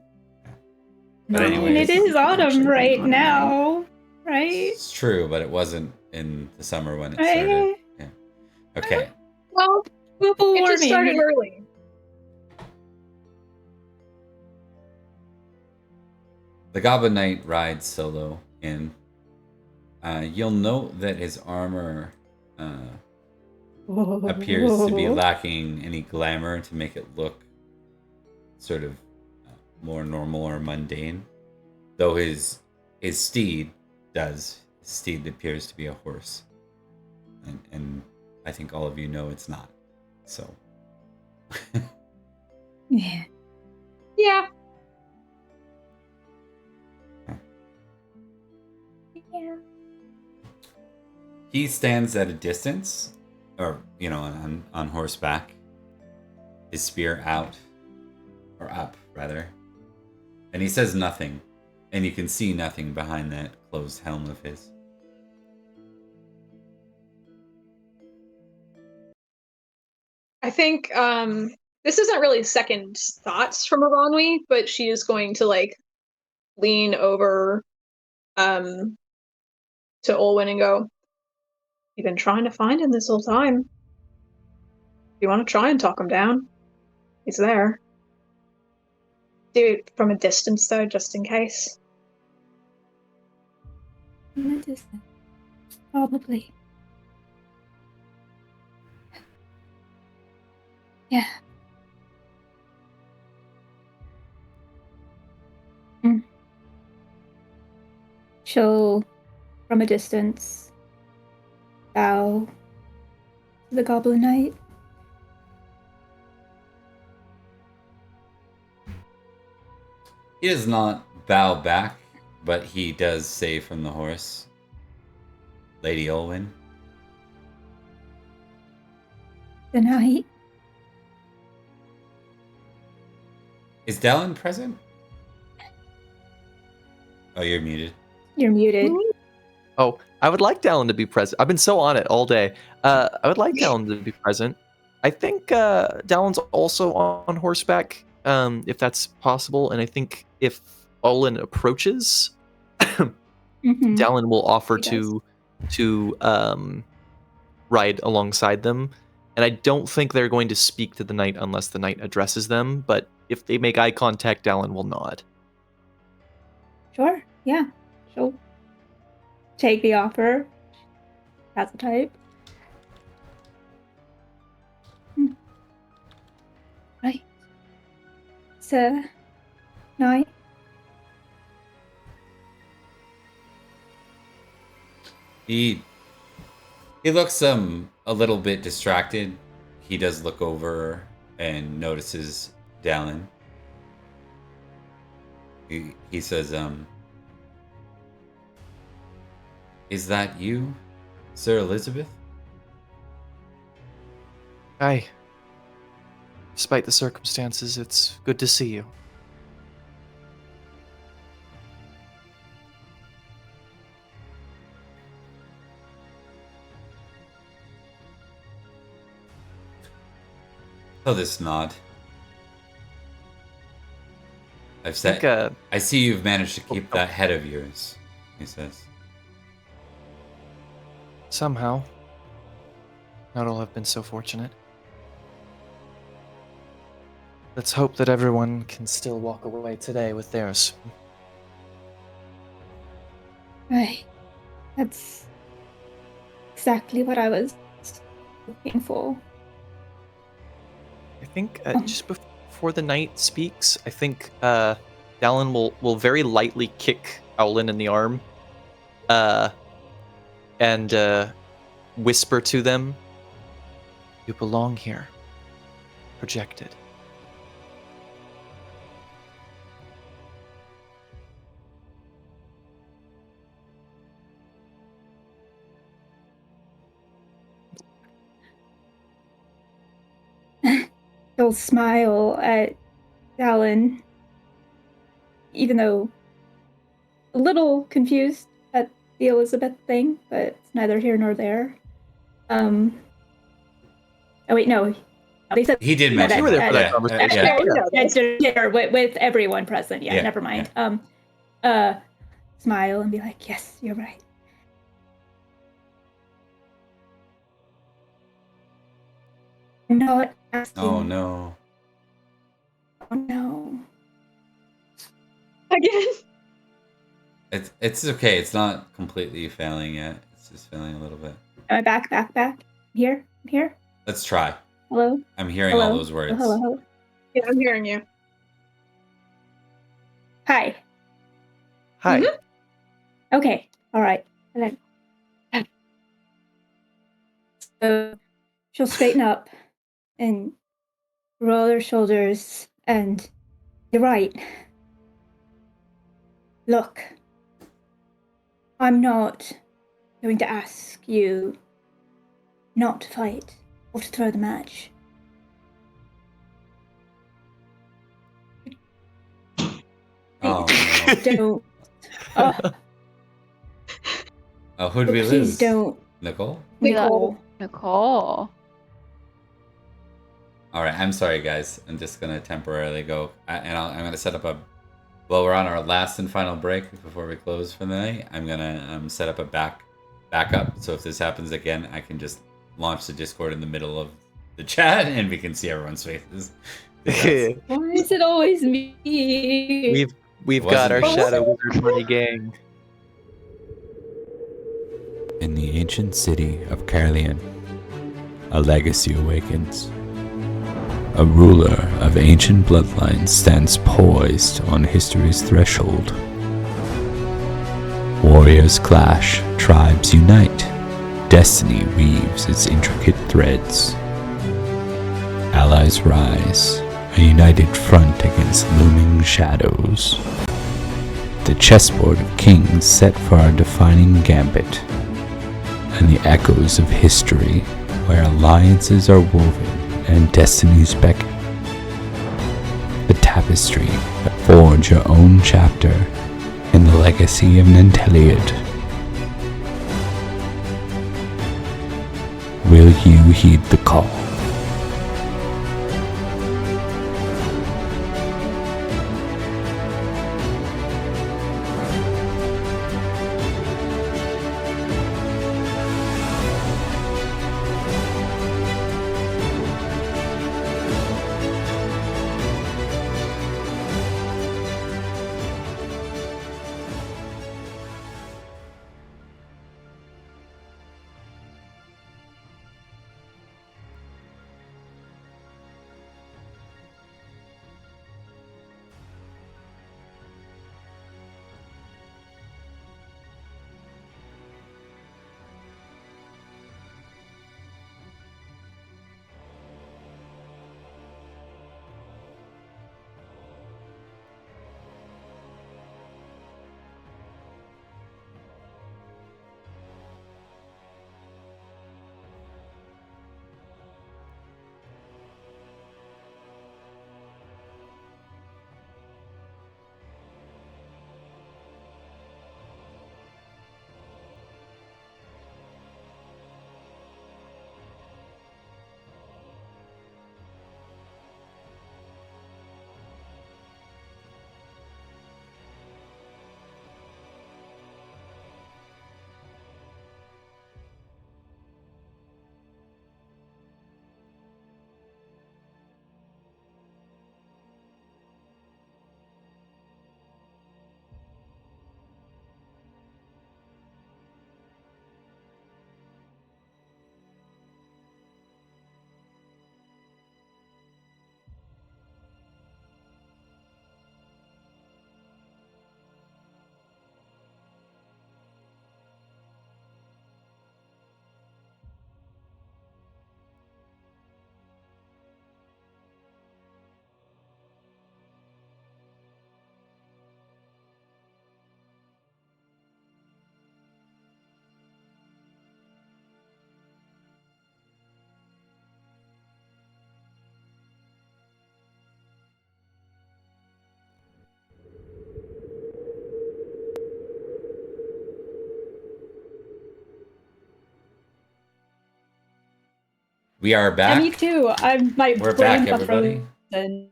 But anyways, And it is autumn right now, right? It's true, but it wasn't in the summer when it Right. started. Yeah. Okay. Well, Global it just started warming. early. The Goblin Knight rides solo in. You'll note that his armor appears to be lacking any glamour to make it look sort of more normal or mundane. Though his steed does. His steed appears to be a horse. And I think all of you know it's not. So. Yeah. Yeah. Yeah. He stands at a distance, or, on horseback, his spear out, or up, rather. And he says nothing, and you can see nothing behind that closed helm of his. I think this isn't really second thoughts from Aranwi, but she is going to lean over to Olwen and go, "You've been trying to find him this whole time. You want to try and talk him down? He's there. Do it from a distance though, just in case." Probably. Yeah. she'll, from a distance, bow to the Goblin Knight. He does not bow back, but he does say from the horse, Lady Olwyn. The knight. Is Dallin present? Oh, you're muted. You're muted. Oh, I would like Dallin to be present. I've been so on it all day. I would like Dallin to be present. I think Dallin's also on horseback, if that's possible. And I think if Olin approaches, Dallin will offer to ride alongside them. And I don't think they're going to speak to the knight unless the knight addresses them. But if they make eye contact, Dallin will nod. Sure, yeah. She'll take the offer. That's the type. Right. Sir, knight. He looks a little bit distracted. He does look over and notices Dallin. He says, is that you, Sir Elizabeth? Aye. Despite the circumstances, it's good to see you. Oh, this nod. I've said. I see you've managed to keep that head of yours, he says. Somehow. Not all have been so fortunate. Let's hope that everyone can still walk away today with theirs. Right. That's exactly what I was looking for. I think just before the knight speaks, I think Dallin will very lightly kick Owlin in the arm and whisper to them, "You belong here. Projected." He'll smile at Dallin, even though a little confused at the Elizabeth thing, but it's neither here nor there. Oh wait, no. They said he did mention you were there for that conversation. Yeah, with everyone present. Yeah, never mind. Yeah. Smile and be like, "Yes, you're right." I'm not asking. Oh no. Oh no. Again. It's okay. It's not completely failing yet. It's just failing a little bit. Am I back? Here? Let's try. Hello? I'm hearing all those words. Hello. Yeah, I'm hearing you. Hi. Hi. Mm-hmm. Okay. All right. And then so she'll straighten up and roll her shoulders and you're right. Look, I'm not going to ask you not to fight or to throw the match. Oh, no. Don't. Oh, who did we Please lose? don't. Nicole? Nicole. All right, I'm sorry, guys. I'm just gonna temporarily go, and I'm gonna set up a. Well, we're on our last and final break before we close for the night. I'm gonna set up a backup. So if this happens again, I can just launch the Discord in the middle of the chat, and we can see everyone's faces. Why is it always me? We've got our Shadow Wizard Money gang. In the ancient city of Caerleon, a legacy awakens. A ruler of ancient bloodlines stands poised on history's threshold. Warriors clash, tribes unite. Destiny weaves its intricate threads. Allies rise, a united front against looming shadows. The chessboard of kings set for our defining gambit, and the echoes of history where alliances are woven and destinies beckon. The tapestry that forge your own chapter in the legacy of Nanteliad. Will you heed the call? We are Yeah, back. me too. I'm my We're brain back, everybody. frozen.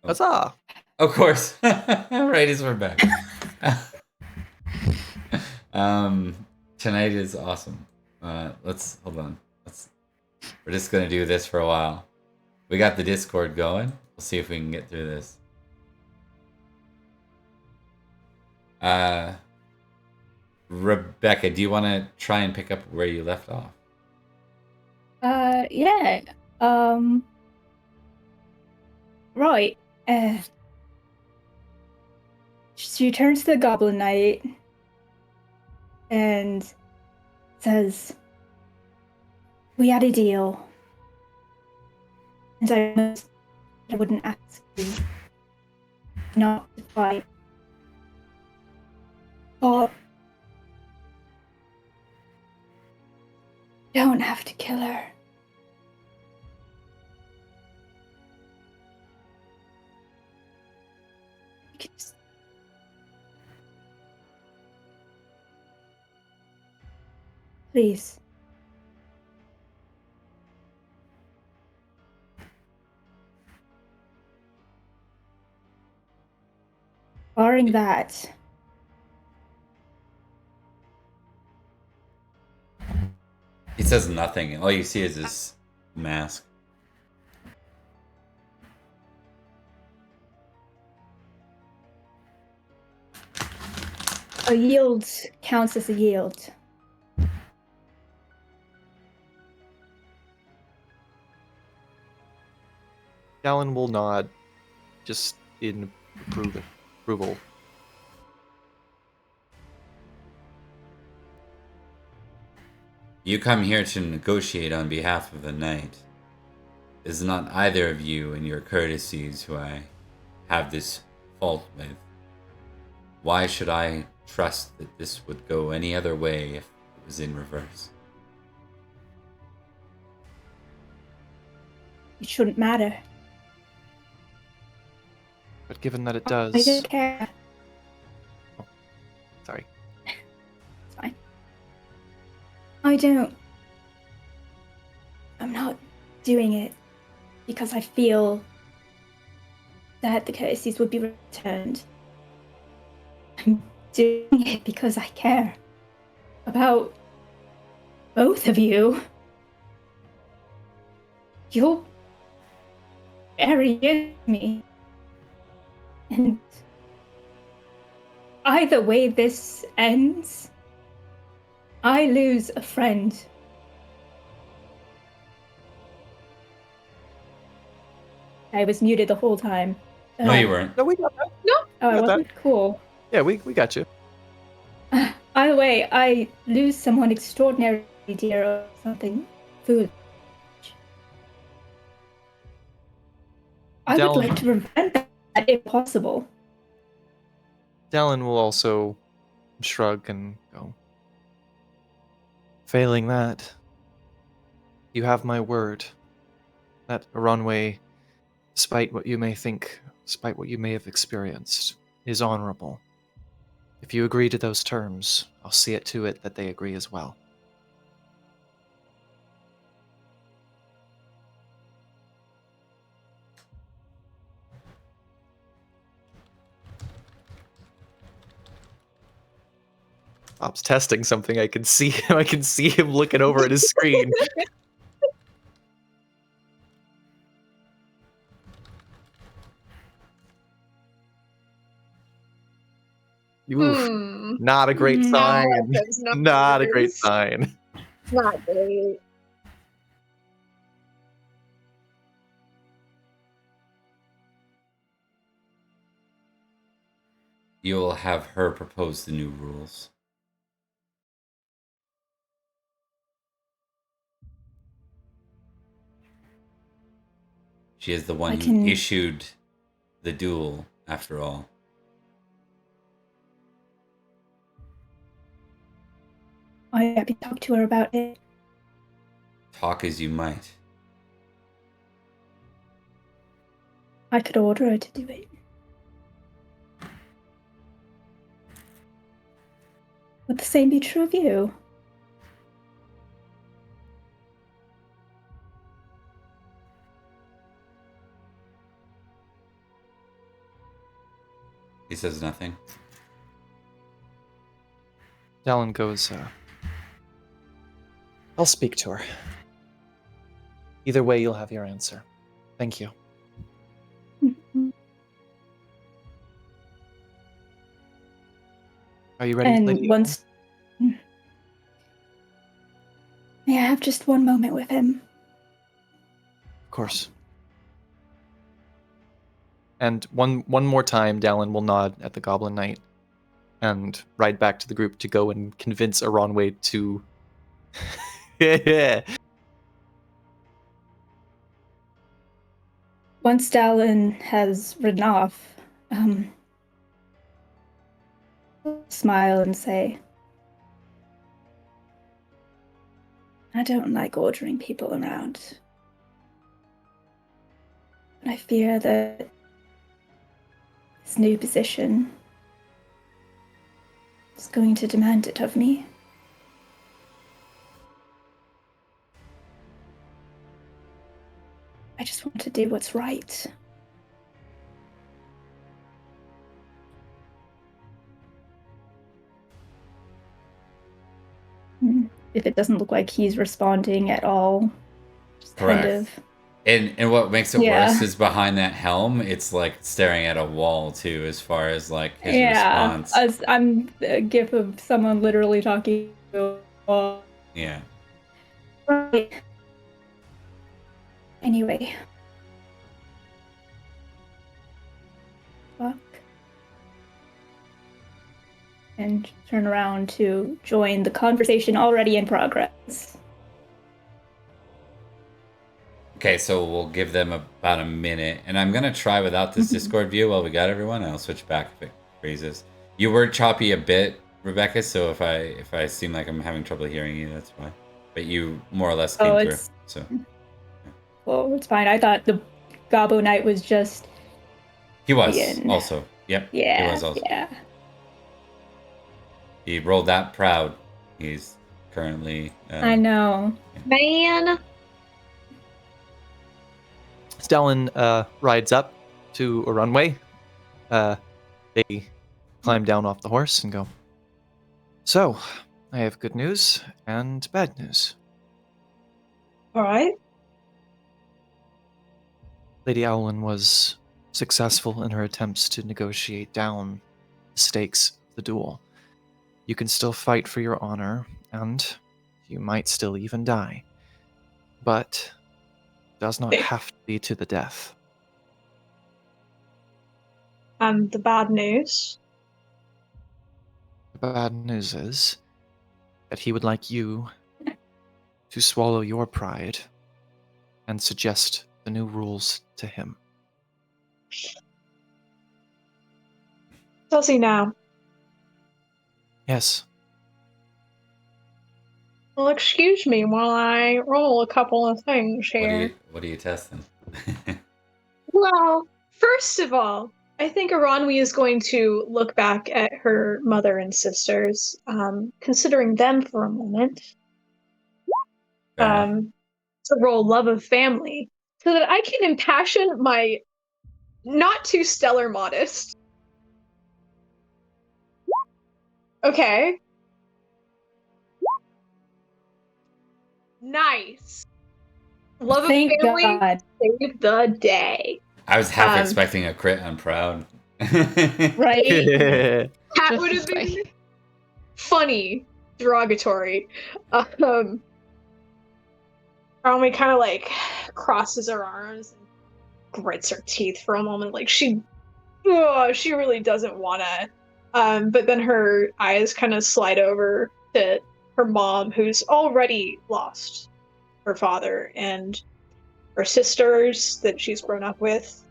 Huzzah! Of course. Right as we're back. Tonight is awesome. Let's hold on. We're just gonna do this for a while. We got the Discord going. We'll see if we can get through this. Rebecca, do you want to try and pick up where you left off? Yeah. Right. She turns to the Goblin Knight and says, "We had a deal, and I wouldn't ask you not to fight. But you don't have to kill her. You can just please." Barring that, He says nothing. All you see is his mask. a yield counts as a yield. Dallin will nod, just in approval. You come here to negotiate on behalf of the knight. It is not either of you and your courtesies who I have this fault with. Why should I trust that this would go any other way if it was in reverse? It shouldn't matter. But given that it I does... don't care. Sorry. It's fine. I'm not doing it because I feel that the courtesies would be returned. I'm doing it because I care about both of you. You're very into me. And either way this ends, I lose a friend. I was muted the whole time. No, you weren't. No, we got that. No. Oh, I got that. wasn't? Cool. Yeah, we got you. Either way, I lose someone extraordinarily dear or something foolish. I would Dallin- like to prevent that if possible. Dallin will also shrug and go. Failing that, you have my word that Aranwe, despite what you may think, despite what you may have experienced, is honorable. If you agree to those terms, I'll see it to it that they agree as well. Bob's testing something. I can see him. I can see him looking over at his screen. Oof. Not a great No, sign. that's not Not a good. great sign. Not great. You will have her propose the new rules. She is the one who issued the duel, after all. I'm happy to talk to her about it. Talk as you might. I could order her to do it. Would the same be true of you? He says nothing. Dallin goes, I'll speak to her. Either way, you'll have your answer. Thank you. Are you ready, And Lady? once... May I have just one moment with him? Of course. And one more time, Dallin will nod at the Goblin Knight and ride back to the group to go and convince Aranwe to... Once Dallin has ridden off, smile and say, I don't like ordering people around. I fear that this new position is going to demand it of me. I just want to do what's right. If it doesn't look like he's responding at all, just Correct. kind of. And what makes it Yeah. worse is behind that helm, it's like staring at a wall too, as far as like his response. I'm a gif of someone literally talking to a wall. Yeah. Right. Anyway. Fuck. And turn around to join the conversation already in progress. Okay, so we'll give them about a minute, and I'm gonna try without this Discord view while we got everyone. I'll switch back if it freezes. You were choppy a bit, Rebecca, so if I seem like I'm having trouble hearing you, that's why. But you more or less came through. So Well, it's fine. I thought the Gobbo Knight was just. he was being- also. Yep. Yeah. He was also. Yeah. He rolled that proud. He's currently. I know. Man. Stalin rides up to a runway. They climb down off the horse and go, "So, I have good news and bad news. All right. Lady Avalon was successful in her attempts to negotiate down the stakes of the duel. You can still fight for your honor, and you might still even die. But it does not have to be to the death." And the bad news. The bad news is that he would like you to swallow your pride and suggest the new rules to him. Does he now? Yes. Well, excuse me while I roll a couple of things here. What are you testing? Well, first of all, I think Aranwi is going to look back at her mother and sisters, considering them for a moment. To roll love of family, so that I can impassion my not too stellar modest. Okay. Nice. Love of Thank family, God. save the day. I was half expecting a crit on proud. Right? That would have been funny, derogatory. Army kind of like crosses her arms and grits her teeth for a moment, like she really doesn't want to. But then her eyes kind of slide over to her mom, who's already lost her father, and her sisters that she's grown up with.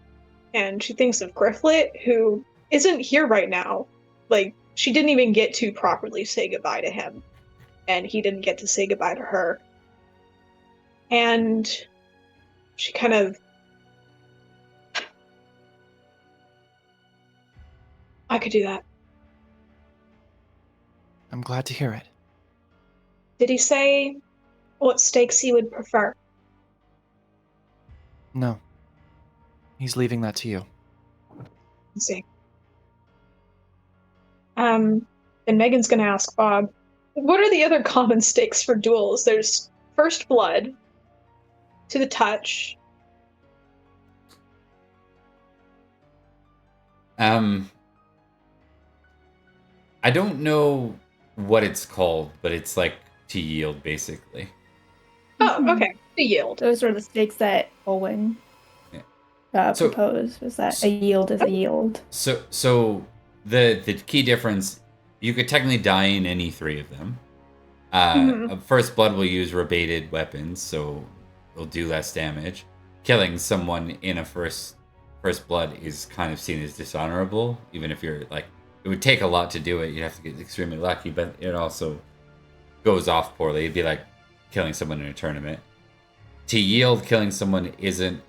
And she thinks of Grifflet, who isn't here right now. Like, she didn't even get to properly say goodbye to him. And he didn't get to say goodbye to her. And she kind of... I could do that. I'm glad to hear it. Did he say what stakes he would prefer? No. He's leaving that to you. Let's see. And Megan's gonna ask Bob, what are the other common stakes for duels? There's first blood, to the touch. I don't know what it's called, but it's like to yield, basically. Oh, okay. To yield. Those are the stakes that Owen proposed. Was that a yield is a yield? So the key difference, you could technically die in any three of them. First blood will use rebated weapons, so it'll do less damage. Killing someone in a first blood is kind of seen as dishonorable, even if you're like, it would take a lot to do it. You'd have to get extremely lucky, but it also goes off poorly. It'd be like killing someone in a tournament. To yield, killing someone isn't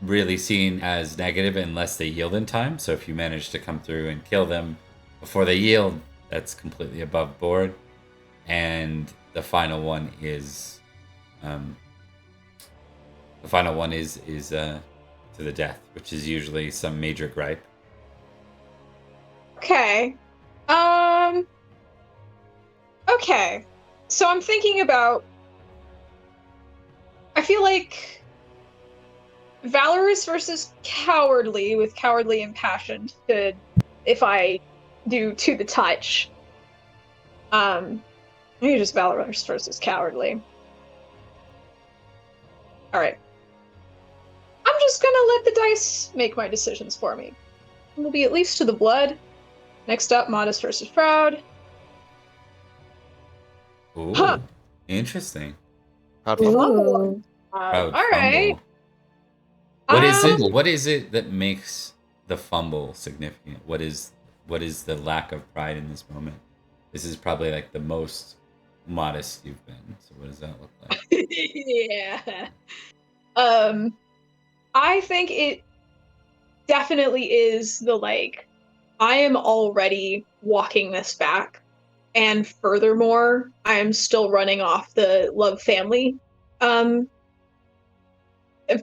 really seen as negative unless they yield in time. So if you manage to come through and kill them before they yield, that's completely above board. And the final one is to the death, which is usually some major gripe. Okay. Okay. So I'm thinking about... I feel like valorous versus cowardly, with cowardly impassioned, if I do to the touch. Maybe just valorous versus cowardly. Alright. I'm just gonna let the dice make my decisions for me. It'll be at least to the blood. Next up, modest versus proud. Ooh, interesting. Proud Ooh. Proud all right. fumble. What is Um, it? What is it that makes the fumble significant? What is the lack of pride in this moment? This is probably like the most modest you've been. So what does that look like? yeah. I think it definitely is the like, I am already walking this back. And furthermore, I am still running off the love family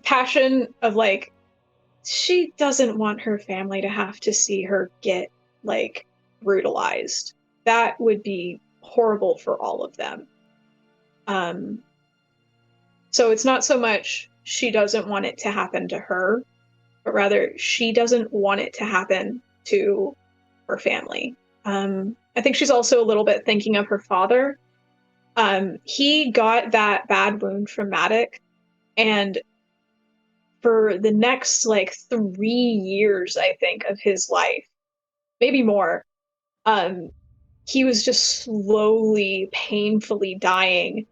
passion of like, she doesn't want her family to have to see her get like brutalized. That would be horrible for all of them. So it's not so much she doesn't want it to happen to her, but rather she doesn't want it to happen to her family. I think she's also a little bit thinking of her father. He got that bad wound from Matic, and for the next like 3 years, I think, of his life, maybe more, he was just slowly, painfully dying.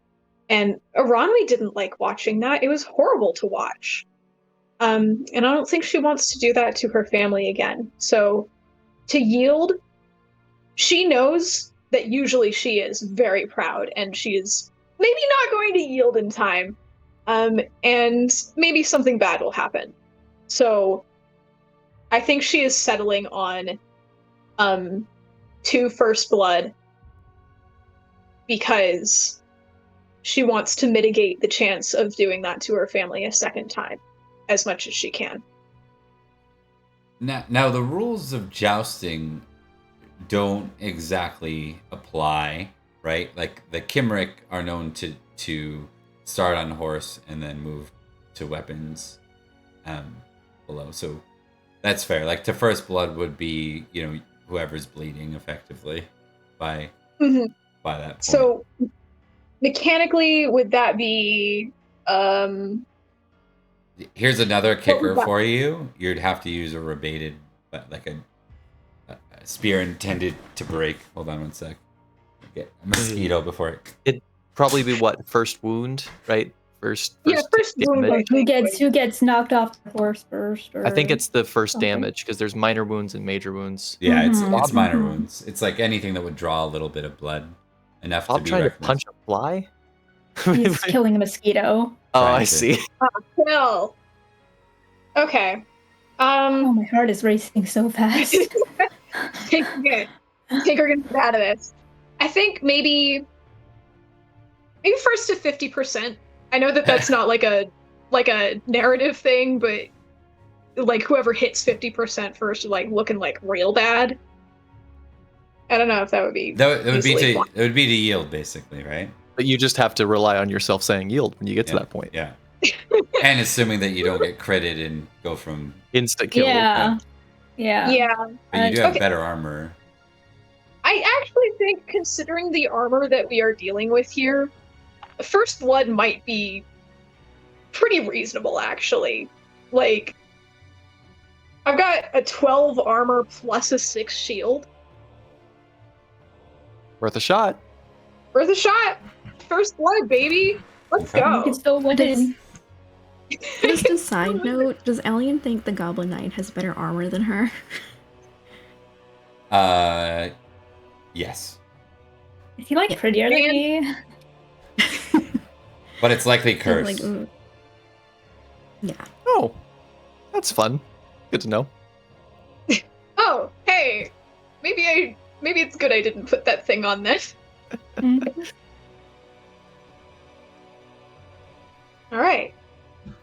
And Aranwi didn't like watching that. It was horrible to watch. And I don't think she wants to do that to her family again. So to yield, she knows that usually she is very proud and she is maybe not going to yield in time. And maybe something bad will happen. So I think she is settling on 2 first blood because she wants to mitigate the chance of doing that to her family a second time as much as she can. Now the rules of jousting don't exactly apply, right? Like the Kimric are known to start on horse and then move to weapons below. So that's fair. Like to first blood would be, whoever's bleeding effectively by that point. So mechanically, would that be Here's another kicker for you. You'd have to use a rebated, like a spear intended to break. Hold on one sec. Get a mosquito before It'd probably be what, first wound, right? First wound. damage. Who gets knocked off the horse first? Or I think it's the first something. damage because there's minor wounds and major wounds. Yeah, it's minor wounds. It's like anything that would draw a little bit of blood, enough I'm to be trying to recognized. punch a fly. He's killing a mosquito. Oh, I see. Kill. Okay. Oh, my heart is racing so fast. Okay. I think we're gonna get out of this. I think maybe first to 50%. I know that that's not like a narrative thing, but like whoever hits 50% first, like looking like real bad. I don't know if that would be. It would be to yield, basically, right? But you just have to rely on yourself saying yield when you get to that point. Yeah. And assuming that you don't get critted and go from instant kill. Yeah. But you do have better armor. I actually think, considering the armor that we are dealing with here, first blood might be pretty reasonable, actually. Like, I've got a 12 armor plus a 6 shield. Worth a shot. Worth a shot. First blood, baby. Let's go. You can still win. Just a side note, does Alien think the Goblin Knight has better armor than her? Yes. Is he like prettier than me? But it's likely cursed. Yeah. Oh, that's fun. Good to know. Oh, hey. Maybe it's good I didn't put that thing on this. All right.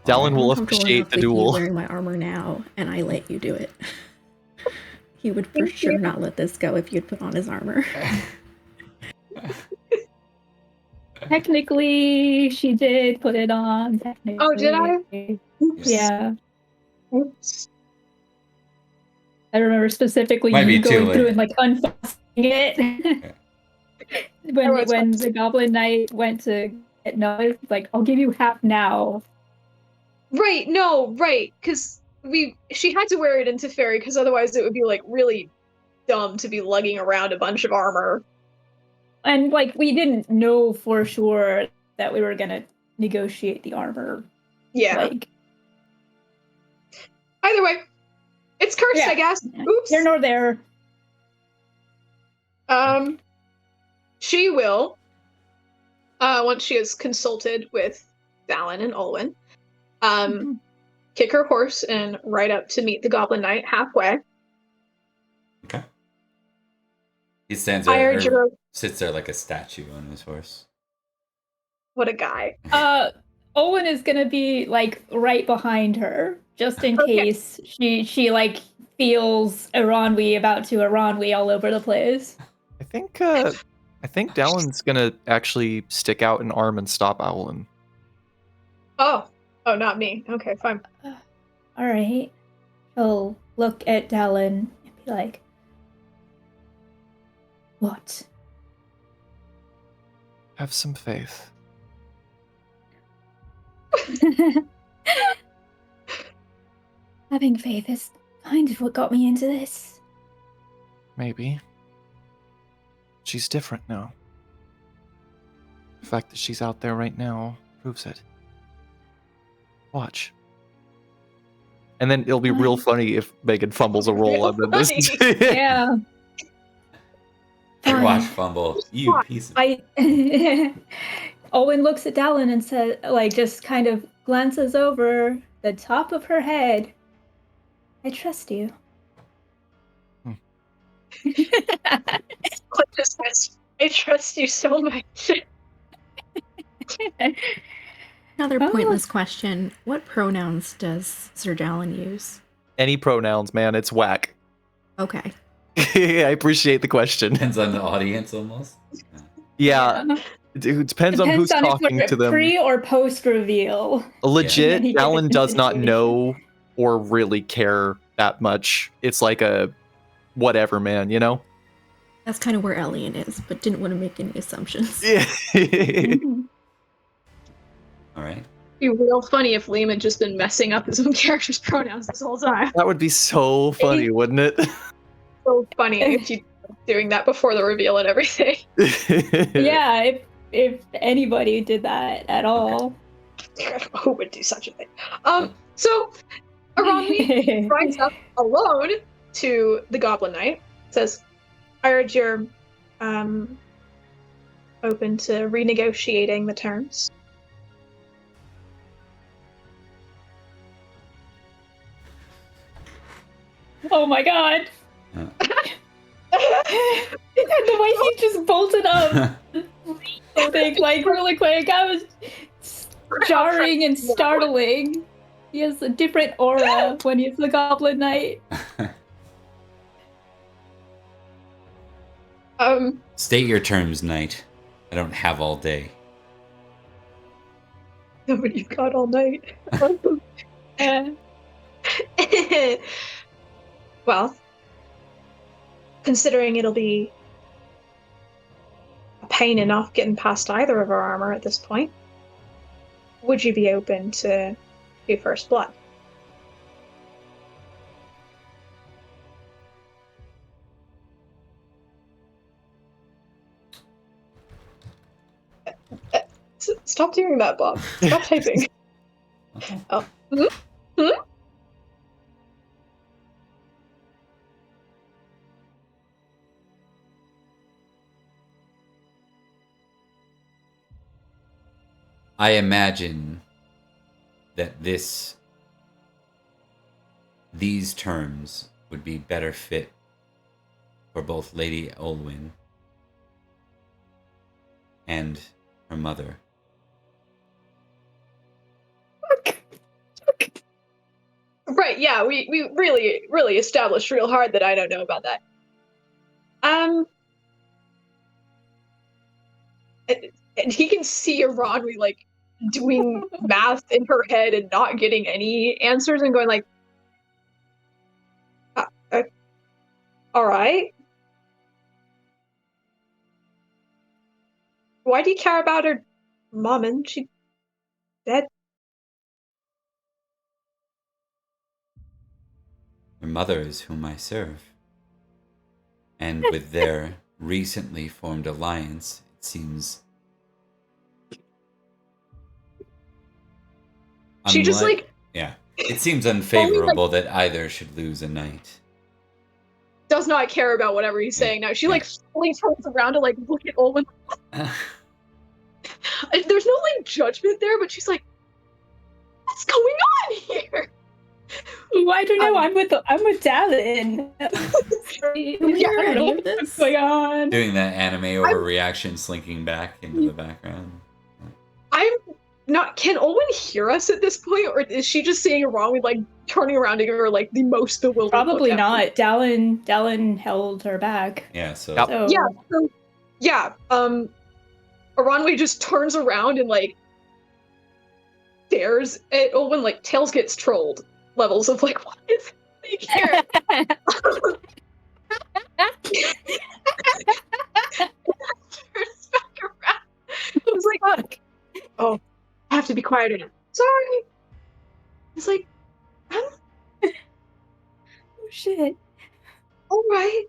Dallin will I'm comfortable appreciate enough the with you duel. wearing my armor now, and I let you do it. He would for sure not let this go if you'd put on his armor. Technically, she did put it on. Oh, did I? Oops. Yeah. Oops. I remember specifically Might be you too going late. through and like unfastening it. when the Goblin Knight went to get noise, like, I'll give you half now. Right, no, right, because she had to wear it into Faerie, because otherwise it would be like really dumb to be lugging around a bunch of armor. And like we didn't know for sure that we were gonna negotiate the armor. Yeah. Like, either way, it's cursed, Yeah. I guess. Oops. here nor there. She will, once she has consulted with Dallin and Olwen, kick her horse and ride up to meet the Goblin Knight halfway. Okay. He stands I there, heard or your- sits there like a statue on his horse. What a guy. Owen is gonna be like right behind her, just in case she like feels Iranwi about to Iranwi all over the place. I think Dallin's gonna actually stick out an arm and stop Avalon. Oh, not me. Okay, fine. All right. He'll look at Dallin and be like, "What?" Have some faith. Having faith is kind of what got me into this. Maybe. She's different now. The fact that she's out there right now proves it. Watch. And then it'll be real funny if Megan fumbles a roll on this. Yeah. Watch fumble. You piece of... Owen looks at Dallin and says, like, just kind of glances over the top of her head. I trust you. I trust you so much. Another pointless question. What pronouns does Sir Dallin use? Any pronouns, man. It's whack. Okay. I appreciate the question. Depends on the audience, almost. Yeah. It depends on who's on talking if to them. Pre or post reveal. Legit, Yeah. Alan does not know or really care that much. It's like a whatever, man, you know? That's kind of where Elian is, but didn't want to make any assumptions. Yeah. All right. It'd be real funny if Liam had just been messing up his own character's pronouns this whole time. That would be so funny, wouldn't it? So funny if you doing that before the reveal and everything. Yeah, if anybody did that at all. Who would do such a thing? So Aranwi rides up alone to the Goblin Knight, says, I heard you're open to renegotiating the terms. Oh my god. And the way he just bolted up something like really quick, I was jarring and startling. He has a different aura when he's the Goblin Knight. State your terms, knight. I don't have all day. No, but you've got all night. Well, considering it'll be a pain enough getting past either of our armor at this point, would you be open to do first blood? Stop doing that, Bob. Stop typing. Oh. I imagine that these terms would be better fit for both Lady Olwen and her mother. Right, yeah, we really established real hard that I don't know about that. And he can see Aranwi like doing math in her head and not getting any answers and going like, all right. Why do you care about her mom? And she dead? Her mother is whom I serve. And with their recently formed alliance, it seems She just like yeah. It seems unfavorable that either should lose a knight. does not care about whatever he's saying now. She like fully turns around to like look at Olwen. There's no like judgment there, but she's like, "What's going on here?" I don't know. I'm with Dallin. What's going on? Doing that anime overreaction, slinking back into the background. I'm not. Can Olwen hear us at this point, or is she just saying it wrong with like turning around to give her like the most bewildered? Probably look not. Dallin held her back. Yeah. So. Aranwe just turns around and like stares at Olwen, like Tails gets trolled levels of like, what is happening here? He's like, oh, I have to be quieter now. Sorry. He's like, oh shit. All right.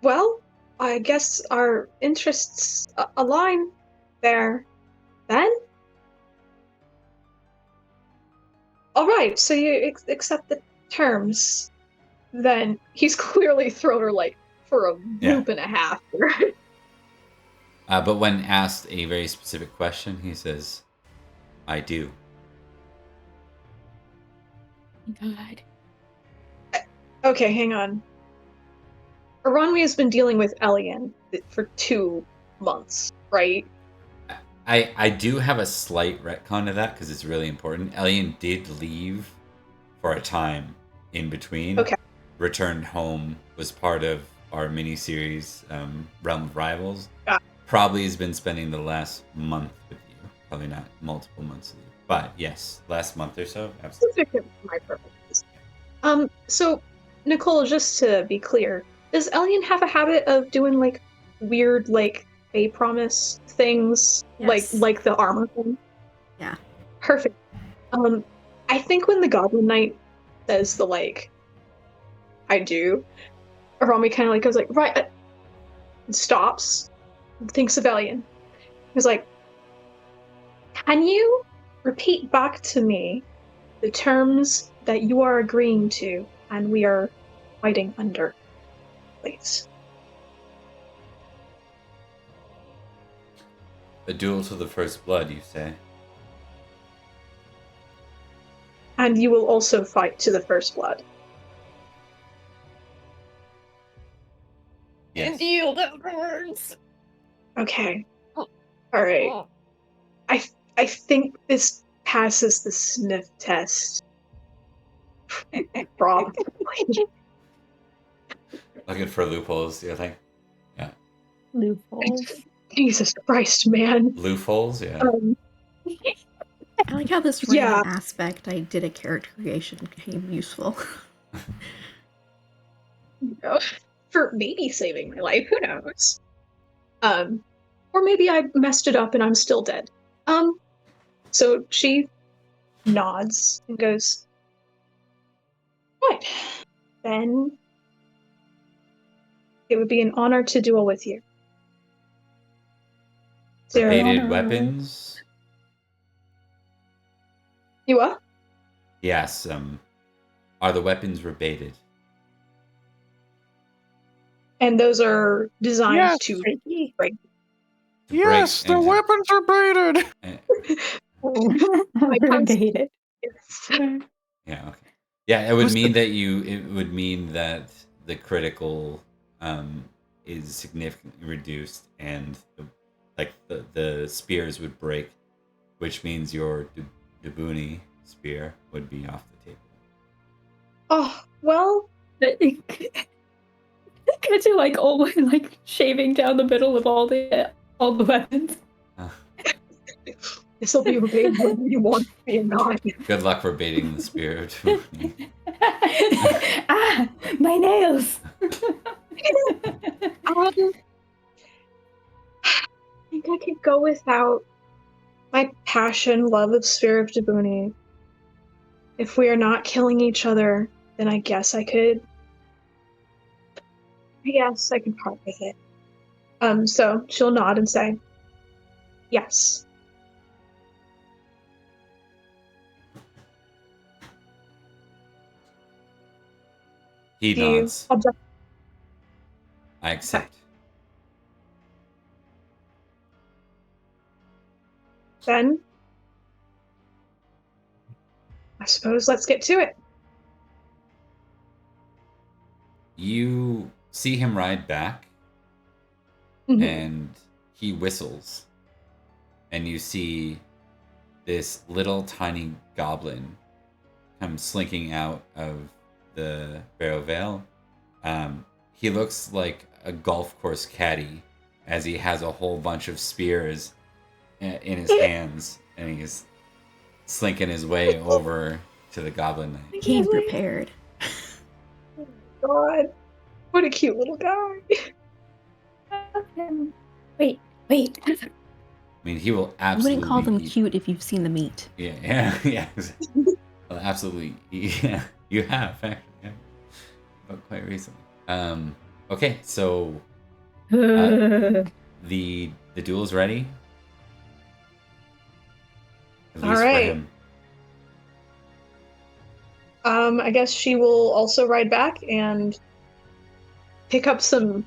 Well, I guess our interests align there, then. All right, so you accept the terms. Then he's clearly thrown her like for a loop and a half. But when asked a very specific question, he says, "I do." God. Okay, hang on. Aranwe has been dealing with Elian for 2 months, right? I do have a slight retcon to that because it's really important. Elian did leave for a time in between. Okay. Returned home, was part of our miniseries, Realm of Rivals. Yeah. Probably has been spending the last month with you. Probably not multiple months with you. But yes, last month or so. Absolutely. My purposes. So, Nicole, just to be clear, does Elian have a habit of doing like weird like Fae promise things? Yes. Like the armor thing? Yeah. Perfect. I think when the Goblin Knight says the like I do, Arami kind of like goes like, right, and stops, thinks of Elian. He's like, can you repeat back to me the terms that you are agreeing to and we are fighting under, please? A duel to the first blood, you say? And you will also fight to the first blood. Yes. And yield afterwards. Okay. Alright. I think this passes the sniff test. Probably. Looking for loopholes, you think? Yeah. Loopholes. Jesus Christ, man. Loopholes, yeah. I like how this random aspect I did a character creation became useful. For maybe saving my life, who knows? Or maybe I messed it up and I'm still dead. So she nods and goes, right, then it would be an honor to duel with you. Baited weapons? You what? Yes, are the weapons rebated? And those are designed to break. Yes, the weapons are baited. Baited. Yeah. Okay. Yeah, it would mean that the critical is significantly reduced, and the spears would break, which means your Dubuni spear would be off the table. Oh well. Could you like always like shaving down the middle of all the weapons? This will be rebated whether you want to be or not. Good luck for baiting the spear of Dubuni. My nails. I think I could go without my passion, love of Sphere of Dubuni. If we are not killing each other, then I guess I could part with it. So she'll nod and say, Yes. He Do you nods. object? I accept. Then, I suppose let's get to it. You see him ride back, Mhm. and he whistles, and you see this little tiny goblin come slinking out of the Barrow Vale. He looks like a golf course caddy, as he has a whole bunch of spears in his hands, and he's slinking his way over to the Goblin Knight. Came prepared. Oh my god. What a cute little guy. Wait. I mean, he will I absolutely. wouldn't call them cute if you've seen the meat. Yeah. Well, absolutely. Yeah, you have actually, yeah. But quite recently. Okay, so the duel's ready. At least All for right. him. I guess she will also ride back and pick up some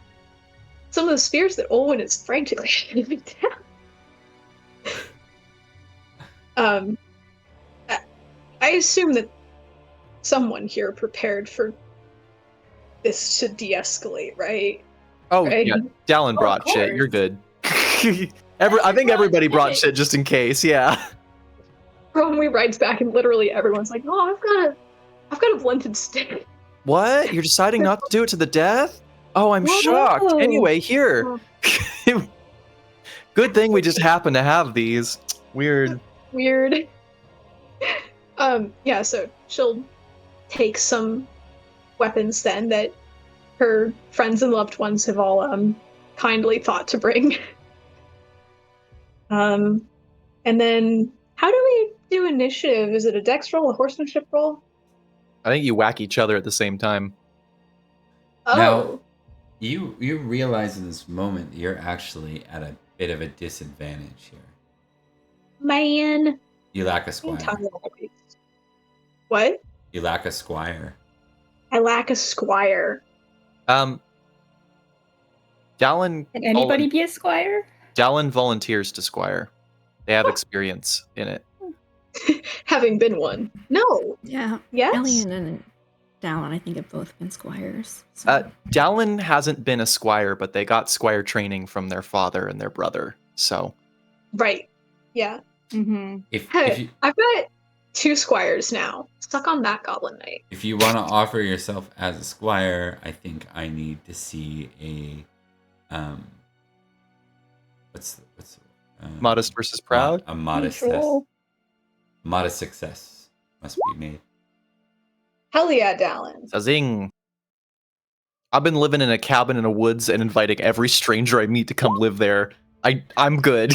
of the spears that Olwen is frantically handing down. I assume that someone here prepared for this to de-escalate, right? Oh Right? yeah, Dallin brought shit. You're good. I think everybody brought shit just in case. Yeah. When rides back and literally everyone's like, "Oh, I've got a blunted stick." What? You're deciding not to do it to the death? Oh, I'm shocked. Whoa. Anyway, here. Good thing we just happen to have these. Weird. Yeah, so she'll take some weapons then that her friends and loved ones have all kindly thought to bring. And then how do we do initiative? Is it a dex roll, a horsemanship roll? I think you whack each other at the same time. Oh. Now, you realize in this moment that you're actually at a bit of a disadvantage here. Man. You lack a squire. What? You lack a squire. I lack a squire. Dallin. Can anybody be a squire? Dallin volunteers to squire. They have experience in it. Having been one. No. Yeah. Yes. Elian and Dallin, I think, have both been squires. So. Dallin hasn't been a squire, but they got squire training from their father and their brother. So. Right. Yeah. Mm-hmm. I've got 2 squires now. Stuck on that Goblin Knight. If you want to offer yourself as a squire, I think I need to see a what's modest versus proud. A modest Control. test. Modest success must be made. Hell yeah, Dallin. Zing. I've been living in a cabin in the woods and inviting every stranger I meet to come live there. I'm good.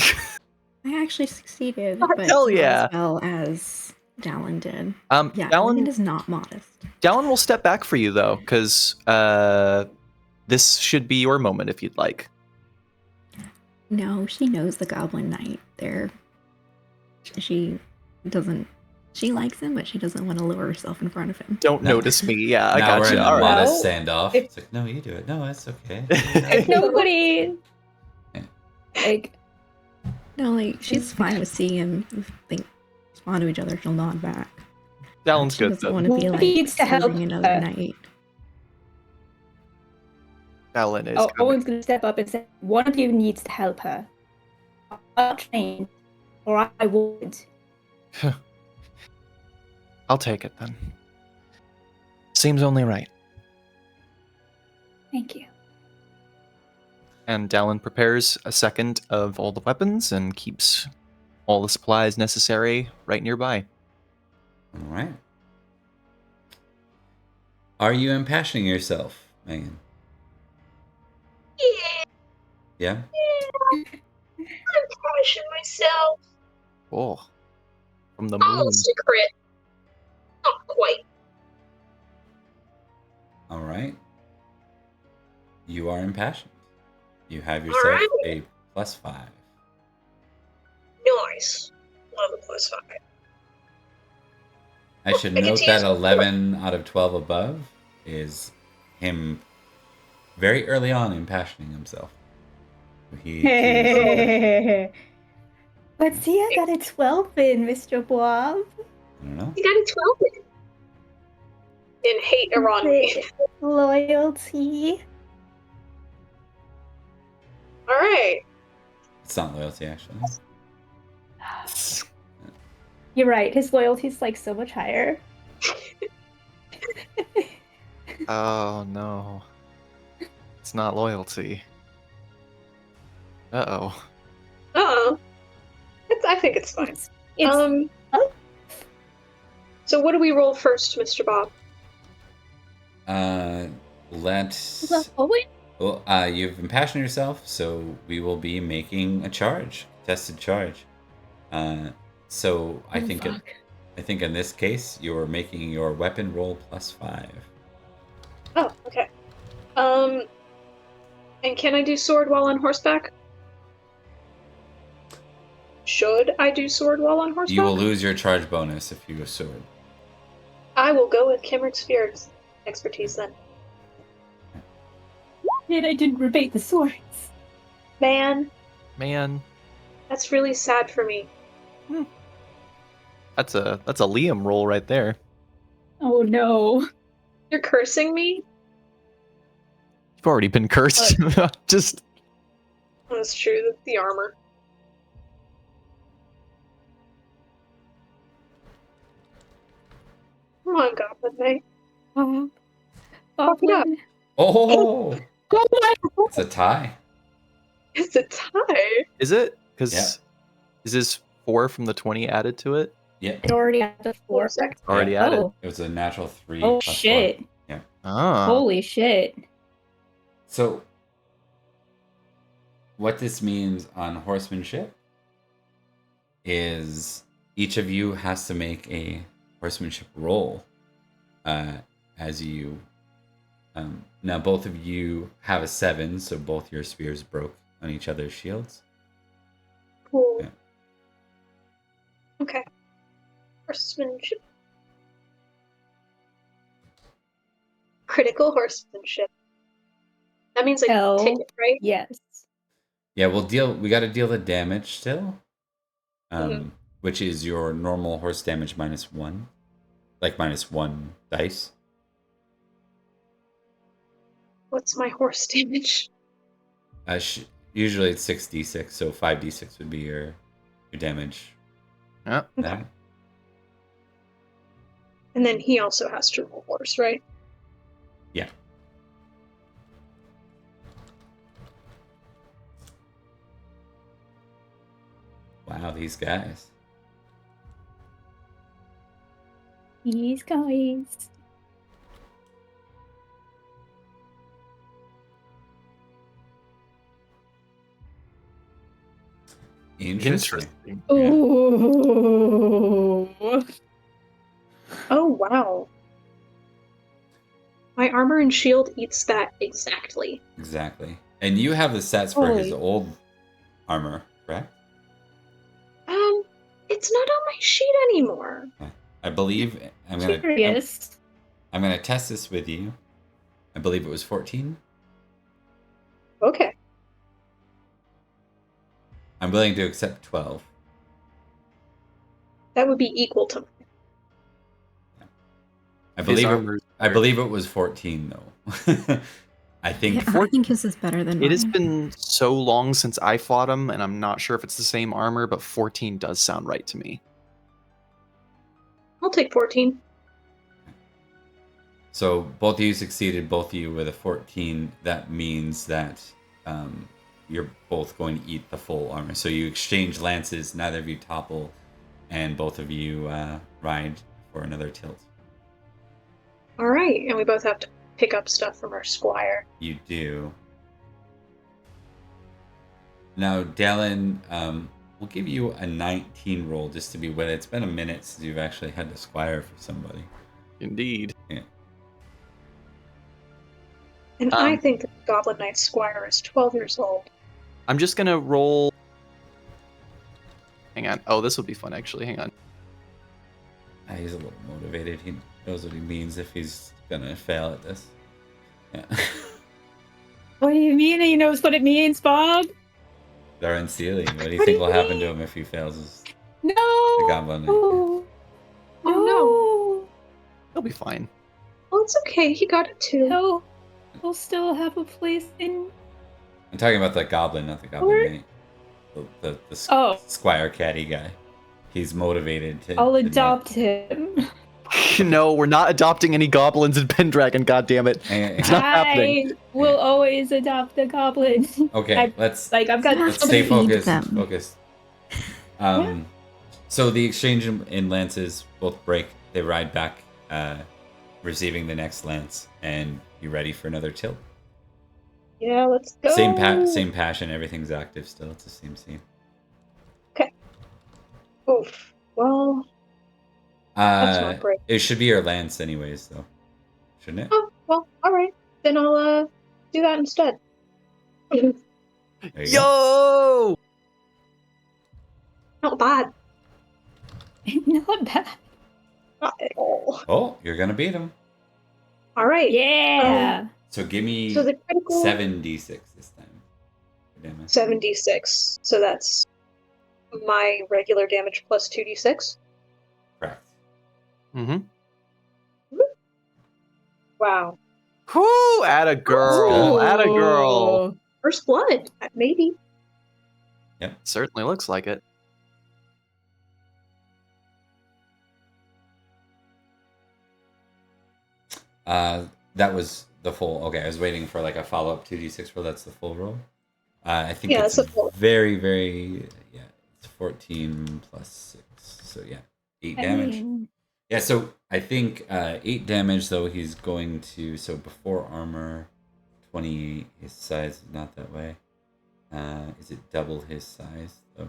I actually succeeded, but hell yeah. not as well as Dallin did. Yeah, Dallin Elian is not modest. Dallin will step back for you though, because this should be your moment if you'd like. No, she knows the Goblin Knight. She likes him, but she doesn't want to lower herself in front of him. Don't notice me. Yeah, I now got we're you. in a All right. modest standoff. It's like, no, you do it. No, that's okay. If nobody No, like she's fine with seeing him respond to each other. She'll nod back. Dallin's She good. doesn't Though. want to be like needs to help serving another her. night. Dallin is. Owen's going to step up and say, one of you needs to help her. I'm not trained, or I would. I'll take it then. Seems only right. Thank you. And Dallin prepares a second of all the weapons and keeps all the supplies necessary right nearby. All right. Are you impassioning yourself, Megan? Yeah? I'm crushing myself. Oh, from the moon. Almost a crit. Not quite. All right. You are impassioned. You have yourself a +5. Nice. 11 plus 5. I should I get note to that use- 11 out of 12 above is him very early on impassioning himself. But see, I got a 12 in, Mr. Bob. I don't know. You got a 12 in hate around me. Loyalty. Alright. It's not loyalty, actually. You're right. His loyalty's like so much higher. Oh no. It's not loyalty. Uh-oh. Uh-oh. I think it's fine. It's So what do we roll first, Mr. Bob? Let's. Well, you've impassioned yourself, so we will be making a charge, tested charge. So I think in this case you're making your weapon roll +5. Oh, okay. And can I do sword while on horseback? Should I do sword while on horseback? You will lose your charge bonus if you go sword. I will go with Kimrick Sphere's expertise then. and I didn't rebate the swords. Man, That's really sad for me. a Liam roll right there. Oh no. You're cursing me? You've already been cursed. Just That's true, that's the armor. Come on, Goblin Knight. Fuck it up. Oh, it's a tie. It's a tie. is it? Because Yeah. is this 4 from the 20 added to it? Yeah, It already had the 4. Already Yeah. added. Oh. it was a natural 3. Oh plus shit. 4. Yeah. Ah. Holy shit. So, what this means on horsemanship is each of you has to make a horsemanship roll as you. Now, both of you have a 7, so both your spears broke on each other's shields. Cool. Yeah. Okay. Horsemanship. Critical horsemanship. That means I Hell take it, right? Yes. Yeah, we got to deal the damage still, Mhm. which is your normal horse damage -1, like -1 dice. What's my horse damage? Usually it's 6d6, so 5d6 would be your damage. Yeah. That. And then he also has to roll horse, right? Yeah. Wow, these guys. These guys. Interesting. Ooh. Oh, wow. My armor and shield eats that exactly. Exactly. And you have the stats for his Holy. old armor, correct? It's not on my sheet anymore. I believe I'm gonna Curious. I'm gonna test this with you. I believe it was 14. Okay. I'm willing to accept 12. That would be equal to mine. I His believe armor's I believe it was 14 though. I think Yeah, I think his is better than It has mine. been so long since I fought him, and I'm not sure if it's the same armor, but 14 does sound right to me. I'll take 14. so. Both of you succeeded. Both of you with a 14. That means that you're both going to eat the full armor. So you exchange lances. Neither of you topple, and both of you ride for another tilt. All right, and we both have to pick up stuff from our squire. You do. Now, Dallin, we'll give you a 19 roll just to be with it. It's been a minute since you've actually had to squire for somebody. Indeed. Yeah. And I think that the Goblin Knight Squire is 12 years old. I'm just gonna roll Hang on. Oh, this would be fun, actually. Hang on. He's a little motivated. He knows what he means if he's gonna fail at this. Yeah. What do you mean he knows what it means, Bob? They're unsealing. What do you think will happen to him if he fails No. the goblin? Oh no. He'll be fine. Well, it's okay. He got it too. He'll still have a place in. I'm talking about the goblin, not the goblin mate. The Squire Caddy guy. He's motivated to. I'll adopt him. No, we're not adopting any goblins in Pendragon, goddammit. It's not happening. I will always adopt the goblin. Okay, let's I've got let's stay focused. Focused. So the exchange in lances both break. They ride back, receiving the next lance, and you ready for another tilt? Yeah, let's go. Same passion. Everything's active still. It's the same scene. Okay. Oof. Well. That's not great. It should be your lance, anyways, though, shouldn't it? Oh well. All right. Then I'll do that instead. There you go. Not bad. Not bad. Not at all. Oh, you're gonna beat him. All right. Yeah. So give me So the critical 7d6 this time. for damage. 7d6. So that's my regular damage plus 2d6. Correct. Mm-hmm. Wow. Whoo! Atta girl. Atta girl. First blood, maybe. Yep. Certainly looks like it. That was the full. Okay, I was waiting for like a follow up 2d6 roll. That's the full roll. I think Yeah, it's it's a full. very yeah. It's 14 plus 6. So yeah, 8 damage. Yeah, so I think 8 damage though. He's going to before armor, 28. His size is not that way. Is it double his size though?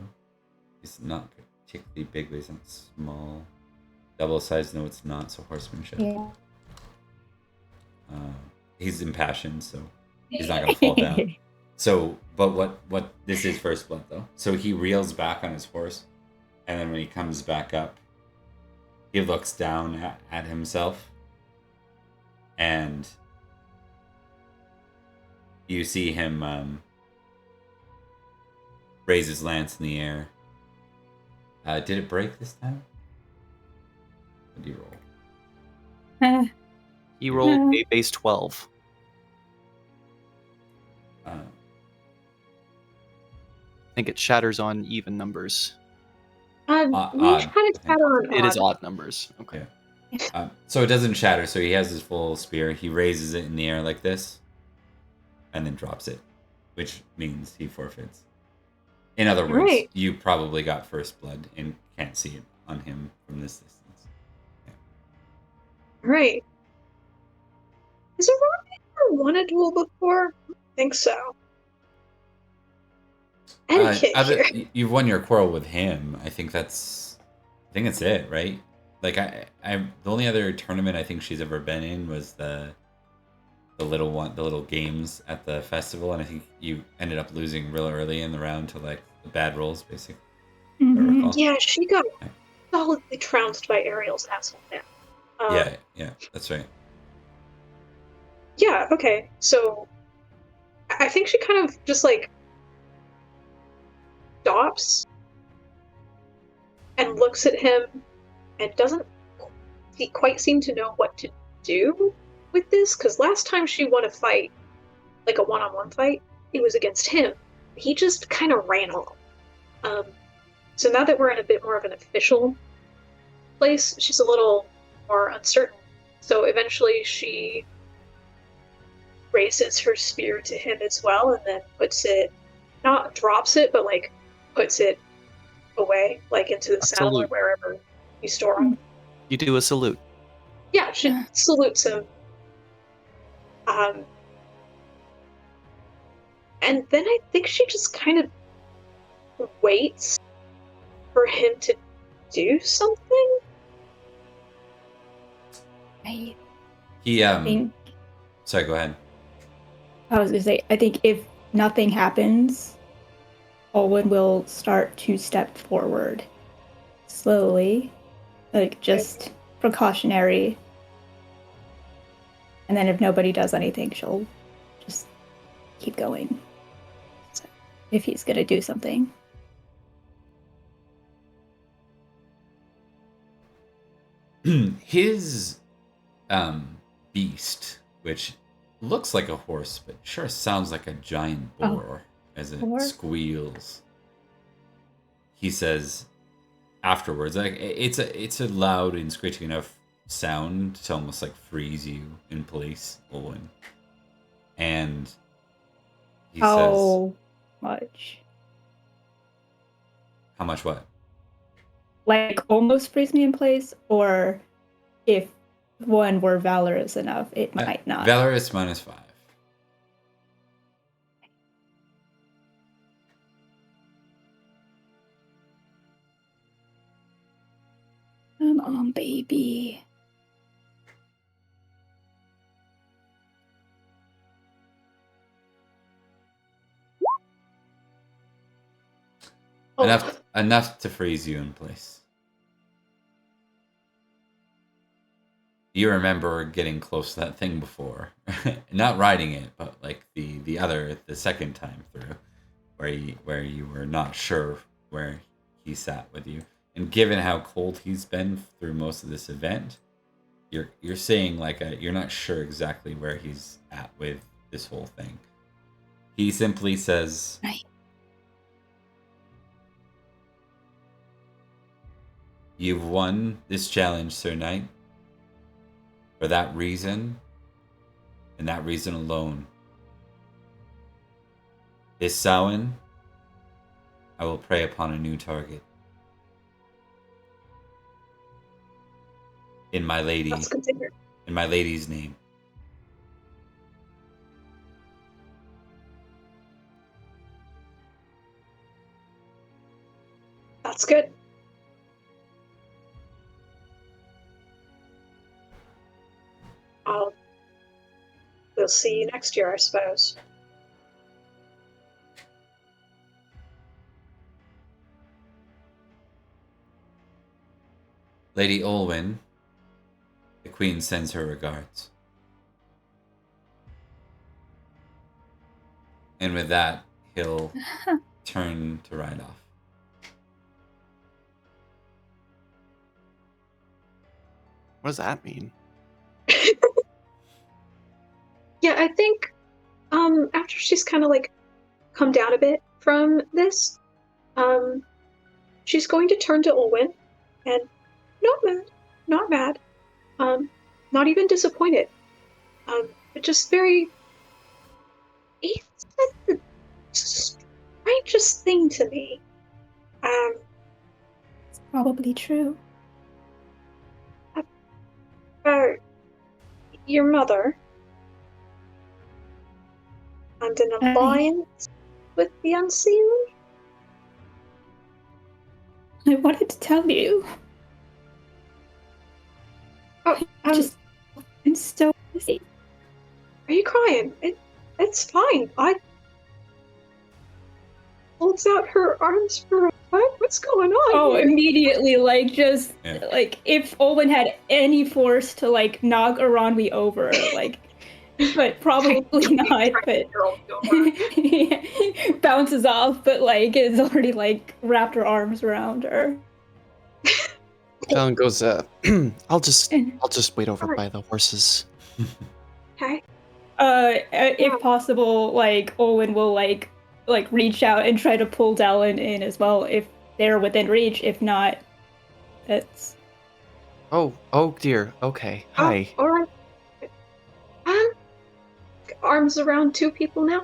It's not particularly big, but he's not small. Double size? No, it's not. So horsemanship. Yeah. He's impassioned, so he's not gonna fall down. So, but what this is first blood though. So he reels back on his horse, and then when he comes back up, he looks down at himself, and you see him raise his lance in the air. Did it break this time? What did you roll? He rolled a base 12. I think it shatters on even numbers. We kind of shatter on It is odd. odd numbers. Okay. So it doesn't shatter. So he has his full spear. He raises it in the air like this, and then drops it, which means he forfeits. In other words, Right. you probably got first blood and can't see it on him from this distance. Right. Has Aron ever won a duel before? I think so. Etiquette here. You've won your quarrel with him. I think that's it, right? Like I the only other tournament I think she's ever been in was the little games at the festival, and I think you ended up losing real early in the round to like the bad rolls, basically. if I recall. Yeah, she got solidly trounced by Ariel's asshole now. Yeah, that's right. Yeah, okay. So I think she kind of just like stops and looks at him and doesn't quite seem to know what to do with this, because last time she won a fight, like a one-on-one fight, it was against him. He just kind of ran off. So now that we're in a bit more of an official place, she's a little more uncertain. So eventually she raises her spear to him as well, and then puts it, not drops it, but like puts it away, like into the saddle or wherever you store him. You do a salute. Yeah, she salutes him. And then I think she just kind of waits for him to do something. I He think Sorry, go ahead. I was gonna say, I think if nothing happens, Olwen will start to step forward slowly, like just precautionary. And then if nobody does anything, she'll just keep going. So, if he's gonna do something. His beast, which looks like a horse, but sure sounds like a giant boar as it squeals. He says afterwards, like it's a loud and screeching enough sound to almost like freeze you in place, Olwen. And he says, much? How much what? Like almost freeze me in place, or if one were valorous enough, it might not. Valorous -5. Come on, baby. Enough to freeze you in place. You remember getting close to that thing before. Not riding it, but like the second time through, where you were not sure where he sat with you. And given how cold he's been through most of this event, you're saying like you're not sure exactly where he's at with this whole thing. He simply says, right. You've won this challenge, Sir Knight. For that reason, and that reason alone, this Samhain, I will prey upon a new target. In my lady's name. That's good. We'll see you next year, I suppose. Lady Olwen, the Queen sends her regards. And with that, he'll turn to ride off. What does that mean? Yeah, I think after she's kind of like come down a bit from this, she's going to turn to Olwen and not mad, not even disappointed, but just very. He said the strangest thing to me. It's probably true. Your mother. And an alliance with the unseen? I wanted to tell you. Oh, I'm so busy. Are you crying? It's fine. I holds out her arms for a hug. What's going on? Oh, here? immediately, like just like if Olwen had any force to like knock Aranwi over, like. But probably not. But bounces off, but like is already like wrapped her arms around her. John goes, I'll just wait over by the horses. Okay. If possible, like Olwen will like reach out and try to pull Dallin in as well if they're within reach. If not, it's. Oh dear. Okay. Hi. All right. Arms around two people now.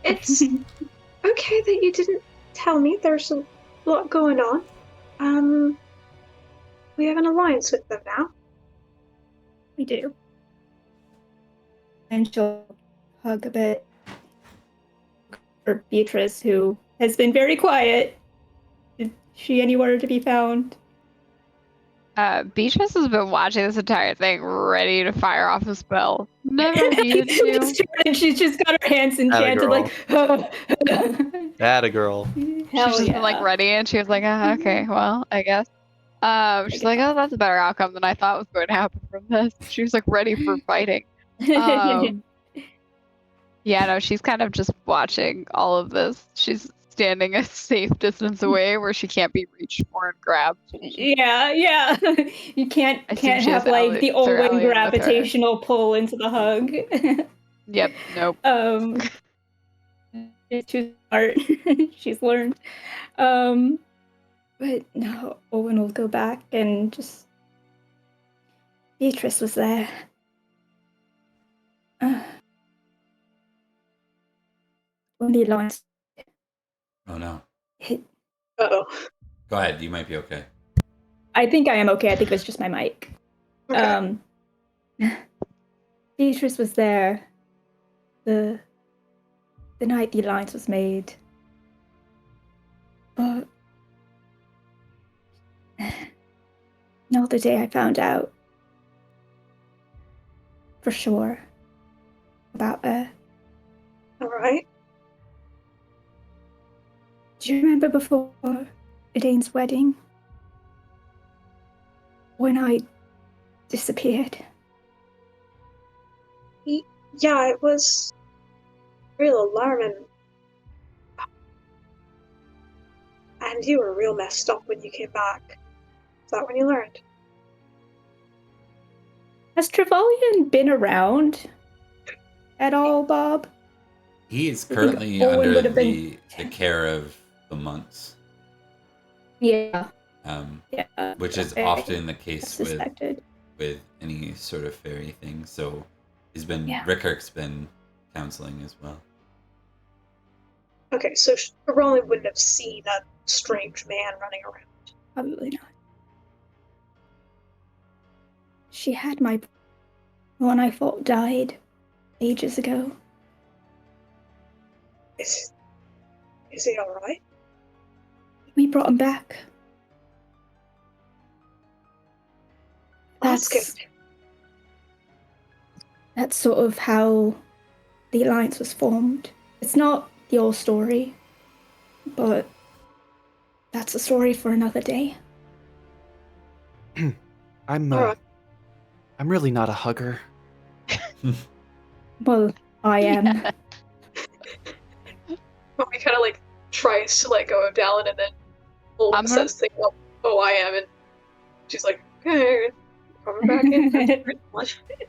It's okay that you didn't tell me. There's a lot going on. We have an alliance with them now. We do. And she'll hug a bit for Beatrice, who has been very quiet. Is she anywhere to be found? Beatrice has been watching this entire thing, ready to fire off a spell. Never needed to. And she's just got her hands enchanted, like. Atta girl. Hell She's just yeah. been like ready, and she was like, okay, well, I guess. She's like, oh, that's a better outcome than I thought was going to happen from this. She was like ready for fighting. Yeah, no, she's kind of just watching all of this. She's standing a safe distance away where she can't be reached for and grabbed. Yeah. You can't she have has like the Sir Olwen Elliot with her. gravitational pull into the hug. Yep, nope. She's too smart. She's learned. But no, Owen will go back and just. Beatrice was there. When the alliance. Oh no. Uh-oh. Go ahead. You might be okay. I think I am okay. I think it was just my mic. Okay. Beatrice was there. The night the alliance was made. But not the day I found out for sure about her. Alright. Do you remember before Edane's wedding? When I disappeared? Yeah, it was real alarming. And you were real messed up when you came back. Is that when you learned? Has Trevelyan been around at all, Bob? He is I think currently Owen under would have been- the care of the monks. Yeah. Which is I often the case suspected. with any sort of fairy thing. So Yeah. Rickard's been counseling as well. Okay, so Roland wouldn't have seen a strange man running around. Probably not. She had my one I thought died ages ago. Is he alright? We brought him back. That's good. That's sort of how the alliance was formed. It's not the old story, but that's a story for another day. I'm really not a hugger. Well, I am. Mommy kind of like tries to let go of Dallin, and then Olwen says things like, "Oh, I am," and she's like, "Okay, coming back in."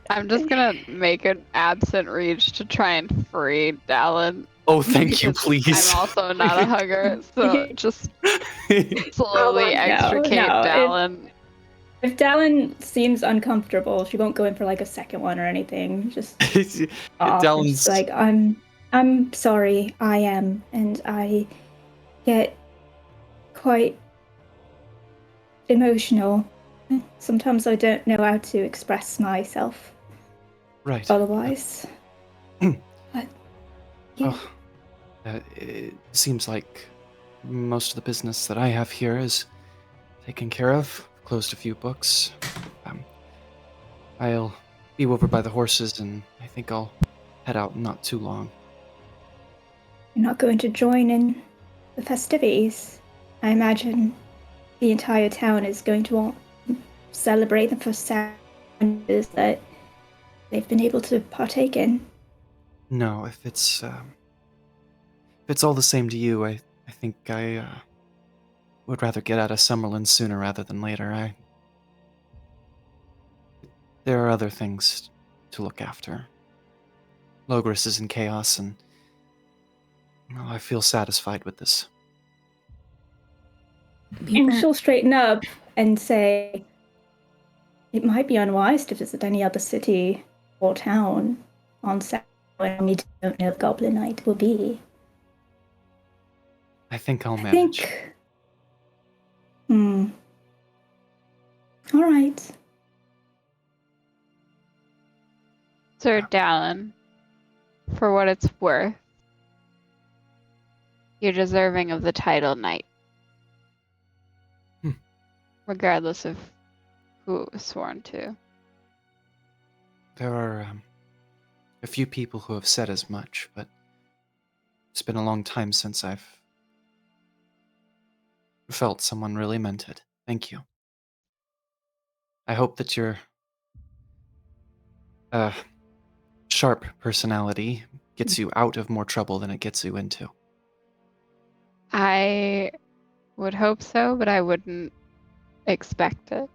I'm just gonna make an absent reach to try and free Dallin. Oh, thank you, because please. I'm also not a hugger, so just slowly extricate Dallin. If Dallin seems uncomfortable, she won't go in for like a second one or anything. Just Dallin's like, I'm sorry, I am, and I get quite emotional. Sometimes I don't know how to express myself. Right. Otherwise. But, yeah. Oh, it seems like most of the business that I have here is taken care of. Closed a few books. I'll be over by the horses, and I think I'll head out in not too long. You're not going to join in the festivities? I imagine the entire town is going to want to celebrate the first challenges that they've been able to partake in. No, if it's all the same to you, I think I would rather get out of Summerland sooner rather than later. There are other things to look after. Logris is in chaos, and well, I feel satisfied with this. And she'll straighten up and say, it might be unwise to visit any other city or town on Saturday when we don't know if Goblin Night will be. I think I'll manage. All right. Sir Dallin, for what it's worth, you're deserving of the title knight. Regardless of who it was sworn to. There are a few people who have said as much, but it's been a long time since I've felt someone really meant it. Thank you. I hope that your sharp personality gets you out of more trouble than it gets you into. I would hope so, but I wouldn't expect it.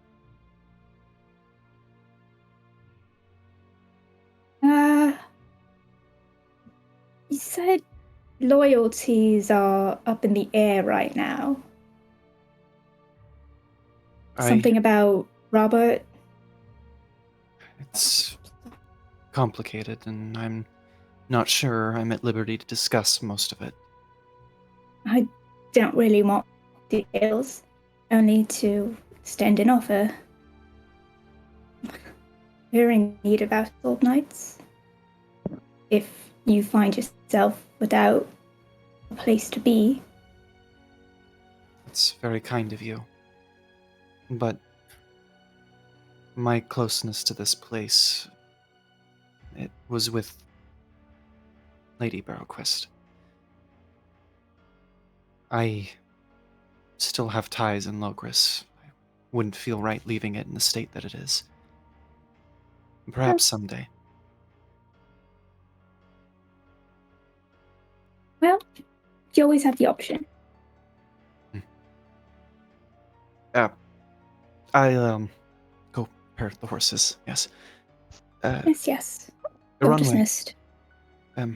You said loyalties are up in the air right now. Something about Robert? It's complicated, and I'm not sure I'm at liberty to discuss most of it. I don't really want details, only to extend an offer. We're in need of household knights. If you find yourself without a place to be. It's very kind of you. But my closeness to this place, it was with Lady Barrowquist. I still have ties in Logris. I wouldn't feel right leaving it in the state that it is. Perhaps someday. Well, you always have the option. I'll go pair the horses, yes. Yes. The runway. Dismissed. A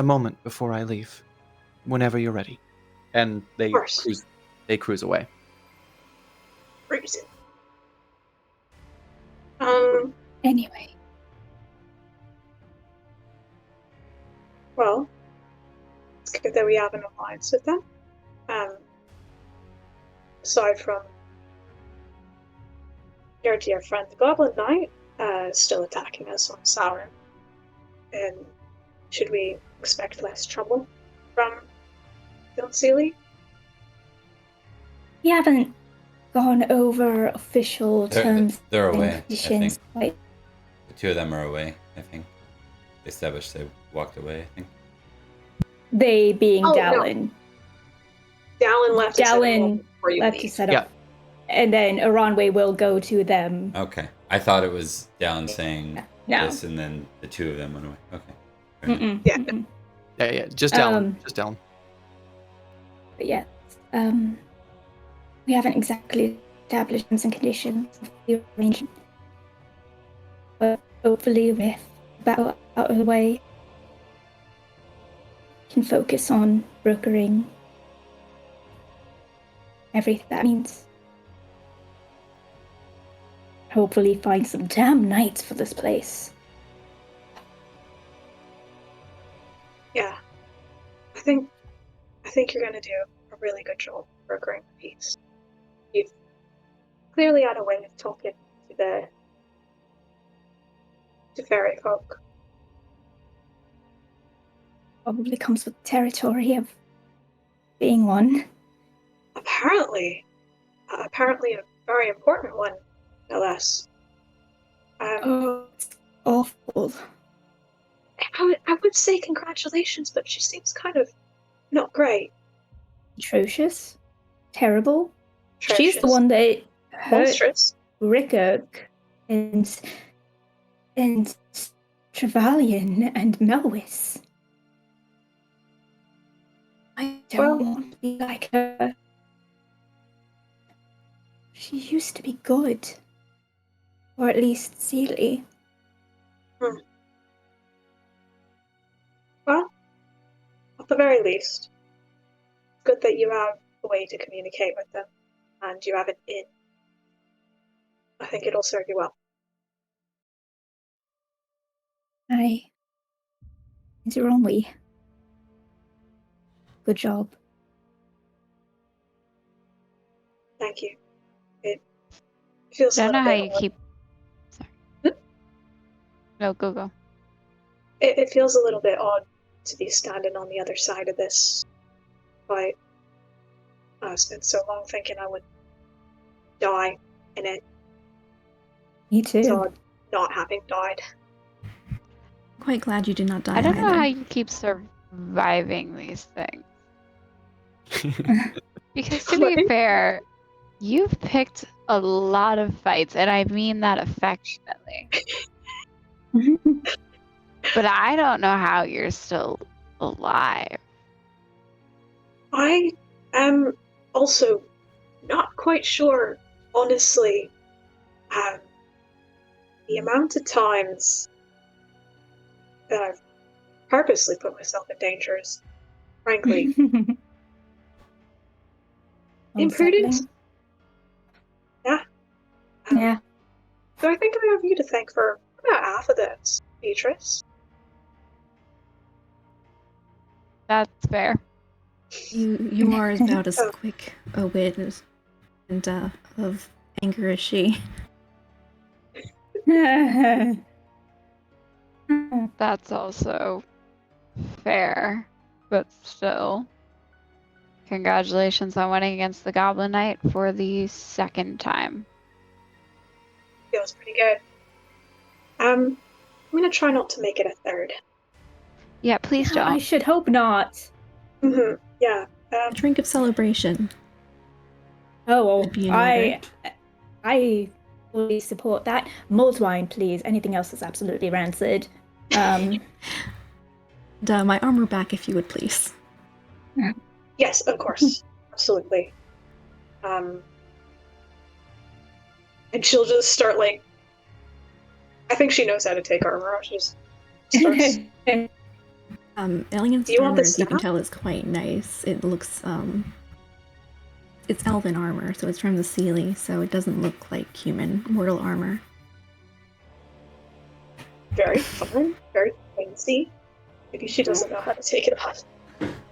moment before I leave. Whenever you're ready. And they Of course. cruise away. Cruising. Anyway. Well, it's good that we have an alliance with them. Aside from your dear friend the Goblin Knight, still attacking us on Sauron. And should we expect less trouble from Sealy? We haven't gone over official terms They're away, and conditions. The two of them are away, I think. They established they walked away, I think. They being Oh, Dallin. No. Dallin left to set up Dallin before you left leave. to set up. And then Aranwe will go to them. Okay. I thought it was Dallin saying No. this and then the two of them went away. Okay. Mm-mm. Yeah. Mm-mm. Yeah, just Dallin. Just Dallin. But yeah, we haven't exactly established terms and conditions of the arrangement. But hopefully with that out of the way, we can focus on brokering everything that means. Hopefully find some damn knights for this place. Yeah. I think you're gonna do a really good job brokering the peace. You've clearly had a way of talking to fairy folk. Probably comes with the territory of being one. Apparently a very important one, no less. It's awful. I would say congratulations, but she seems kind of not great. Atrocious. Terrible. She's Atrocious. the one that hurt Monstrous. Rickard and Trevelyan and Melwis. I don't want to be like her. She used to be good. Or at least Sealy. Well, at the very least, it's good that you have a way to communicate with them, and you have an inn. I think it'll serve you well. Aye. It's your own way. Good job. Thank you. It feels I a don't know little how bit you keep. Sorry. No, go. It feels a little bit odd to be standing on the other side of this fight. I spent so long thinking I would die in it. Me too. So not having died. Quite glad you did not die I don't know either. how you keep surviving these things. Because to be fair, you've picked a lot of fights, and I mean that affectionately. But I don't know how you're still alive. I am also not quite sure, honestly, the amount of times that I've purposely put myself in danger is, frankly, imprudent. Yeah. Yeah. So I think I have you to thank for about half of this, Beatrice. That's fair. You are about as quick a wit and of anger as she. That's also fair, but still. Congratulations on winning against the Goblin Knight for the second time. Feels pretty good. I'm gonna try not to make it a third. Yeah, please don't. I should hope not. Yeah. A drink of celebration. Oh, well, Would be in order. I fully support that. Mulled wine, please. Anything else is absolutely rancid. My armor back, if you would please. Yes, of course. Absolutely. And she'll just start, like... I think she knows how to take armor. She just starts... Alien's Do you want armor, the as you can staff? tell, is quite nice. It looks, it's elven armor, so it's from the Seelie, so it doesn't look like human mortal armor. Very fun. Very fancy. Maybe she doesn't know how to take it off.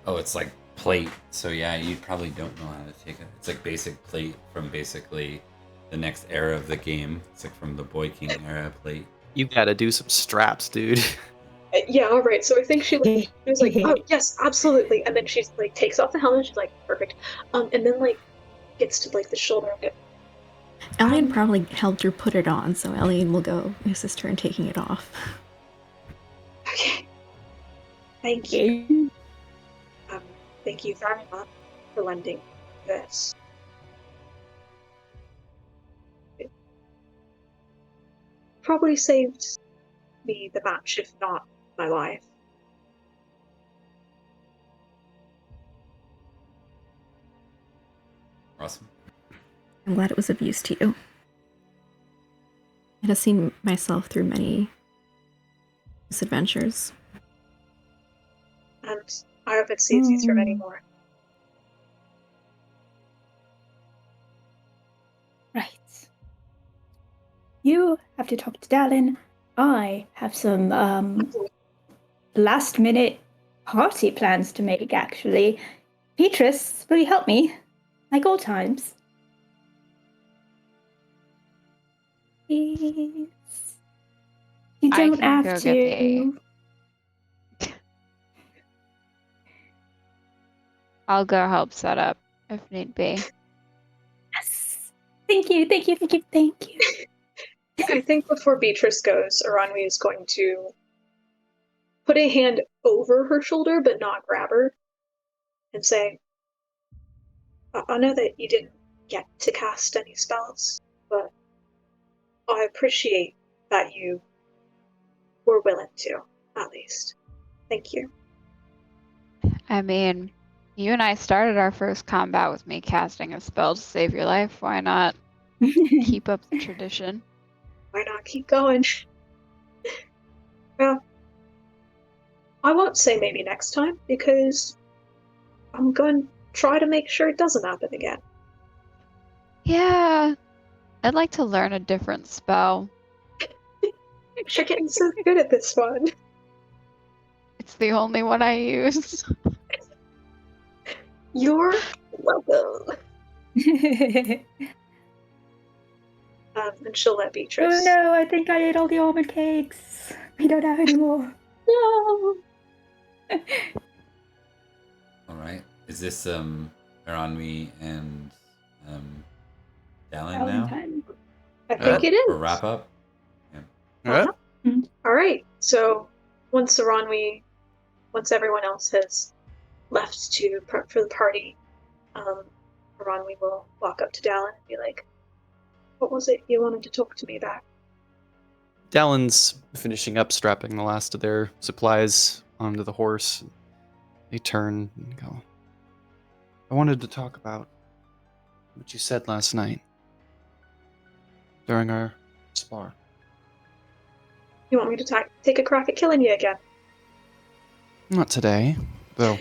Oh, it's like plate. So yeah, you probably don't know how to take it. It's like basic plate from basically the next era of the game. It's like from the Boy King era plate. You gotta do some straps, dude. Yeah, alright, so I think she was like, oh, yes, absolutely. And then she's like, takes off the helmet, she's like, perfect. And then, like, gets to, like, the shoulder of it. Alien probably helped her put it on, so Alien will go assist her in taking it off. Okay. Thank you. Thank you very much for lending this. It probably saved me the match, if not my life. Awesome. I'm glad it was of use to you. I have seen myself through many misadventures. And I hope it saves you through many more. Right. You have to talk to Dallin. I have some last minute party plans to make, actually. Beatrice, will you help me? Like all times. Please. You I don't can have go to. get the- I'll go help set up if need be. Yes. Thank you. I think before Beatrice goes, Aranwi is going to put a hand over her shoulder, but not grab her, and say, I know that you didn't get to cast any spells, but I appreciate that you were willing to, at least. Thank you. I mean, you and I started our first combat with me casting a spell to save your life. Why not keep up the tradition? Why not keep going? Well, I won't say maybe next time, because I'm going to try to make sure it doesn't happen again. Yeah, I'd like to learn a different spell. You're getting so good at this one. It's the only one I use. You're welcome. And she'll let Beatrice. Oh no, I think I ate all the almond cakes. We don't have any more. No. Alright. Is this Aranwi and Dallin now? Valentine. I think it For is. wrap up. Alright. All right. So once everyone else has left to prep for the party, Aranwi will walk up to Dallin and be like, "What was it you wanted to talk to me about?" Dallin's finishing up strapping the last of their supplies onto the horse. They turn and go, I wanted to talk about what you said last night during our spar. You want me to take a crack at killing you again? Not today, though.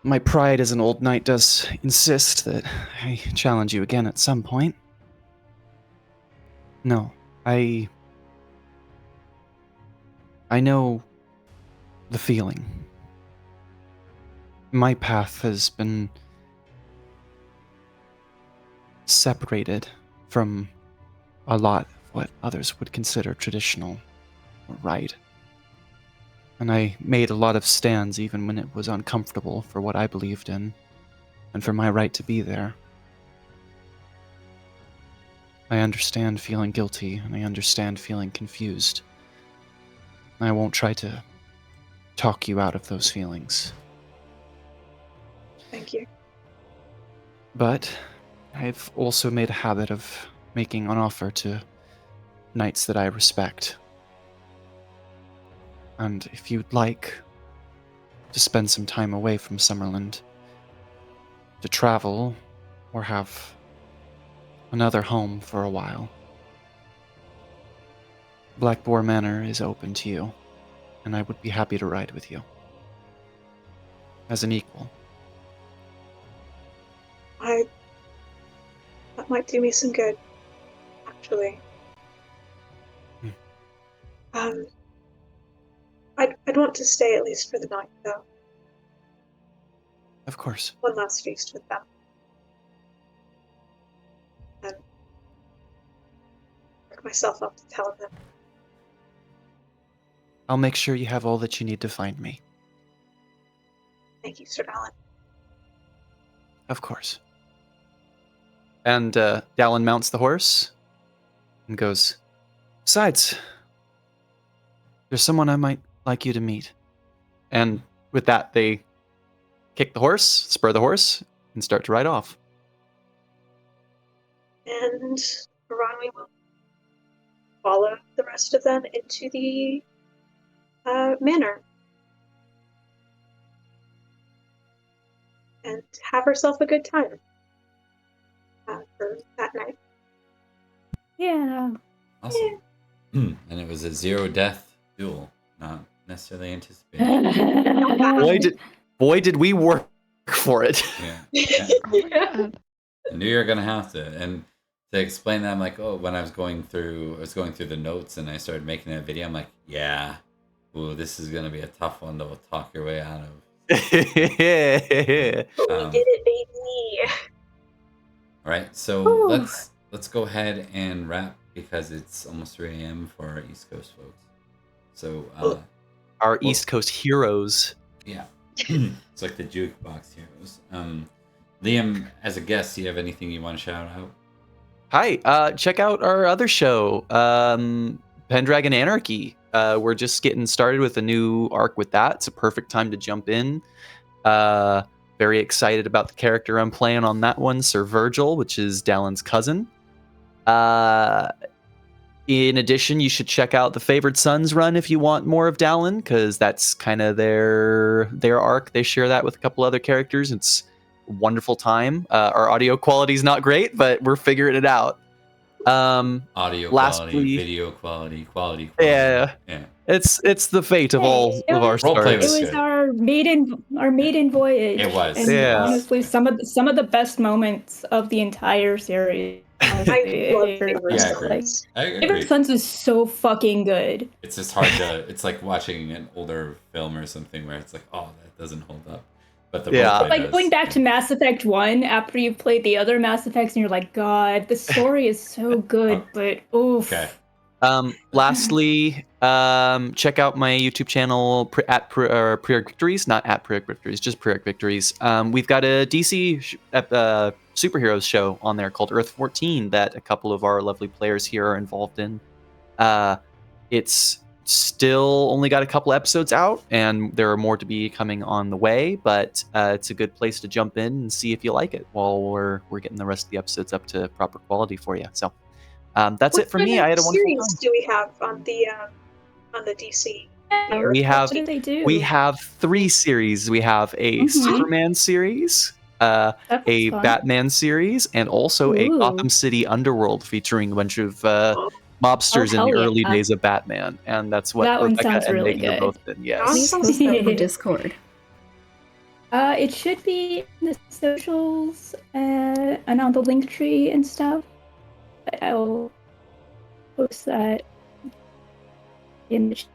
My pride as an old knight does insist that I challenge you again at some point. No, I know the feeling. My path has been separated from a lot of what others would consider traditional or right. And I made a lot of stands even when it was uncomfortable for what I believed in and for my right to be there. I understand feeling guilty and I understand feeling confused. I won't try to talk you out of those feelings. Thank you. But I've also made a habit of making an offer to knights that I respect. And if you'd like to spend some time away from Summerland, to travel or have another home for a while, Black Boar Manor is open to you, and I would be happy to ride with you. As an equal. That might do me some good, actually. I'd want to stay at least for the night, though. Of course. One last feast with them. And work myself up to tell them. I'll make sure you have all that you need to find me. Thank you, Sir Dallin. Of course. And Dallin mounts the horse and goes, besides, there's someone I might like you to meet. And with that, they kick the horse, spur the horse, and start to ride off. And Aranwi will follow the rest of them into the manor. And have herself a good time for that night. Yeah. Awesome. And it was a 0-death duel, not necessarily anticipated. Boy, did we work for it. Yeah. Yeah. I knew you were gonna have to. And to explain that, I'm like, when I was going through the notes and I started making that video, I'm like, yeah, ooh, this is gonna be a tough one to talk your way out of. We did it, baby. All right, so let's go ahead and wrap because it's almost 3 a.m. for our East Coast folks. So our East Coast heroes. Yeah, it's like the jukebox heroes. Liam, as a guest, do you have anything you want to shout out? Hi, check out our other show, Pendragon Anarchy. We're just getting started with a new arc with that. It's a perfect time to jump in. Very excited about the character I'm playing on that one, Sir Virgil, which is Dallin's cousin. In addition, you should check out the Favored Sons run if you want more of Dallin, because that's kind of their arc. They share that with a couple other characters. It's a wonderful time. Our audio quality is not great, but we're figuring it out. Audio quality, video quality. Yeah. It's the fate of all of our stars. It was our maiden voyage. It was. And Yeah. honestly, some of the best moments of the entire series. Honestly, I love Favorite Sons is so fucking good. It's just hard to. It's like watching an older film or something where it's like, oh, that doesn't hold up. But the roleplay Like does. going back to Mass Effect 1 after you've played the other Mass Effects and you're like, God, the story is so good, but oof. Okay. Lastly, check out my YouTube channel at Preorg Victories, not at Preorg Victories, just Preorg Victories. We've got a DC superheroes show on there called Earth 14 that a couple of our lovely players here are involved in. It's still only got a couple episodes out, and there are more to be coming on the way, but it's a good place to jump in and see if you like it while we're getting the rest of the episodes up to proper quality for you. So that's it for me. I had a wonderful series time. do we have on the DC? We have 3 series. We have a Superman series, a fun. Batman series, and also a Ooh. Gotham City Underworld featuring a bunch of mobsters in hell the early yeah. days of Batman, and that's what That one Rebecca sounds and really Megan are good. both in. Yes. Please post that on Discord. It should be in the socials and on the link tree and stuff. But I'll post that in the chat.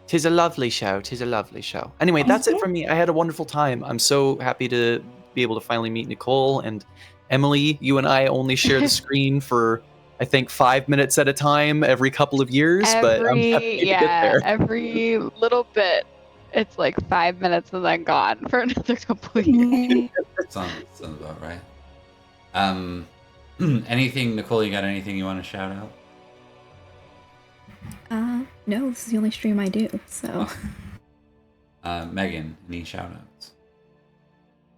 Tis a lovely show. Tis a lovely show. Anyway, that's it for me. I had a wonderful time. I'm so happy to be able to finally meet Nicole and Emily. You and I only share the screen for, I think, 5 minutes at a time every couple of years, but I'm happy to get there. Every little bit. It's like 5 minutes and then gone for another couple of years. Sounds about right. Anything, Nicole? You got anything you want to shout out? No, this is the only stream I do, so. Megan, any shout outs?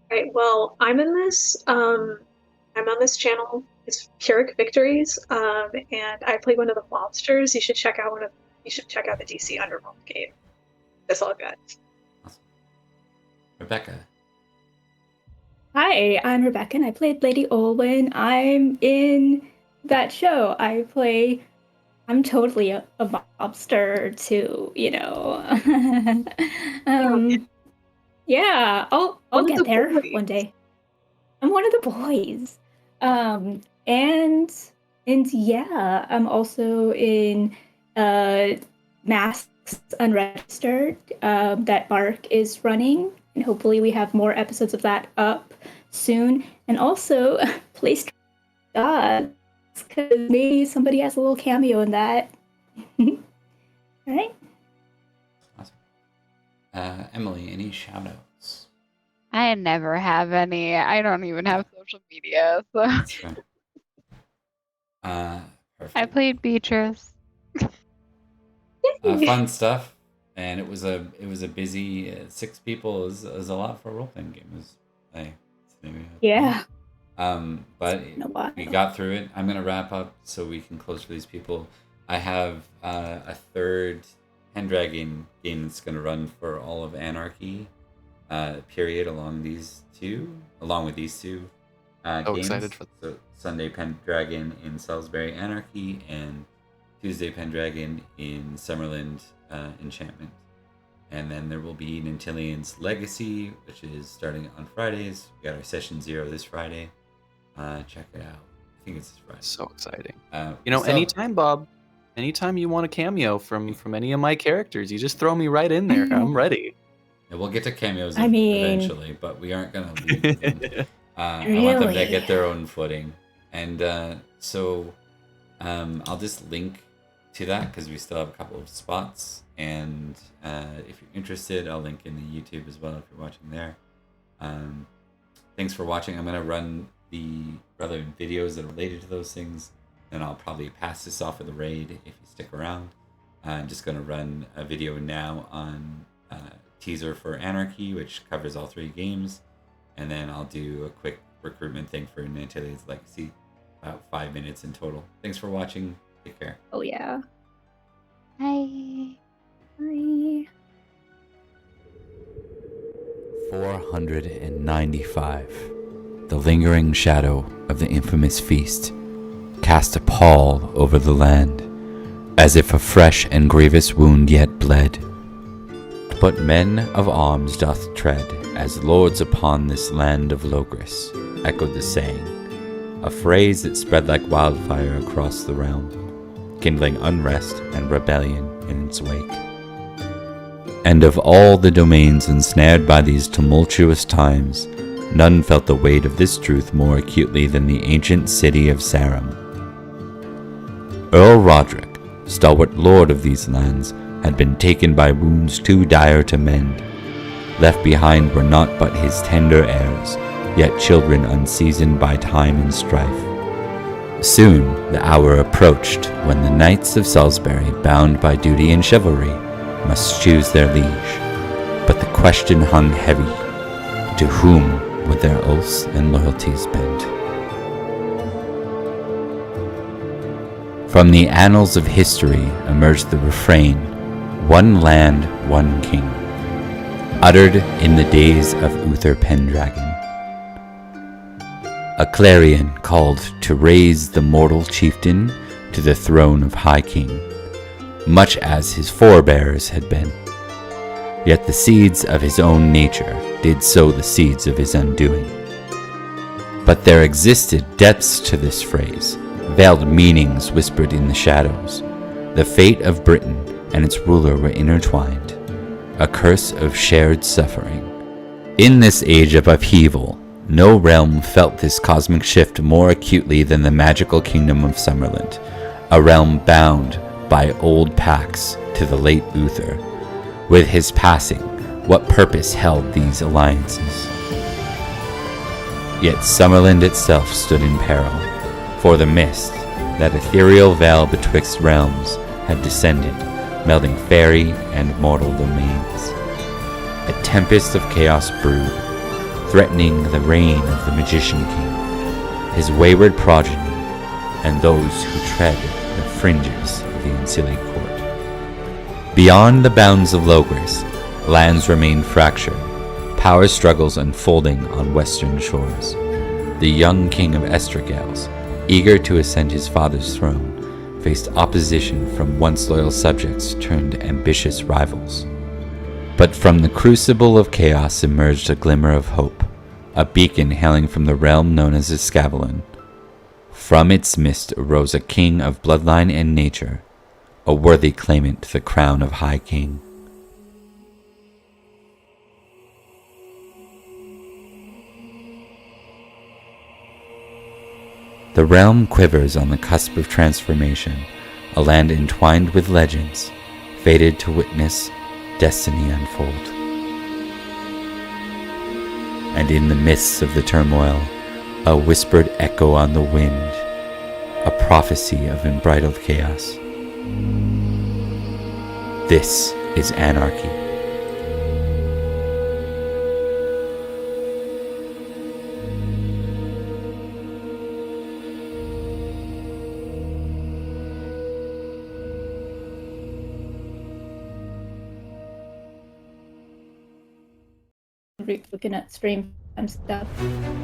Right, well, I'm in this. I'm on this channel. It's Pyrrhic Victories, and I play one of the mobsters. You should check out the DC Underworld game. That's all I've got. Awesome. Rebecca. Hi, I'm Rebecca, and I played Lady Olwen. I'm in that show. I'm totally a mobster too, you know. Yeah, I'll get there one day. I'm one of the boys. And yeah, I'm also in Masks Unregistered that Mark is running, and hopefully we have more episodes of that up soon. And also Placed Gods, because maybe somebody has a little cameo in that. All right. Awesome. Emily, any shout outs? I never have any. I don't even have social media. So. That's right. Perfect. I played Beatrice. Fun stuff, and it was a busy 6 people is a lot for a role playing game. Yeah. But we got through it. I'm gonna wrap up so we can close for these people. I have a 3rd Pendragon game that's gonna run for all of Anarchy period along with these 2 games. Excited for so Sunday Pendragon in Salisbury Anarchy and Tuesday Pendragon in Summerland Enchantment. And then there will be Nantillian's Legacy, which is starting on Fridays. We got our session 0 this Friday. Check it out. I think it's this Friday. So exciting. So- Anytime, Bob. Anytime you want a cameo from any of my characters, you just throw me right in there. I'm ready. Yeah, we'll get to cameos I mean- eventually, but we aren't going to leave them. I want them to Really? get their own footing. And so I'll just link to that because we still have a couple of spots. And if you're interested, I'll link in the YouTube as well if you're watching there. Thanks for watching. I'm going to run the relevant videos that are related to those things. And I'll probably pass this off of the raid if you stick around. I'm just going to run a video now on teaser for Anarchy, which covers all 3 games. And then I'll do a quick recruitment thing for Nantillian's Legacy. About 5 minutes in total. Thanks for watching. Take care. Oh yeah. Hi. Bye. 495. The lingering shadow of the infamous feast cast a pall over the land, as if a fresh and grievous wound yet bled. But men of arms doth tread as lords upon this land of Logris, echoed the saying, a phrase that spread like wildfire across the realm, kindling unrest and rebellion in its wake. And of all the domains ensnared by these tumultuous times, none felt the weight of this truth more acutely than the ancient city of Sarum. Earl Roderick, stalwart lord of these lands, had been taken by wounds too dire to mend, Left behind were naught but his tender heirs, yet children unseasoned by time and strife. Soon the hour approached when the knights of Salisbury, bound by duty and chivalry, must choose their liege. But the question hung heavy: to whom would their oaths and loyalties bend? From the annals of history emerged the refrain, "One land, one king," uttered in the days of Uther Pendragon. A clarion called to raise the mortal chieftain to the throne of High King, much as his forebears had been. Yet the seeds of his own nature did sow the seeds of his undoing. But there existed depths to this phrase, veiled meanings whispered in the shadows. The fate of Britain and its ruler were intertwined, a curse of shared suffering. In this age of upheaval, no realm felt this cosmic shift more acutely than the magical kingdom of Summerland, a realm bound by old pacts to the late Uther. With his passing, what purpose held these alliances? Yet Summerland itself stood in peril, for the mist, that ethereal veil betwixt realms, had descended, melding Faerie and mortal domains. A tempest of chaos brewed, threatening the reign of the Magician King, his wayward progeny, and those who tread the fringes of the Ancili court. Beyond the bounds of Logres, lands remained fractured, power struggles unfolding on western shores. The young king of Estragales, eager to ascend his father's throne, faced opposition from once loyal subjects turned ambitious rivals. But from the crucible of chaos emerged a glimmer of hope, a beacon hailing from the realm known as Avalon. From its mist arose a king of bloodline and nature, a worthy claimant to the crown of High King. The realm quivers on the cusp of transformation, a land entwined with legends, fated to witness destiny unfold. And in the midst of the turmoil, a whispered echo on the wind, a prophecy of unbridled chaos. This is anarchy. Looking at stream and stuff.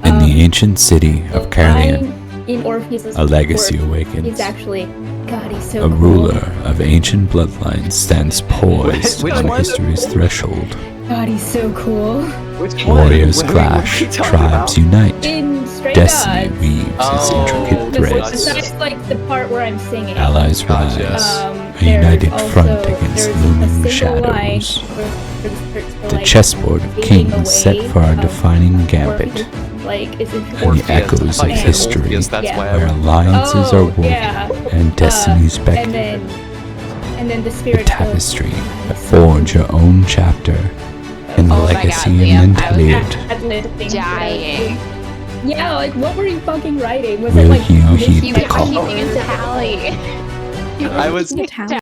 In the ancient city of Camelot, in Orpheus's a legacy court, awakens. He's actually, God, he's so A cool. ruler of ancient bloodlines stands poised Which on one? history's threshold. God, he's so cool. Which Warriors one? clash, What are you talking tribes about? unite. In Stray Destiny Gods. weaves its Oh, intricate Besides, threads. like the part where I'm singing. Allies rise, There's a united front also- against there's looming a single line shadows. where there's for, The like, chessboard of taking kings set away for our of defining gambit, Orpheus, like, is it and the echoes of and- history, Orpheus, that's Yeah. why I where went- alliances are Oh, woven yeah. and destinies beckon. and then the The spirit tapestry, forge your own chapter in the Oh my legacy God, of Liam, Mentaliad. dying. Yeah, like what were you fucking writing? Was Will it like you Mickey heed You the were call? keeping a tally. You were I was- keeping a tally.